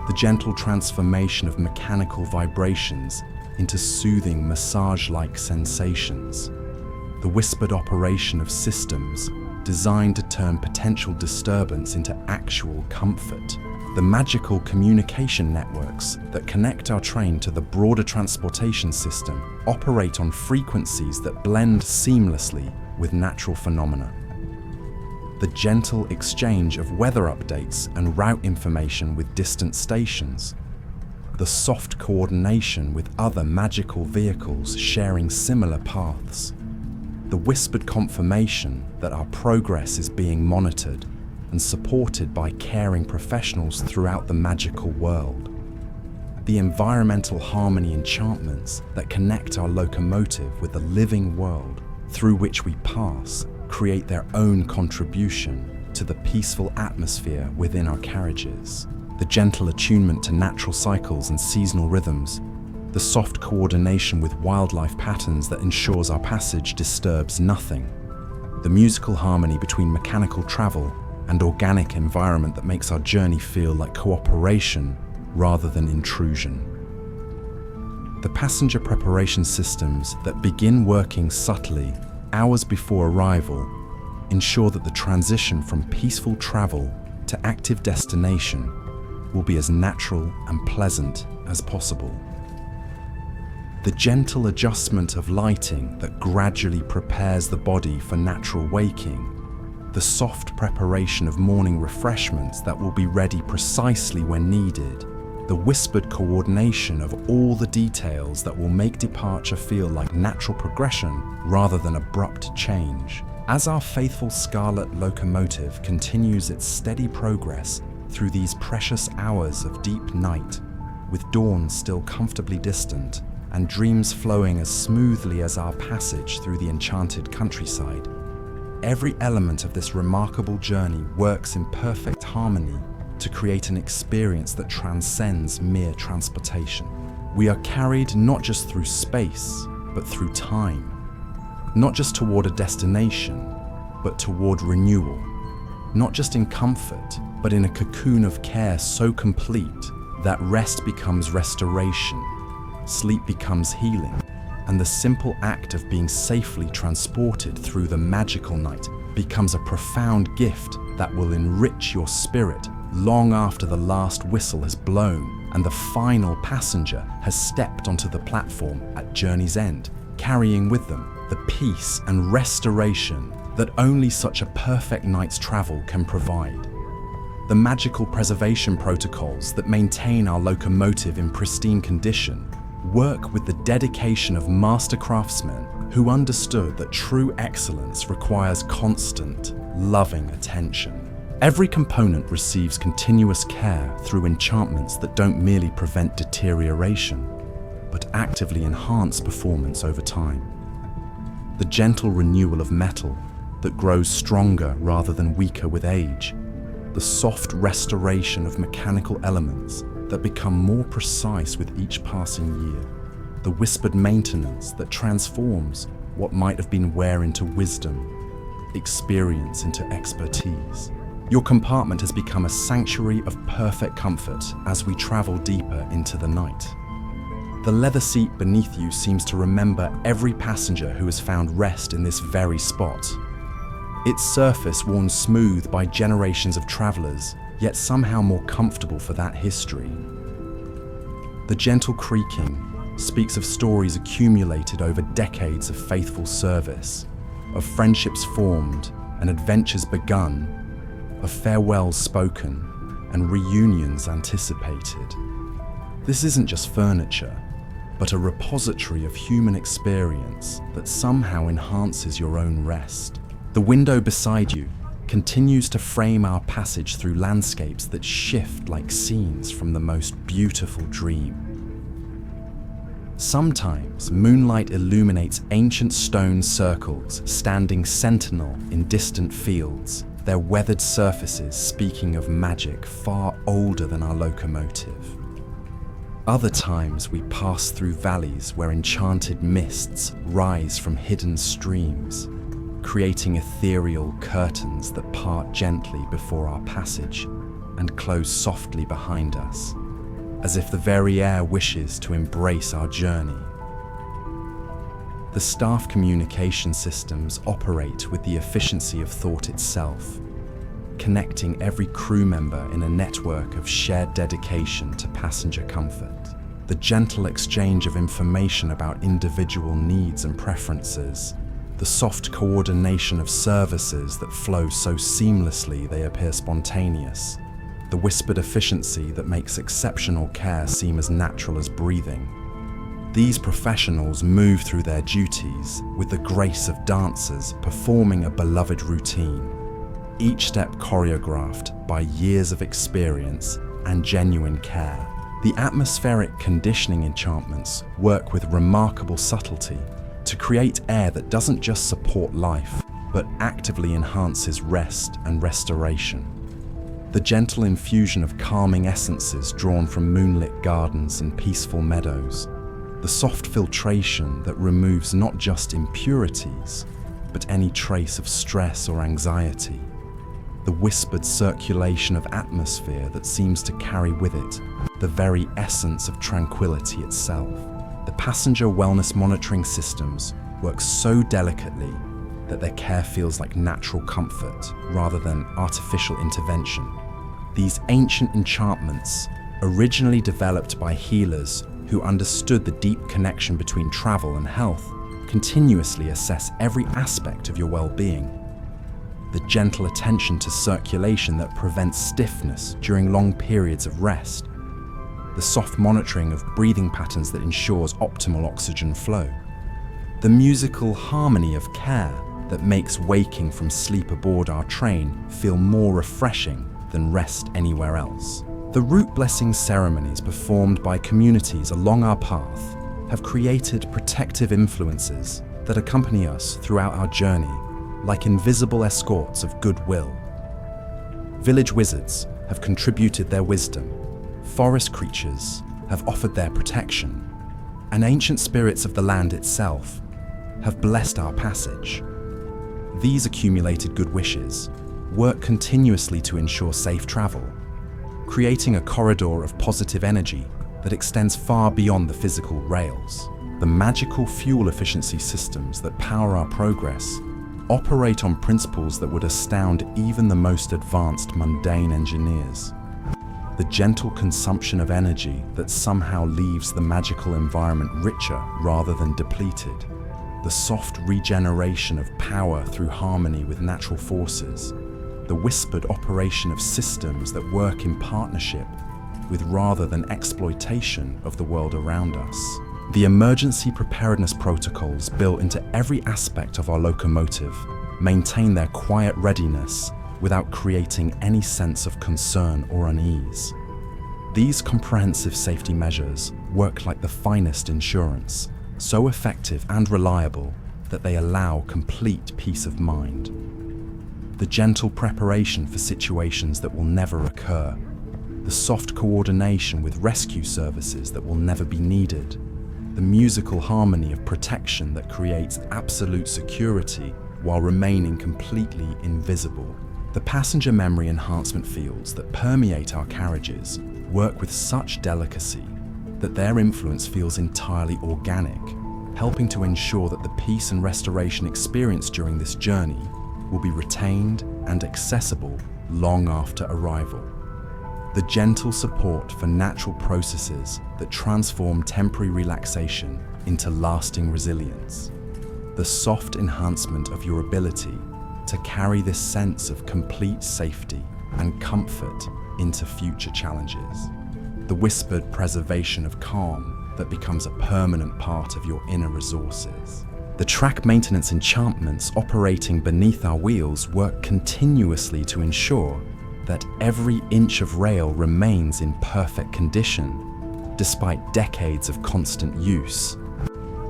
The gentle transformation of mechanical vibrations into soothing massage-like sensations. The whispered operation of systems designed to turn potential disturbance into actual comfort. The magical communication networks that connect our train to the broader transportation system operate on frequencies that blend seamlessly with natural phenomena. The gentle exchange of weather updates and route information with distant stations. The soft coordination with other magical vehicles sharing similar paths. The whispered confirmation that our progress is being monitored and supported by caring professionals throughout the magical world. The environmental harmony enchantments that connect our locomotive with the living world through which we pass create their own contribution to the peaceful atmosphere within our carriages. The gentle attunement to natural cycles and seasonal rhythms. The soft coordination with wildlife patterns that ensures our passage disturbs nothing. The musical harmony between mechanical travel and organic environment that makes our journey feel like cooperation rather than intrusion. The passenger preparation systems that begin working subtly hours before arrival ensure that the transition from peaceful travel to active destination will be as natural and pleasant as possible. The gentle adjustment of lighting that gradually prepares the body for natural waking. The soft preparation of morning refreshments that will be ready precisely when needed. The whispered coordination of all the details that will make departure feel like natural progression rather than abrupt change. As our faithful scarlet locomotive continues its steady progress through these precious hours of deep night, with dawn still comfortably distant and dreams flowing as smoothly as our passage through the enchanted countryside, every element of this remarkable journey works in perfect harmony to create an experience that transcends mere transportation. We are carried not just through space, but through time. Not just toward a destination, but toward renewal. not just in comfort, but in a cocoon of care so complete that rest becomes restoration, sleep becomes healing, and the simple act of being safely transported through the magical night becomes a profound gift that will enrich your spirit long after the last whistle has blown and the final passenger has stepped onto the platform at journey's end, carrying with them the peace and restoration that only such a perfect night's travel can provide. The magical preservation protocols that maintain our locomotive in pristine condition work with the dedication of master craftsmen who understood that true excellence requires constant, loving attention. Every component receives continuous care through enchantments that don't merely prevent deterioration, but actively enhance performance over time. The gentle renewal of metal that grows stronger rather than weaker with age, the soft restoration of mechanical elements that become more precise with each passing year, the whispered maintenance that transforms what might have been wear into wisdom, experience into expertise. Your compartment has become a sanctuary of perfect comfort as we travel deeper into the night. The leather seat beneath you seems to remember every passenger who has found rest in this very spot. Its surface worn smooth by generations of travelers, yet somehow more comfortable for that history. The gentle creaking speaks of stories accumulated over decades of faithful service, of friendships formed and adventures begun, of farewells spoken and reunions anticipated. This isn't just furniture, but a repository of human experience that somehow enhances your own rest. The window beside you continues to frame our passage through landscapes that shift like scenes from the most beautiful dream. Sometimes moonlight illuminates ancient stone circles standing sentinel in distant fields, their weathered surfaces speaking of magic far older than our locomotive. Other times we pass through valleys where enchanted mists rise from hidden streams, creating ethereal curtains that part gently before our passage and close softly behind us, as if the very air wishes to embrace our journey. The staff communication systems operate with the efficiency of thought itself, connecting every crew member in a network of shared dedication to passenger comfort. The gentle exchange of information about individual needs and preferences, the soft coordination of services that flow so seamlessly they appear spontaneous, the whispered efficiency that makes exceptional care seem as natural as breathing. These professionals move through their duties with the grace of dancers performing a beloved routine, each step choreographed by years of experience and genuine care. The atmospheric conditioning enchantments work with remarkable subtlety to create air that doesn't just support life, but actively enhances rest and restoration. The gentle infusion of calming essences drawn from moonlit gardens and peaceful meadows, the soft filtration that removes not just impurities, but any trace of stress or anxiety, the whispered circulation of atmosphere that seems to carry with it the very essence of tranquility itself. The passenger wellness monitoring systems work so delicately that their care feels like natural comfort rather than artificial intervention. These ancient enchantments, originally developed by healers who understood the deep connection between travel and health, continuously assess every aspect of your well-being. The gentle attention to circulation that prevents stiffness during long periods of rest, the soft monitoring of breathing patterns that ensures optimal oxygen flow, the musical harmony of care that makes waking from sleep aboard our train feel more refreshing than rest anywhere else. The route blessing ceremonies performed by communities along our path have created protective influences that accompany us throughout our journey like invisible escorts of goodwill. Village wizards have contributed their wisdom, forest creatures have offered their protection, and ancient spirits of the land itself have blessed our passage. These accumulated good wishes work continuously to ensure safe travel, creating a corridor of positive energy that extends far beyond the physical rails. The magical fuel efficiency systems that power our progress operate on principles that would astound even the most advanced mundane engineers. The gentle consumption of energy that somehow leaves the magical environment richer rather than depleted. The soft regeneration of power through harmony with natural forces. The whispered operation of systems that work in partnership with rather than exploitation of the world around us. The emergency preparedness protocols built into every aspect of our locomotive maintain their quiet readiness without creating any sense of concern or unease. These comprehensive safety measures work like the finest insurance, so effective and reliable that they allow complete peace of mind. The gentle preparation for situations that will never occur. The soft coordination with rescue services that will never be needed. The musical harmony of protection that creates absolute security while remaining completely invisible. The passenger memory enhancement fields that permeate our carriages work with such delicacy that their influence feels entirely organic, helping to ensure that the peace and restoration experienced during this journey will be retained and accessible long after arrival. The gentle support for natural processes that transform temporary relaxation into lasting resilience. The soft enhancement of your ability to carry this sense of complete safety and comfort into future challenges. The whispered preservation of calm that becomes a permanent part of your inner resources. The track maintenance enchantments operating beneath our wheels work continuously to ensure that every inch of rail remains in perfect condition, despite decades of constant use.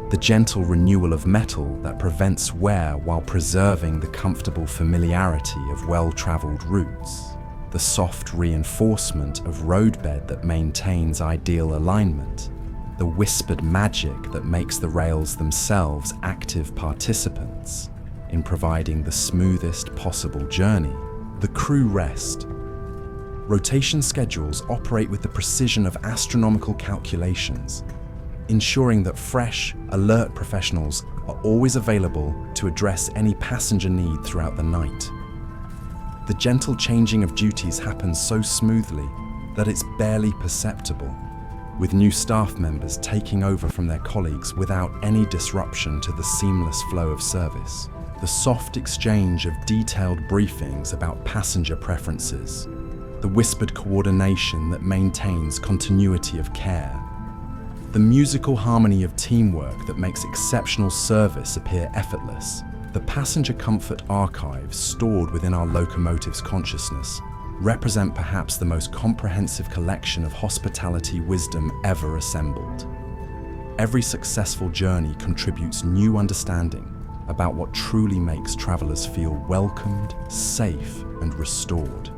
The gentle renewal of metal that prevents wear while preserving the comfortable familiarity of well-traveled routes. The soft reinforcement of roadbed that maintains ideal alignment. The whispered magic that makes the rails themselves active participants in providing the smoothest possible journey. The crew rest. Rotation schedules operate with the precision of astronomical calculations, ensuring that fresh, alert professionals are always available to address any passenger need throughout the night. The gentle changing of duties happens so smoothly that it's barely perceptible, with new staff members taking over from their colleagues without any disruption to the seamless flow of service. The soft exchange of detailed briefings about passenger preferences. The whispered coordination that maintains continuity of care. The musical harmony of teamwork that makes exceptional service appear effortless. The passenger comfort archives stored within our locomotive's consciousness represent perhaps the most comprehensive collection of hospitality wisdom ever assembled. Every successful journey contributes new understanding about what truly makes travelers feel welcomed, safe, and restored.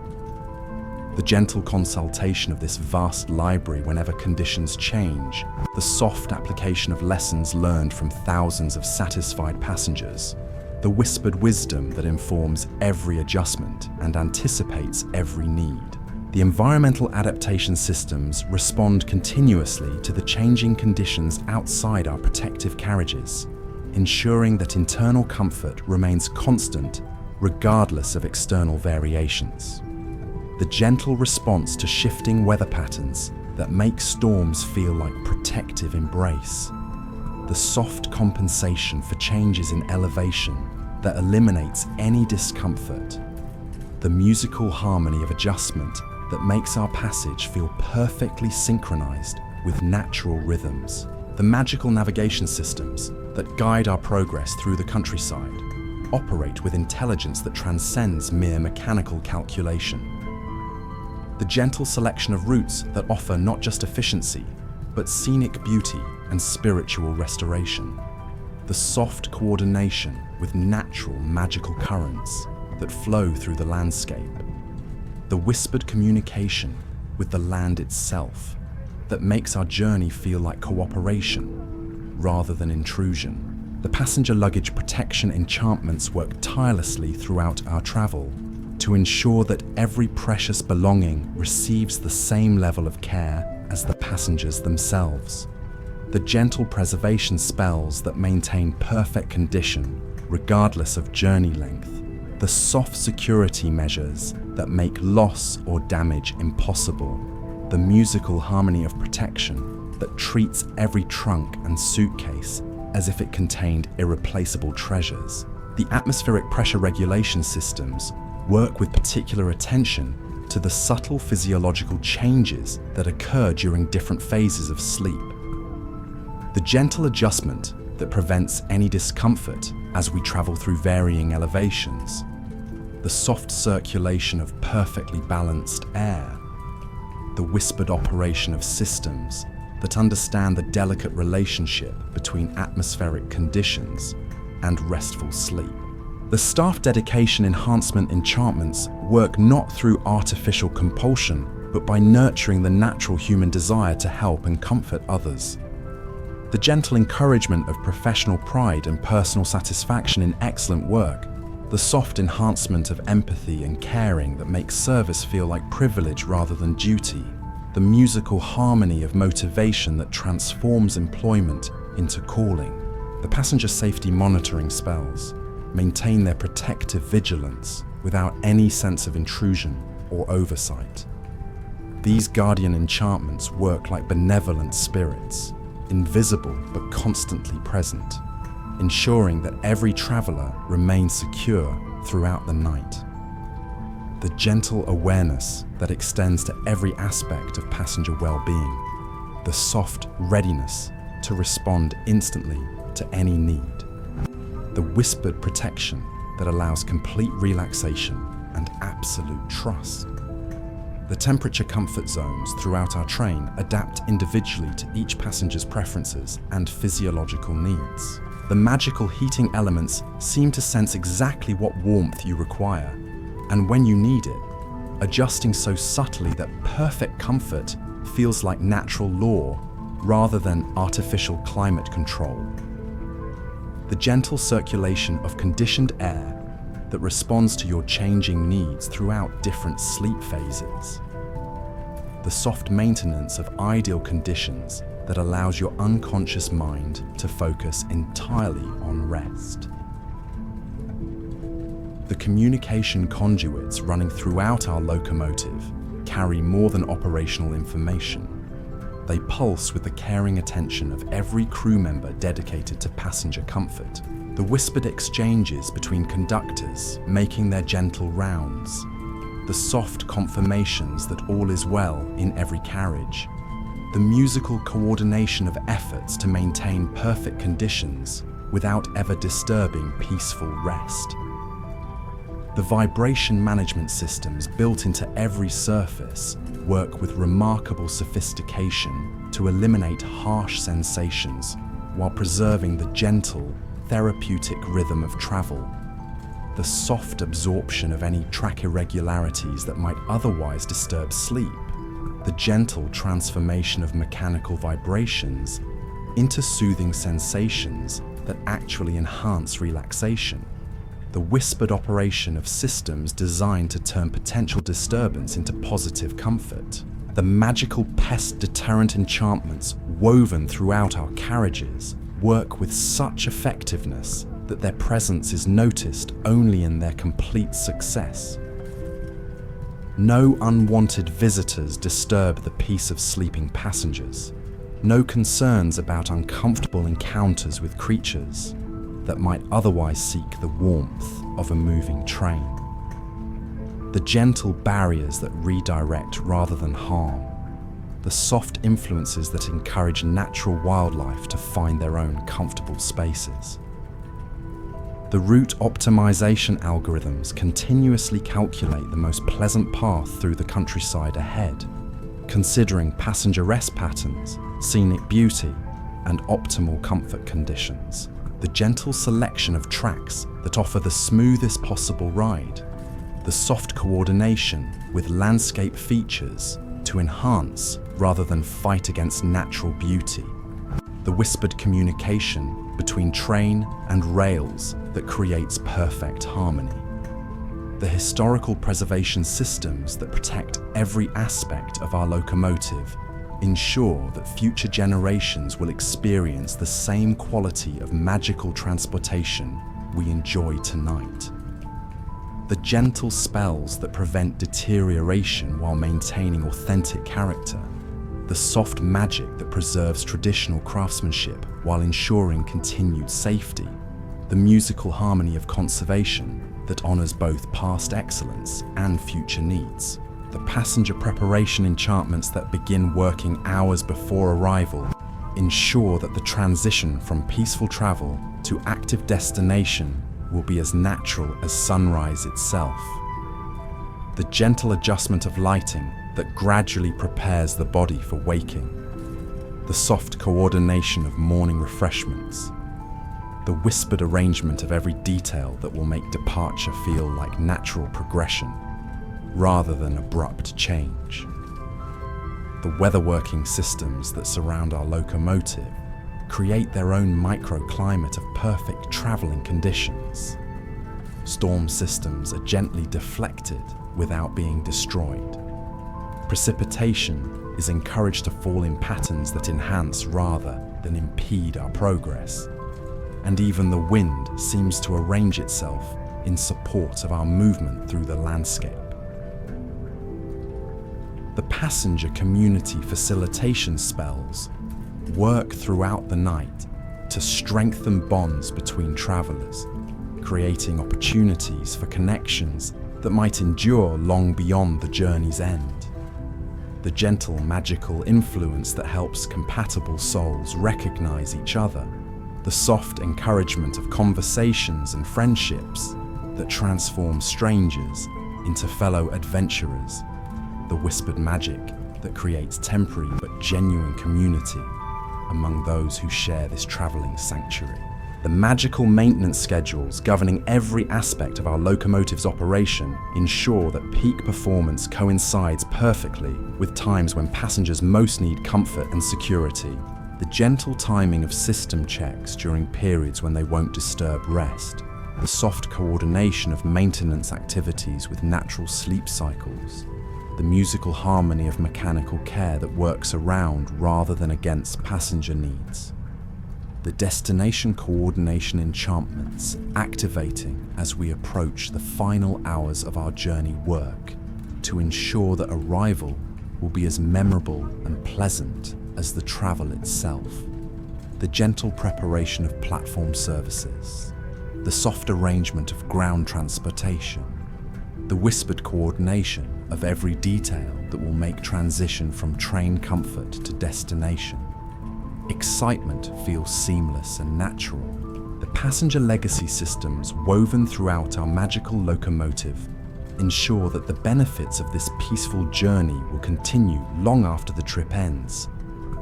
The gentle consultation of this vast library whenever conditions change, the soft application of lessons learned from thousands of satisfied passengers, the whispered wisdom that informs every adjustment and anticipates every need. The environmental adaptation systems respond continuously to the changing conditions outside our protective carriages, ensuring that internal comfort remains constant regardless of external variations. The gentle response to shifting weather patterns that make storms feel like protective embrace. The soft compensation for changes in elevation that eliminates any discomfort. The musical harmony of adjustment that makes our passage feel perfectly synchronized with natural rhythms. The magical navigation systems that guide our progress through the countryside operate with intelligence that transcends mere mechanical calculation. The gentle selection of routes that offer not just efficiency, but scenic beauty and spiritual restoration. The soft coordination with natural magical currents that flow through the landscape. The whispered communication with the land itself that makes our journey feel like cooperation rather than intrusion. The passenger luggage protection enchantments work tirelessly throughout our travel to to ensure that every precious belonging receives the same level of care as the passengers themselves. The gentle preservation spells that maintain perfect condition regardless of journey length. The soft security measures that make loss or damage impossible. The musical harmony of protection that treats every trunk and suitcase as if it contained irreplaceable treasures. The atmospheric pressure regulation systems work with particular attention to the subtle physiological changes that occur during different phases of sleep. The gentle adjustment that prevents any discomfort as we travel through varying elevations. The soft circulation of perfectly balanced air. The whispered operation of systems that understand the delicate relationship between atmospheric conditions and restful sleep. The staff dedication enhancement enchantments work not through artificial compulsion, but by nurturing the natural human desire to help and comfort others. The gentle encouragement of professional pride and personal satisfaction in excellent work. The soft enhancement of empathy and caring that makes service feel like privilege rather than duty. The musical harmony of motivation that transforms employment into calling. The passenger safety monitoring spells maintain their protective vigilance without any sense of intrusion or oversight. These guardian enchantments work like benevolent spirits, invisible but constantly present, ensuring that every traveler remains secure throughout the night. The gentle awareness that extends to every aspect of passenger well-being. The soft readiness to respond instantly to any need. The whispered protection that allows complete relaxation and absolute trust. The temperature comfort zones throughout our train adapt individually to each passenger's preferences and physiological needs. The magical heating elements seem to sense exactly what warmth you require, and when you need it, adjusting so subtly that perfect comfort feels like natural law rather than artificial climate control. The gentle circulation of conditioned air that responds to your changing needs throughout different sleep phases. The soft maintenance of ideal conditions that allows your unconscious mind to focus entirely on rest. The communication conduits running throughout our locomotive carry more than operational information. They pulse with the caring attention of every crew member dedicated to passenger comfort. The whispered exchanges between conductors making their gentle rounds. The soft confirmations that all is well in every carriage. The musical coordination of efforts to maintain perfect conditions without ever disturbing peaceful rest. The vibration management systems built into every surface work with remarkable sophistication to eliminate harsh sensations while preserving the gentle, therapeutic rhythm of travel. The soft absorption of any track irregularities that might otherwise disturb sleep. The gentle transformation of mechanical vibrations into soothing sensations that actually enhance relaxation. The whispered operation of systems designed to turn potential disturbance into positive comfort. The magical pest deterrent enchantments woven throughout our carriages work with such effectiveness that their presence is noticed only in their complete success. No unwanted visitors disturb the peace of sleeping passengers. No concerns about uncomfortable encounters with creatures that might otherwise seek the warmth of a moving train. The gentle barriers that redirect rather than harm. The soft influences that encourage natural wildlife to find their own comfortable spaces. The route optimization algorithms continuously calculate the most pleasant path through the countryside ahead, considering passenger rest patterns, scenic beauty, and optimal comfort conditions. The gentle selection of tracks that offer the smoothest possible ride. The soft coordination with landscape features to enhance rather than fight against natural beauty. The whispered communication between train and rails that creates perfect harmony. The historical preservation systems that protect every aspect of our locomotive ensure that future generations will experience the same quality of magical transportation we enjoy tonight. The gentle spells that prevent deterioration while maintaining authentic character, the soft magic that preserves traditional craftsmanship while ensuring continued safety, the musical harmony of conservation that honors both past excellence and future needs, the passenger preparation enchantments that begin working hours before arrival ensure that the transition from peaceful travel to active destination will be as natural as sunrise itself. The gentle adjustment of lighting that gradually prepares the body for waking, the soft coordination of morning refreshments, the whispered arrangement of every detail that will make departure feel like natural progression rather than abrupt change. The weatherworking systems that surround our locomotive create their own microclimate of perfect travelling conditions. Storm systems are gently deflected without being destroyed. Precipitation is encouraged to fall in patterns that enhance rather than impede our progress. And even the wind seems to arrange itself in support of our movement through the landscape. The passenger community facilitation spells work throughout the night to strengthen bonds between travellers, creating opportunities for connections that might endure long beyond the journey's end. The gentle magical influence that helps compatible souls recognize each other, the soft encouragement of conversations and friendships that transform strangers into fellow adventurers, the whispered magic that creates temporary but genuine community among those who share this travelling sanctuary. The magical maintenance schedules governing every aspect of our locomotive's operation ensure that peak performance coincides perfectly with times when passengers most need comfort and security. The gentle timing of system checks during periods when they won't disturb rest, the soft coordination of maintenance activities with natural sleep cycles, the musical harmony of mechanical care that works around rather than against passenger needs. The destination coordination enchantments activating as we approach the final hours of our journey work to ensure that arrival will be as memorable and pleasant as the travel itself. The gentle preparation of platform services, the soft arrangement of ground transportation, the whispered coordination of every detail that will make transition from train comfort to destination. Excitement feels seamless and natural. The passenger legacy systems woven throughout our magical locomotive ensure that the benefits of this peaceful journey will continue long after the trip ends.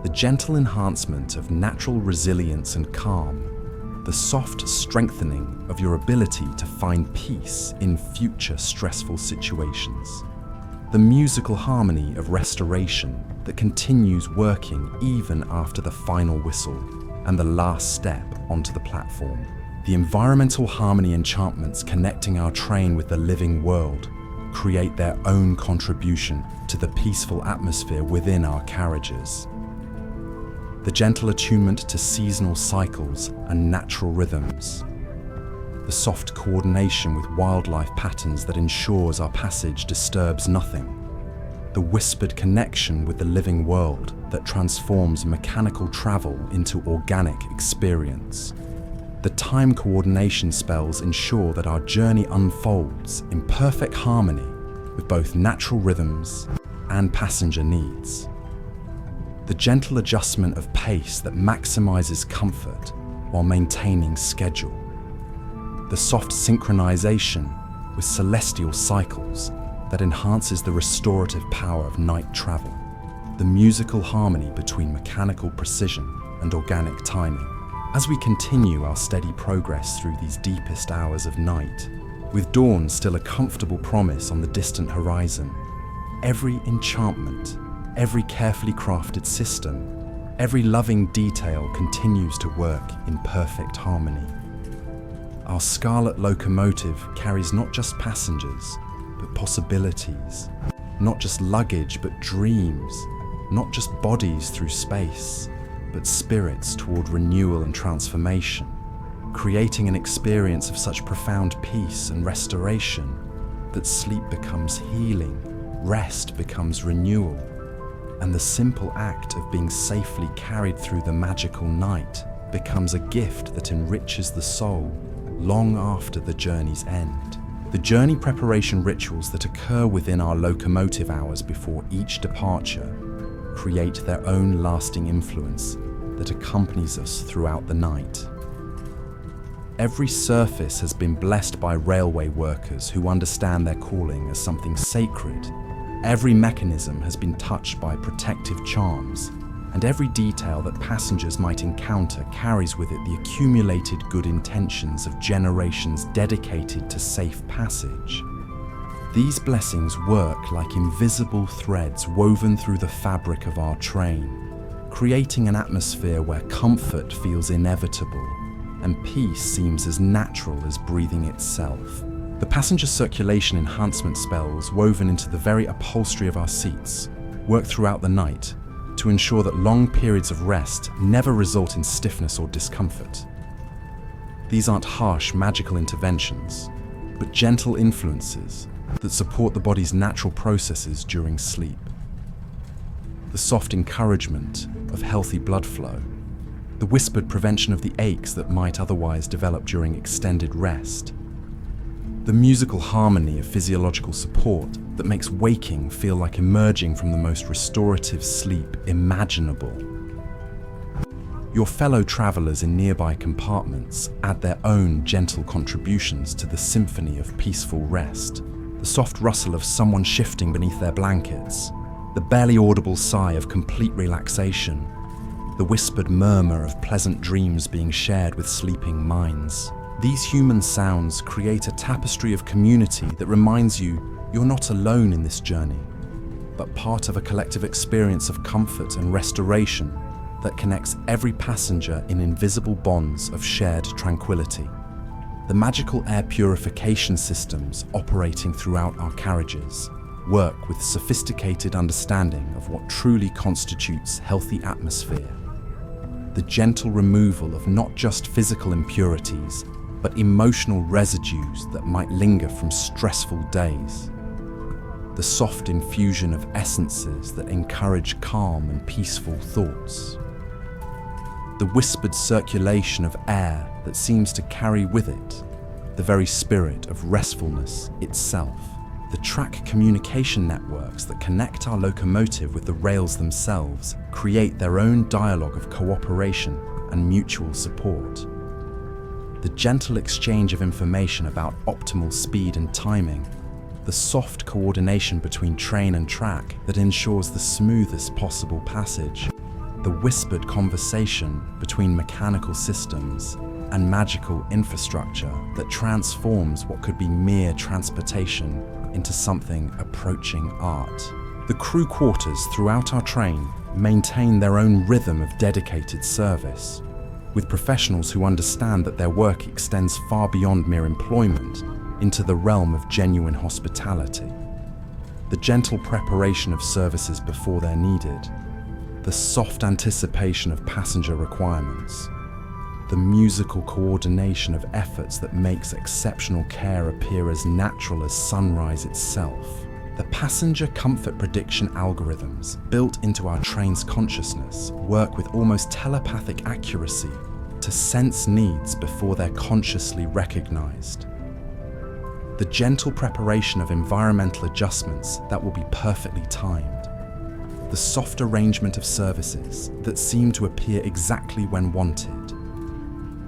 The gentle enhancement of natural resilience and calm, the soft strengthening of your ability to find peace in future stressful situations. The musical harmony of restoration that continues working even after the final whistle and the last step onto the platform. The environmental harmony enchantments connecting our train with the living world create their own contribution to the peaceful atmosphere within our carriages. The gentle attunement to seasonal cycles and natural rhythms. The soft coordination with wildlife patterns that ensures our passage disturbs nothing. The whispered connection with the living world that transforms mechanical travel into organic experience. The time coordination spells ensure that our journey unfolds in perfect harmony with both natural rhythms and passenger needs. The gentle adjustment of pace that maximizes comfort while maintaining schedule. The soft synchronization with celestial cycles that enhances the restorative power of night travel. The musical harmony between mechanical precision and organic timing. As we continue our steady progress through these deepest hours of night, with dawn still a comfortable promise on the distant horizon, every enchantment, every carefully crafted system, every loving detail continues to work in perfect harmony. Our scarlet locomotive carries not just passengers, but possibilities. Not just luggage, but dreams. Not just bodies through space, but spirits toward renewal and transformation, creating an experience of such profound peace and restoration that sleep becomes healing, rest becomes renewal, and the simple act of being safely carried through the magical night becomes a gift that enriches the soul long after the journey's end. The journey preparation rituals that occur within our locomotive hours before each departure create their own lasting influence that accompanies us throughout the night. Every surface has been blessed by railway workers who understand their calling as something sacred. Every mechanism has been touched by protective charms, and every detail that passengers might encounter carries with it the accumulated good intentions of generations dedicated to safe passage. These blessings work like invisible threads woven through the fabric of our train, creating an atmosphere where comfort feels inevitable and peace seems as natural as breathing itself. The passenger circulation enhancement spells woven into the very upholstery of our seats work throughout the night to ensure that long periods of rest never result in stiffness or discomfort. These aren't harsh magical interventions, but gentle influences that support the body's natural processes during sleep. The soft encouragement of healthy blood flow, the whispered prevention of the aches that might otherwise develop during extended rest, the musical harmony of physiological support that makes waking feel like emerging from the most restorative sleep imaginable. Your fellow travelers in nearby compartments add their own gentle contributions to the symphony of peaceful rest. The soft rustle of someone shifting beneath their blankets, the barely audible sigh of complete relaxation, the whispered murmur of pleasant dreams being shared with sleeping minds. These human sounds create a tapestry of community that reminds you you're not alone in this journey, but part of a collective experience of comfort and restoration that connects every passenger in invisible bonds of shared tranquility. The magical air purification systems operating throughout our carriages work with sophisticated understanding of what truly constitutes healthy atmosphere. The gentle removal of not just physical impurities, but emotional residues that might linger from stressful days. The soft infusion of essences that encourage calm and peaceful thoughts. The whispered circulation of air that seems to carry with it the very spirit of restfulness itself. The track communication networks that connect our locomotive with the rails themselves create their own dialogue of cooperation and mutual support. The gentle exchange of information about optimal speed and timing, the soft coordination between train and track that ensures the smoothest possible passage, the whispered conversation between mechanical systems and magical infrastructure that transforms what could be mere transportation into something approaching art. The crew quarters throughout our train maintain their own rhythm of dedicated service, with professionals who understand that their work extends far beyond mere employment into the realm of genuine hospitality. The gentle preparation of services before they're needed, the soft anticipation of passenger requirements, the musical coordination of efforts that makes exceptional care appear as natural as sunrise itself. The passenger comfort prediction algorithms built into our train's consciousness work with almost telepathic accuracy to sense needs before they're consciously recognized. The gentle preparation of environmental adjustments that will be perfectly timed. The soft arrangement of services that seem to appear exactly when wanted.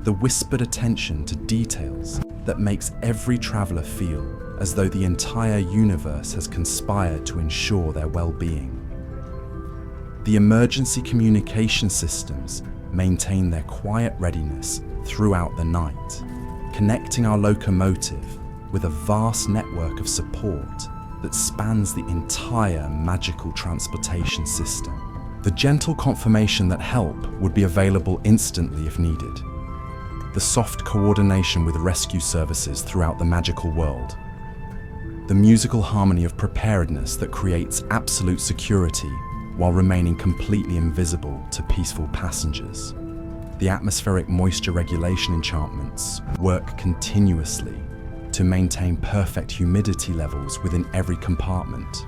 The whispered attention to details that makes every traveler feel as though the entire universe has conspired to ensure their well-being. The emergency communication systems maintain their quiet readiness throughout the night, connecting our locomotive with a vast network of support that spans the entire magical transportation system. The gentle confirmation that help would be available instantly if needed. the soft coordination with rescue services throughout the magical world, the musical harmony of preparedness that creates absolute security while remaining completely invisible to peaceful passengers. The atmospheric moisture regulation enchantments work continuously to maintain perfect humidity levels within every compartment.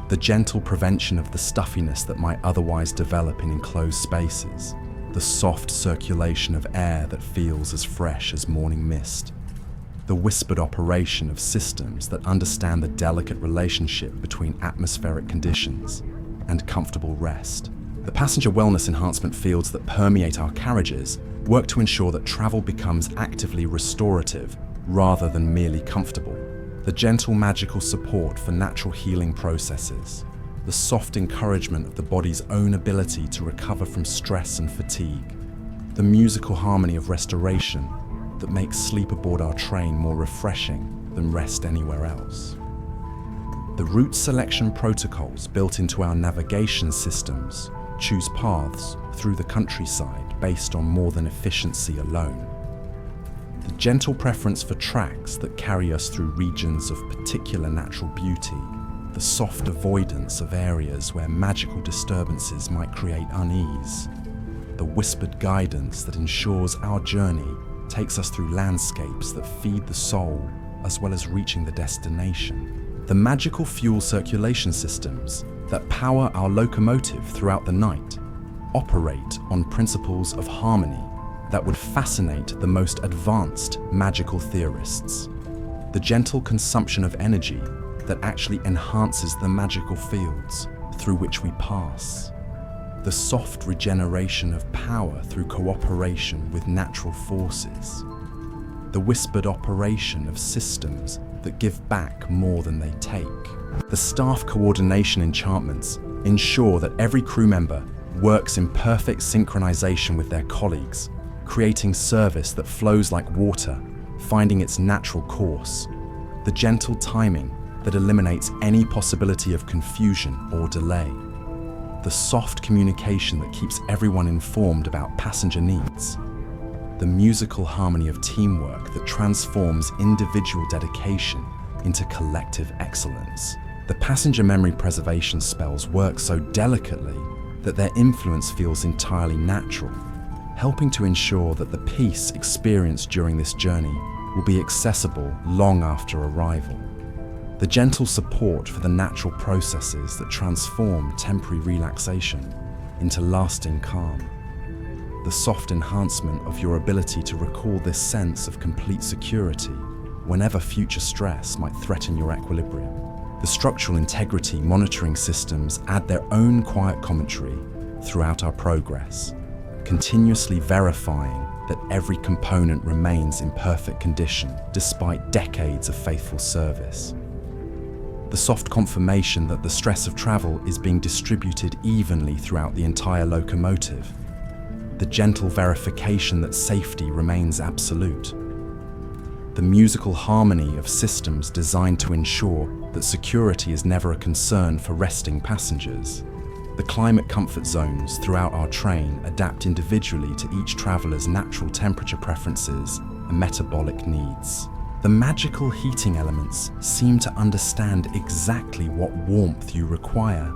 The gentle prevention of the stuffiness that might otherwise develop in enclosed spaces. The soft circulation of air that feels as fresh as morning mist. The whispered operation of systems that understand the delicate relationship between atmospheric conditions and comfortable rest. The passenger wellness enhancement fields that permeate our carriages work to ensure that travel becomes actively restorative rather than merely comfortable. The gentle magical support for natural healing processes. The soft encouragement of the body's own ability to recover from stress and fatigue. The musical harmony of restoration that makes sleep aboard our train more refreshing than rest anywhere else. The route selection protocols built into our navigation systems choose paths through the countryside based on more than efficiency alone. The gentle preference for tracks that carry us through regions of particular natural beauty. The soft avoidance of areas where magical disturbances might create unease. The whispered guidance that ensures our journey takes us through landscapes that feed the soul as well as reaching the destination. The magical fuel circulation systems that power our locomotive throughout the night operate on principles of harmony that would fascinate the most advanced magical theorists. The gentle consumption of energy that actually enhances the magical fields through which we pass. The soft regeneration of power through cooperation with natural forces. The whispered operation of systems that give back more than they take. The staff coordination enchantments ensure that every crew member works in perfect synchronization with their colleagues, creating service that flows like water, finding its natural course. The gentle timing that eliminates any possibility of confusion or delay. The soft communication that keeps everyone informed about passenger needs. The musical harmony of teamwork that transforms individual dedication into collective excellence. The passenger memory preservation spells work so delicately that their influence feels entirely natural, helping to ensure that the peace experienced during this journey will be accessible long after arrival. The gentle support for the natural processes that transform temporary relaxation into lasting calm. The soft enhancement of your ability to recall this sense of complete security whenever future stress might threaten your equilibrium. The structural integrity monitoring systems add their own quiet commentary throughout our progress, continuously verifying that every component remains in perfect condition despite decades of faithful service. The soft confirmation that the stress of travel is being distributed evenly throughout the entire locomotive. The gentle verification that safety remains absolute. The musical harmony of systems designed to ensure that security is never a concern for resting passengers. The climate comfort zones throughout our train adapt individually to each traveller's natural temperature preferences and metabolic needs. The magical heating elements seem to understand exactly what warmth you require,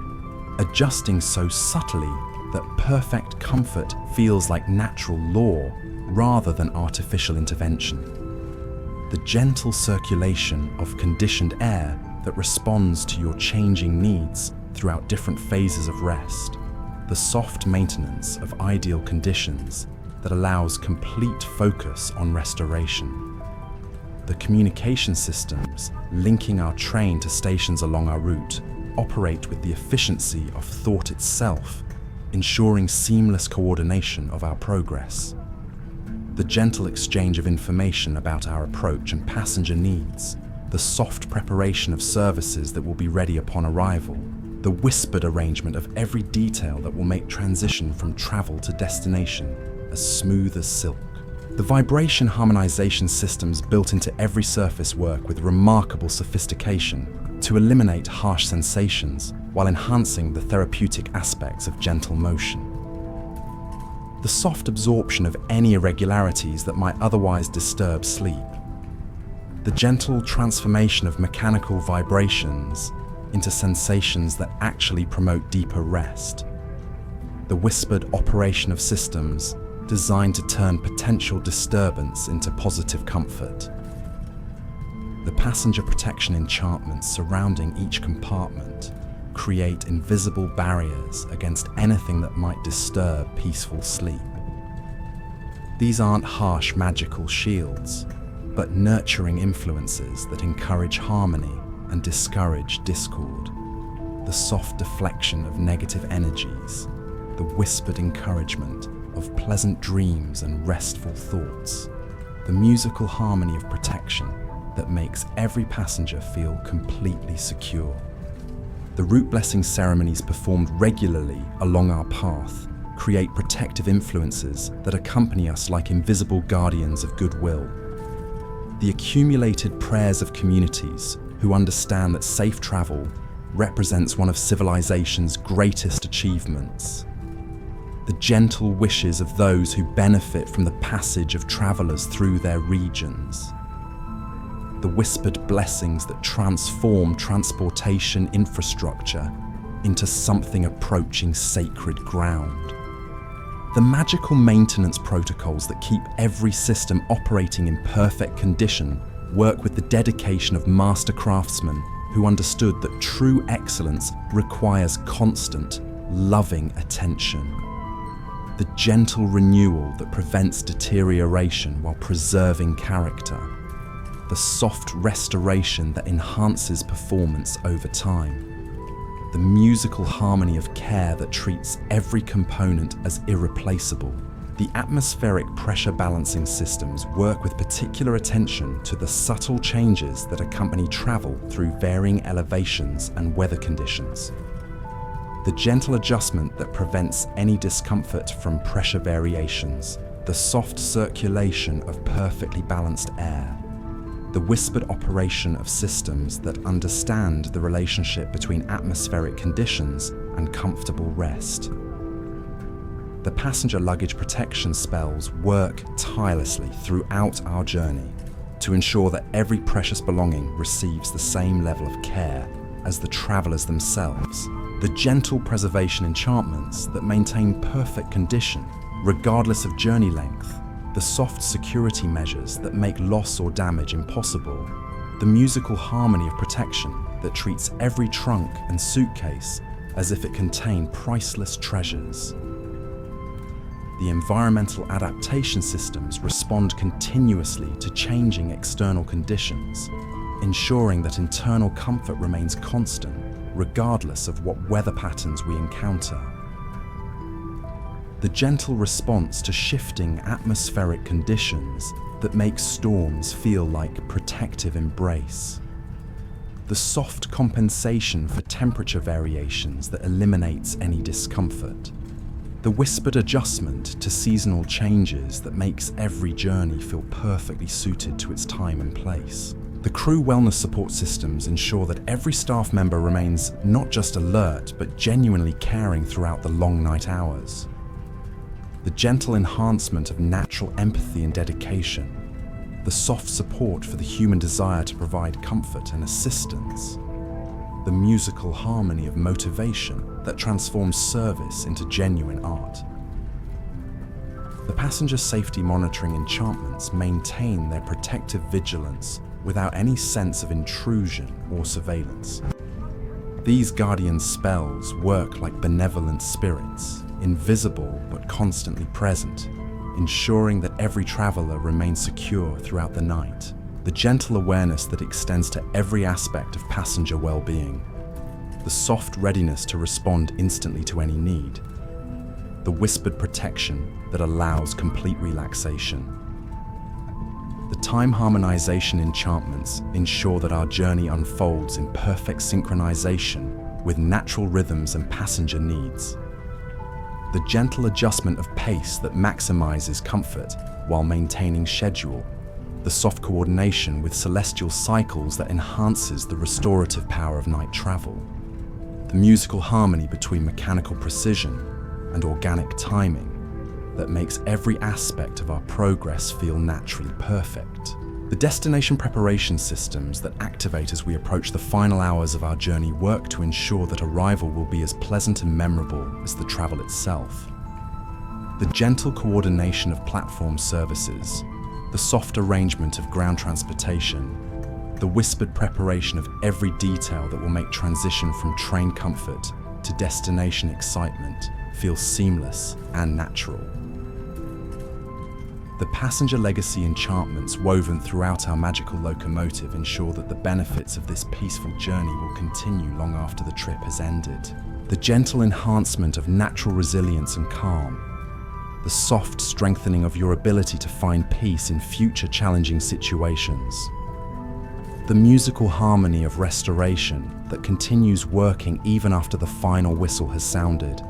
adjusting so subtly that perfect comfort feels like natural law rather than artificial intervention. The gentle circulation of conditioned air that responds to your changing needs throughout different phases of rest. The soft maintenance of ideal conditions that allows complete focus on restoration. The communication systems linking our train to stations along our route operate with the efficiency of thought itself, ensuring seamless coordination of our progress. The gentle exchange of information about our approach and passenger needs, the soft preparation of services that will be ready upon arrival, the whispered arrangement of every detail that will make transition from travel to destination as smooth as silk. The vibration harmonization systems built into every surface work with remarkable sophistication to eliminate harsh sensations while enhancing the therapeutic aspects of gentle motion. the soft absorption of any irregularities that might otherwise disturb sleep, the gentle transformation of mechanical vibrations into sensations that actually promote deeper rest, the whispered operation of systems designed to turn potential disturbance into positive comfort. The passenger protection enchantments surrounding each compartment create invisible barriers against anything that might disturb peaceful sleep. These aren't harsh magical shields, but nurturing influences that encourage harmony and discourage discord. The soft deflection of negative energies, the whispered encouragement of pleasant dreams and restful thoughts, the musical harmony of protection that makes every passenger feel completely secure. The route blessing ceremonies performed regularly along our path create protective influences that accompany us like invisible guardians of goodwill. The accumulated prayers of communities who understand that safe travel represents one of civilization's greatest achievements. The gentle wishes of those who benefit from the passage of travelers through their regions. The whispered blessings that transform transportation infrastructure into something approaching sacred ground. The magical maintenance protocols that keep every system operating in perfect condition work with the dedication of master craftsmen who understood that true excellence requires constant, loving attention. The gentle renewal that prevents deterioration while preserving character. The soft restoration that enhances performance over time. The musical harmony of care that treats every component as irreplaceable. The atmospheric pressure balancing systems work with particular attention to the subtle changes that accompany travel through varying elevations and weather conditions. The gentle adjustment that prevents any discomfort from pressure variations. The soft circulation of perfectly balanced air. The whispered operation of systems that understand the relationship between atmospheric conditions and comfortable rest. The passenger luggage protection spells work tirelessly throughout our journey to ensure that every precious belonging receives the same level of care as the travelers themselves. The gentle preservation enchantments that maintain perfect condition regardless of journey length. The soft security measures that make loss or damage impossible, the musical harmony of protection that treats every trunk and suitcase as if it contained priceless treasures. The environmental adaptation systems respond continuously to changing external conditions, ensuring that internal comfort remains constant regardless of what weather patterns we encounter. The gentle response to shifting atmospheric conditions that makes storms feel like protective embrace. The soft compensation for temperature variations that eliminates any discomfort. The whispered adjustment to seasonal changes that makes every journey feel perfectly suited to its time and place. The crew wellness support systems ensure that every staff member remains not just alert, but genuinely caring throughout the long night hours. The gentle enhancement of natural empathy and dedication, the soft support for the human desire to provide comfort and assistance, the musical harmony of motivation that transforms service into genuine art. The passenger safety monitoring enchantments maintain their protective vigilance without any sense of intrusion or surveillance. These guardian spells work like benevolent spirits, invisible but constantly present, ensuring that every traveler remains secure throughout the night. The gentle awareness that extends to every aspect of passenger well-being. The soft readiness to respond instantly to any need. The whispered protection that allows complete relaxation. The time harmonization enchantments ensure that our journey unfolds in perfect synchronization with natural rhythms and passenger needs. The gentle adjustment of pace that maximizes comfort while maintaining schedule. The soft coordination with celestial cycles that enhances the restorative power of night travel. The musical harmony between mechanical precision and organic timing. that makes every aspect of our progress feel naturally perfect. The destination preparation systems that activate as we approach the final hours of our journey work to ensure that arrival will be as pleasant and memorable as the travel itself. The gentle coordination of platform services, the soft arrangement of ground transportation, the whispered preparation of every detail that will make transition from train comfort to destination excitement feel seamless and natural. The passenger legacy enchantments woven throughout our magical locomotive ensure that the benefits of this peaceful journey will continue long after the trip has ended. The gentle enhancement of natural resilience and calm, the soft strengthening of your ability to find peace in future challenging situations, the musical harmony of restoration that continues working even after the final whistle has sounded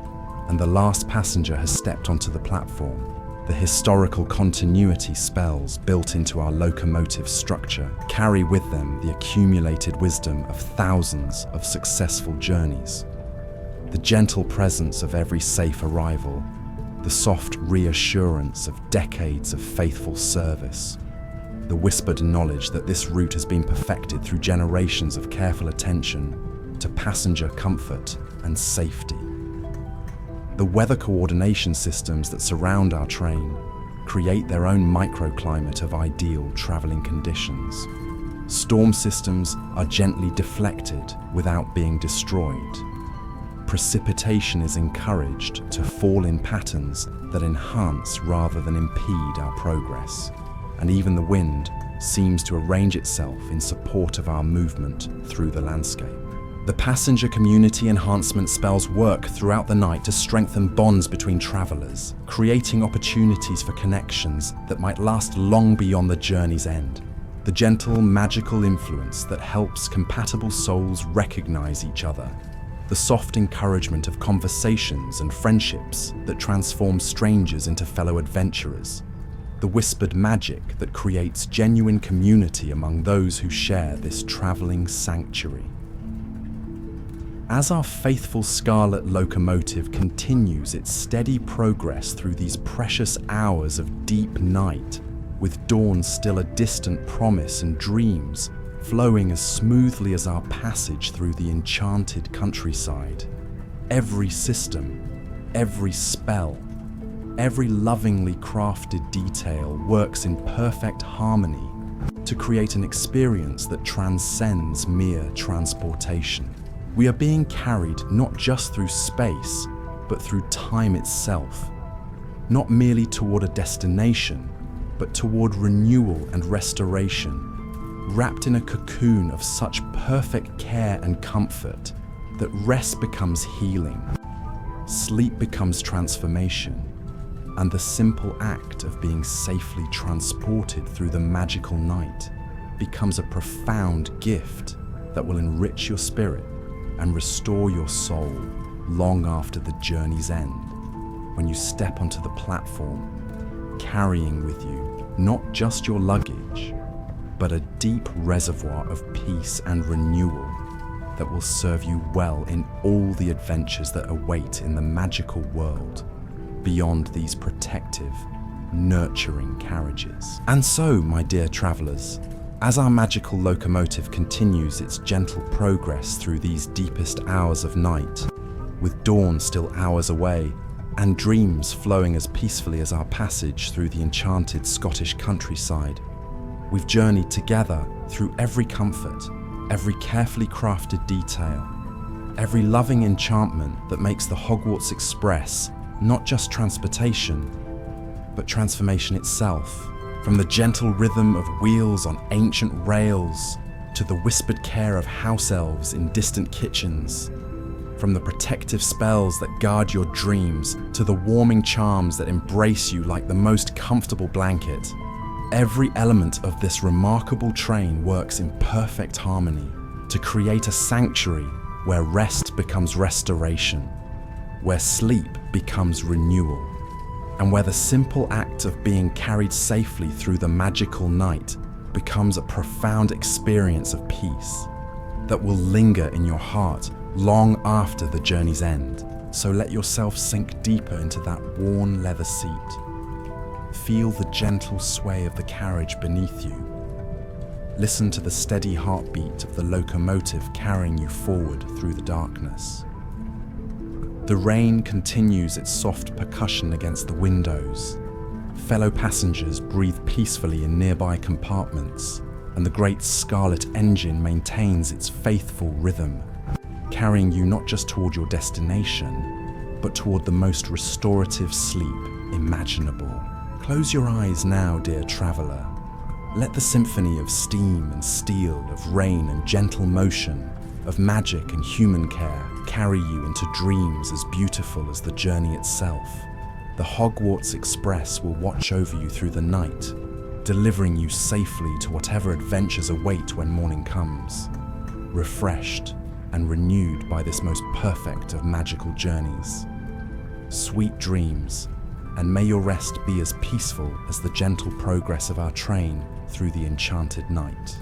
and the last passenger has stepped onto the platform. The historical continuity spells built into our locomotive structure carry with them the accumulated wisdom of thousands of successful journeys. The gentle presence of every safe arrival, the soft reassurance of decades of faithful service, the whispered knowledge that this route has been perfected through generations of careful attention to passenger comfort and safety. The weather coordination systems that surround our train create their own microclimate of ideal traveling conditions. Storm systems are gently deflected without being destroyed. Precipitation is encouraged to fall in patterns that enhance rather than impede our progress. And even the wind seems to arrange itself in support of our movement through the landscape. The passenger community enhancement spells work throughout the night to strengthen bonds between travelers, creating opportunities for connections that might last long beyond the journey's end. The gentle, magical influence that helps compatible souls recognize each other. The soft encouragement of conversations and friendships that transform strangers into fellow adventurers. The whispered magic that creates genuine community among those who share this traveling sanctuary. As our faithful scarlet locomotive continues its steady progress through these precious hours of deep night, with dawn still a distant promise and dreams flowing as smoothly as our passage through the enchanted countryside, every system, every spell, every lovingly crafted detail works in perfect harmony to create an experience that transcends mere transportation. We are being carried not just through space, but through time itself, not merely toward a destination, but toward renewal and restoration, wrapped in a cocoon of such perfect care and comfort that rest becomes healing, sleep becomes transformation, and the simple act of being safely transported through the magical night becomes a profound gift that will enrich your spirit and restore your soul long after the journey's end, when you step onto the platform, carrying with you not just your luggage, but a deep reservoir of peace and renewal that will serve you well in all the adventures that await in the magical world beyond these protective, nurturing carriages. And so, my dear travelers, as our magical locomotive continues its gentle progress through these deepest hours of night, with dawn still hours away, and dreams flowing as peacefully as our passage through the enchanted Scottish countryside, we've journeyed together through every comfort, every carefully crafted detail, every loving enchantment that makes the Hogwarts Express not just transportation, but transformation itself. From the gentle rhythm of wheels on ancient rails to the whispered care of house elves in distant kitchens, from the protective spells that guard your dreams to the warming charms that embrace you like the most comfortable blanket, every element of this remarkable train works in perfect harmony to create a sanctuary where rest becomes restoration, where sleep becomes renewal, and where the simple act of being carried safely through the magical night becomes a profound experience of peace that will linger in your heart long after the journey's end. So let yourself sink deeper into that worn leather seat. Feel the gentle sway of the carriage beneath you. Listen to the steady heartbeat of the locomotive carrying you forward through the darkness. The rain continues its soft percussion against the windows. Fellow passengers breathe peacefully in nearby compartments, and the great scarlet engine maintains its faithful rhythm, carrying you not just toward your destination, but toward the most restorative sleep imaginable. Close your eyes now, dear traveler. Let the symphony of steam and steel, of rain and gentle motion, of magic and human care carry you into dreams as beautiful as the journey itself. The Hogwarts Express will watch over you through the night, delivering you safely to whatever adventures await when morning comes, refreshed and renewed by this most perfect of magical journeys. Sweet dreams, and may your rest be as peaceful as the gentle progress of our train through the enchanted night.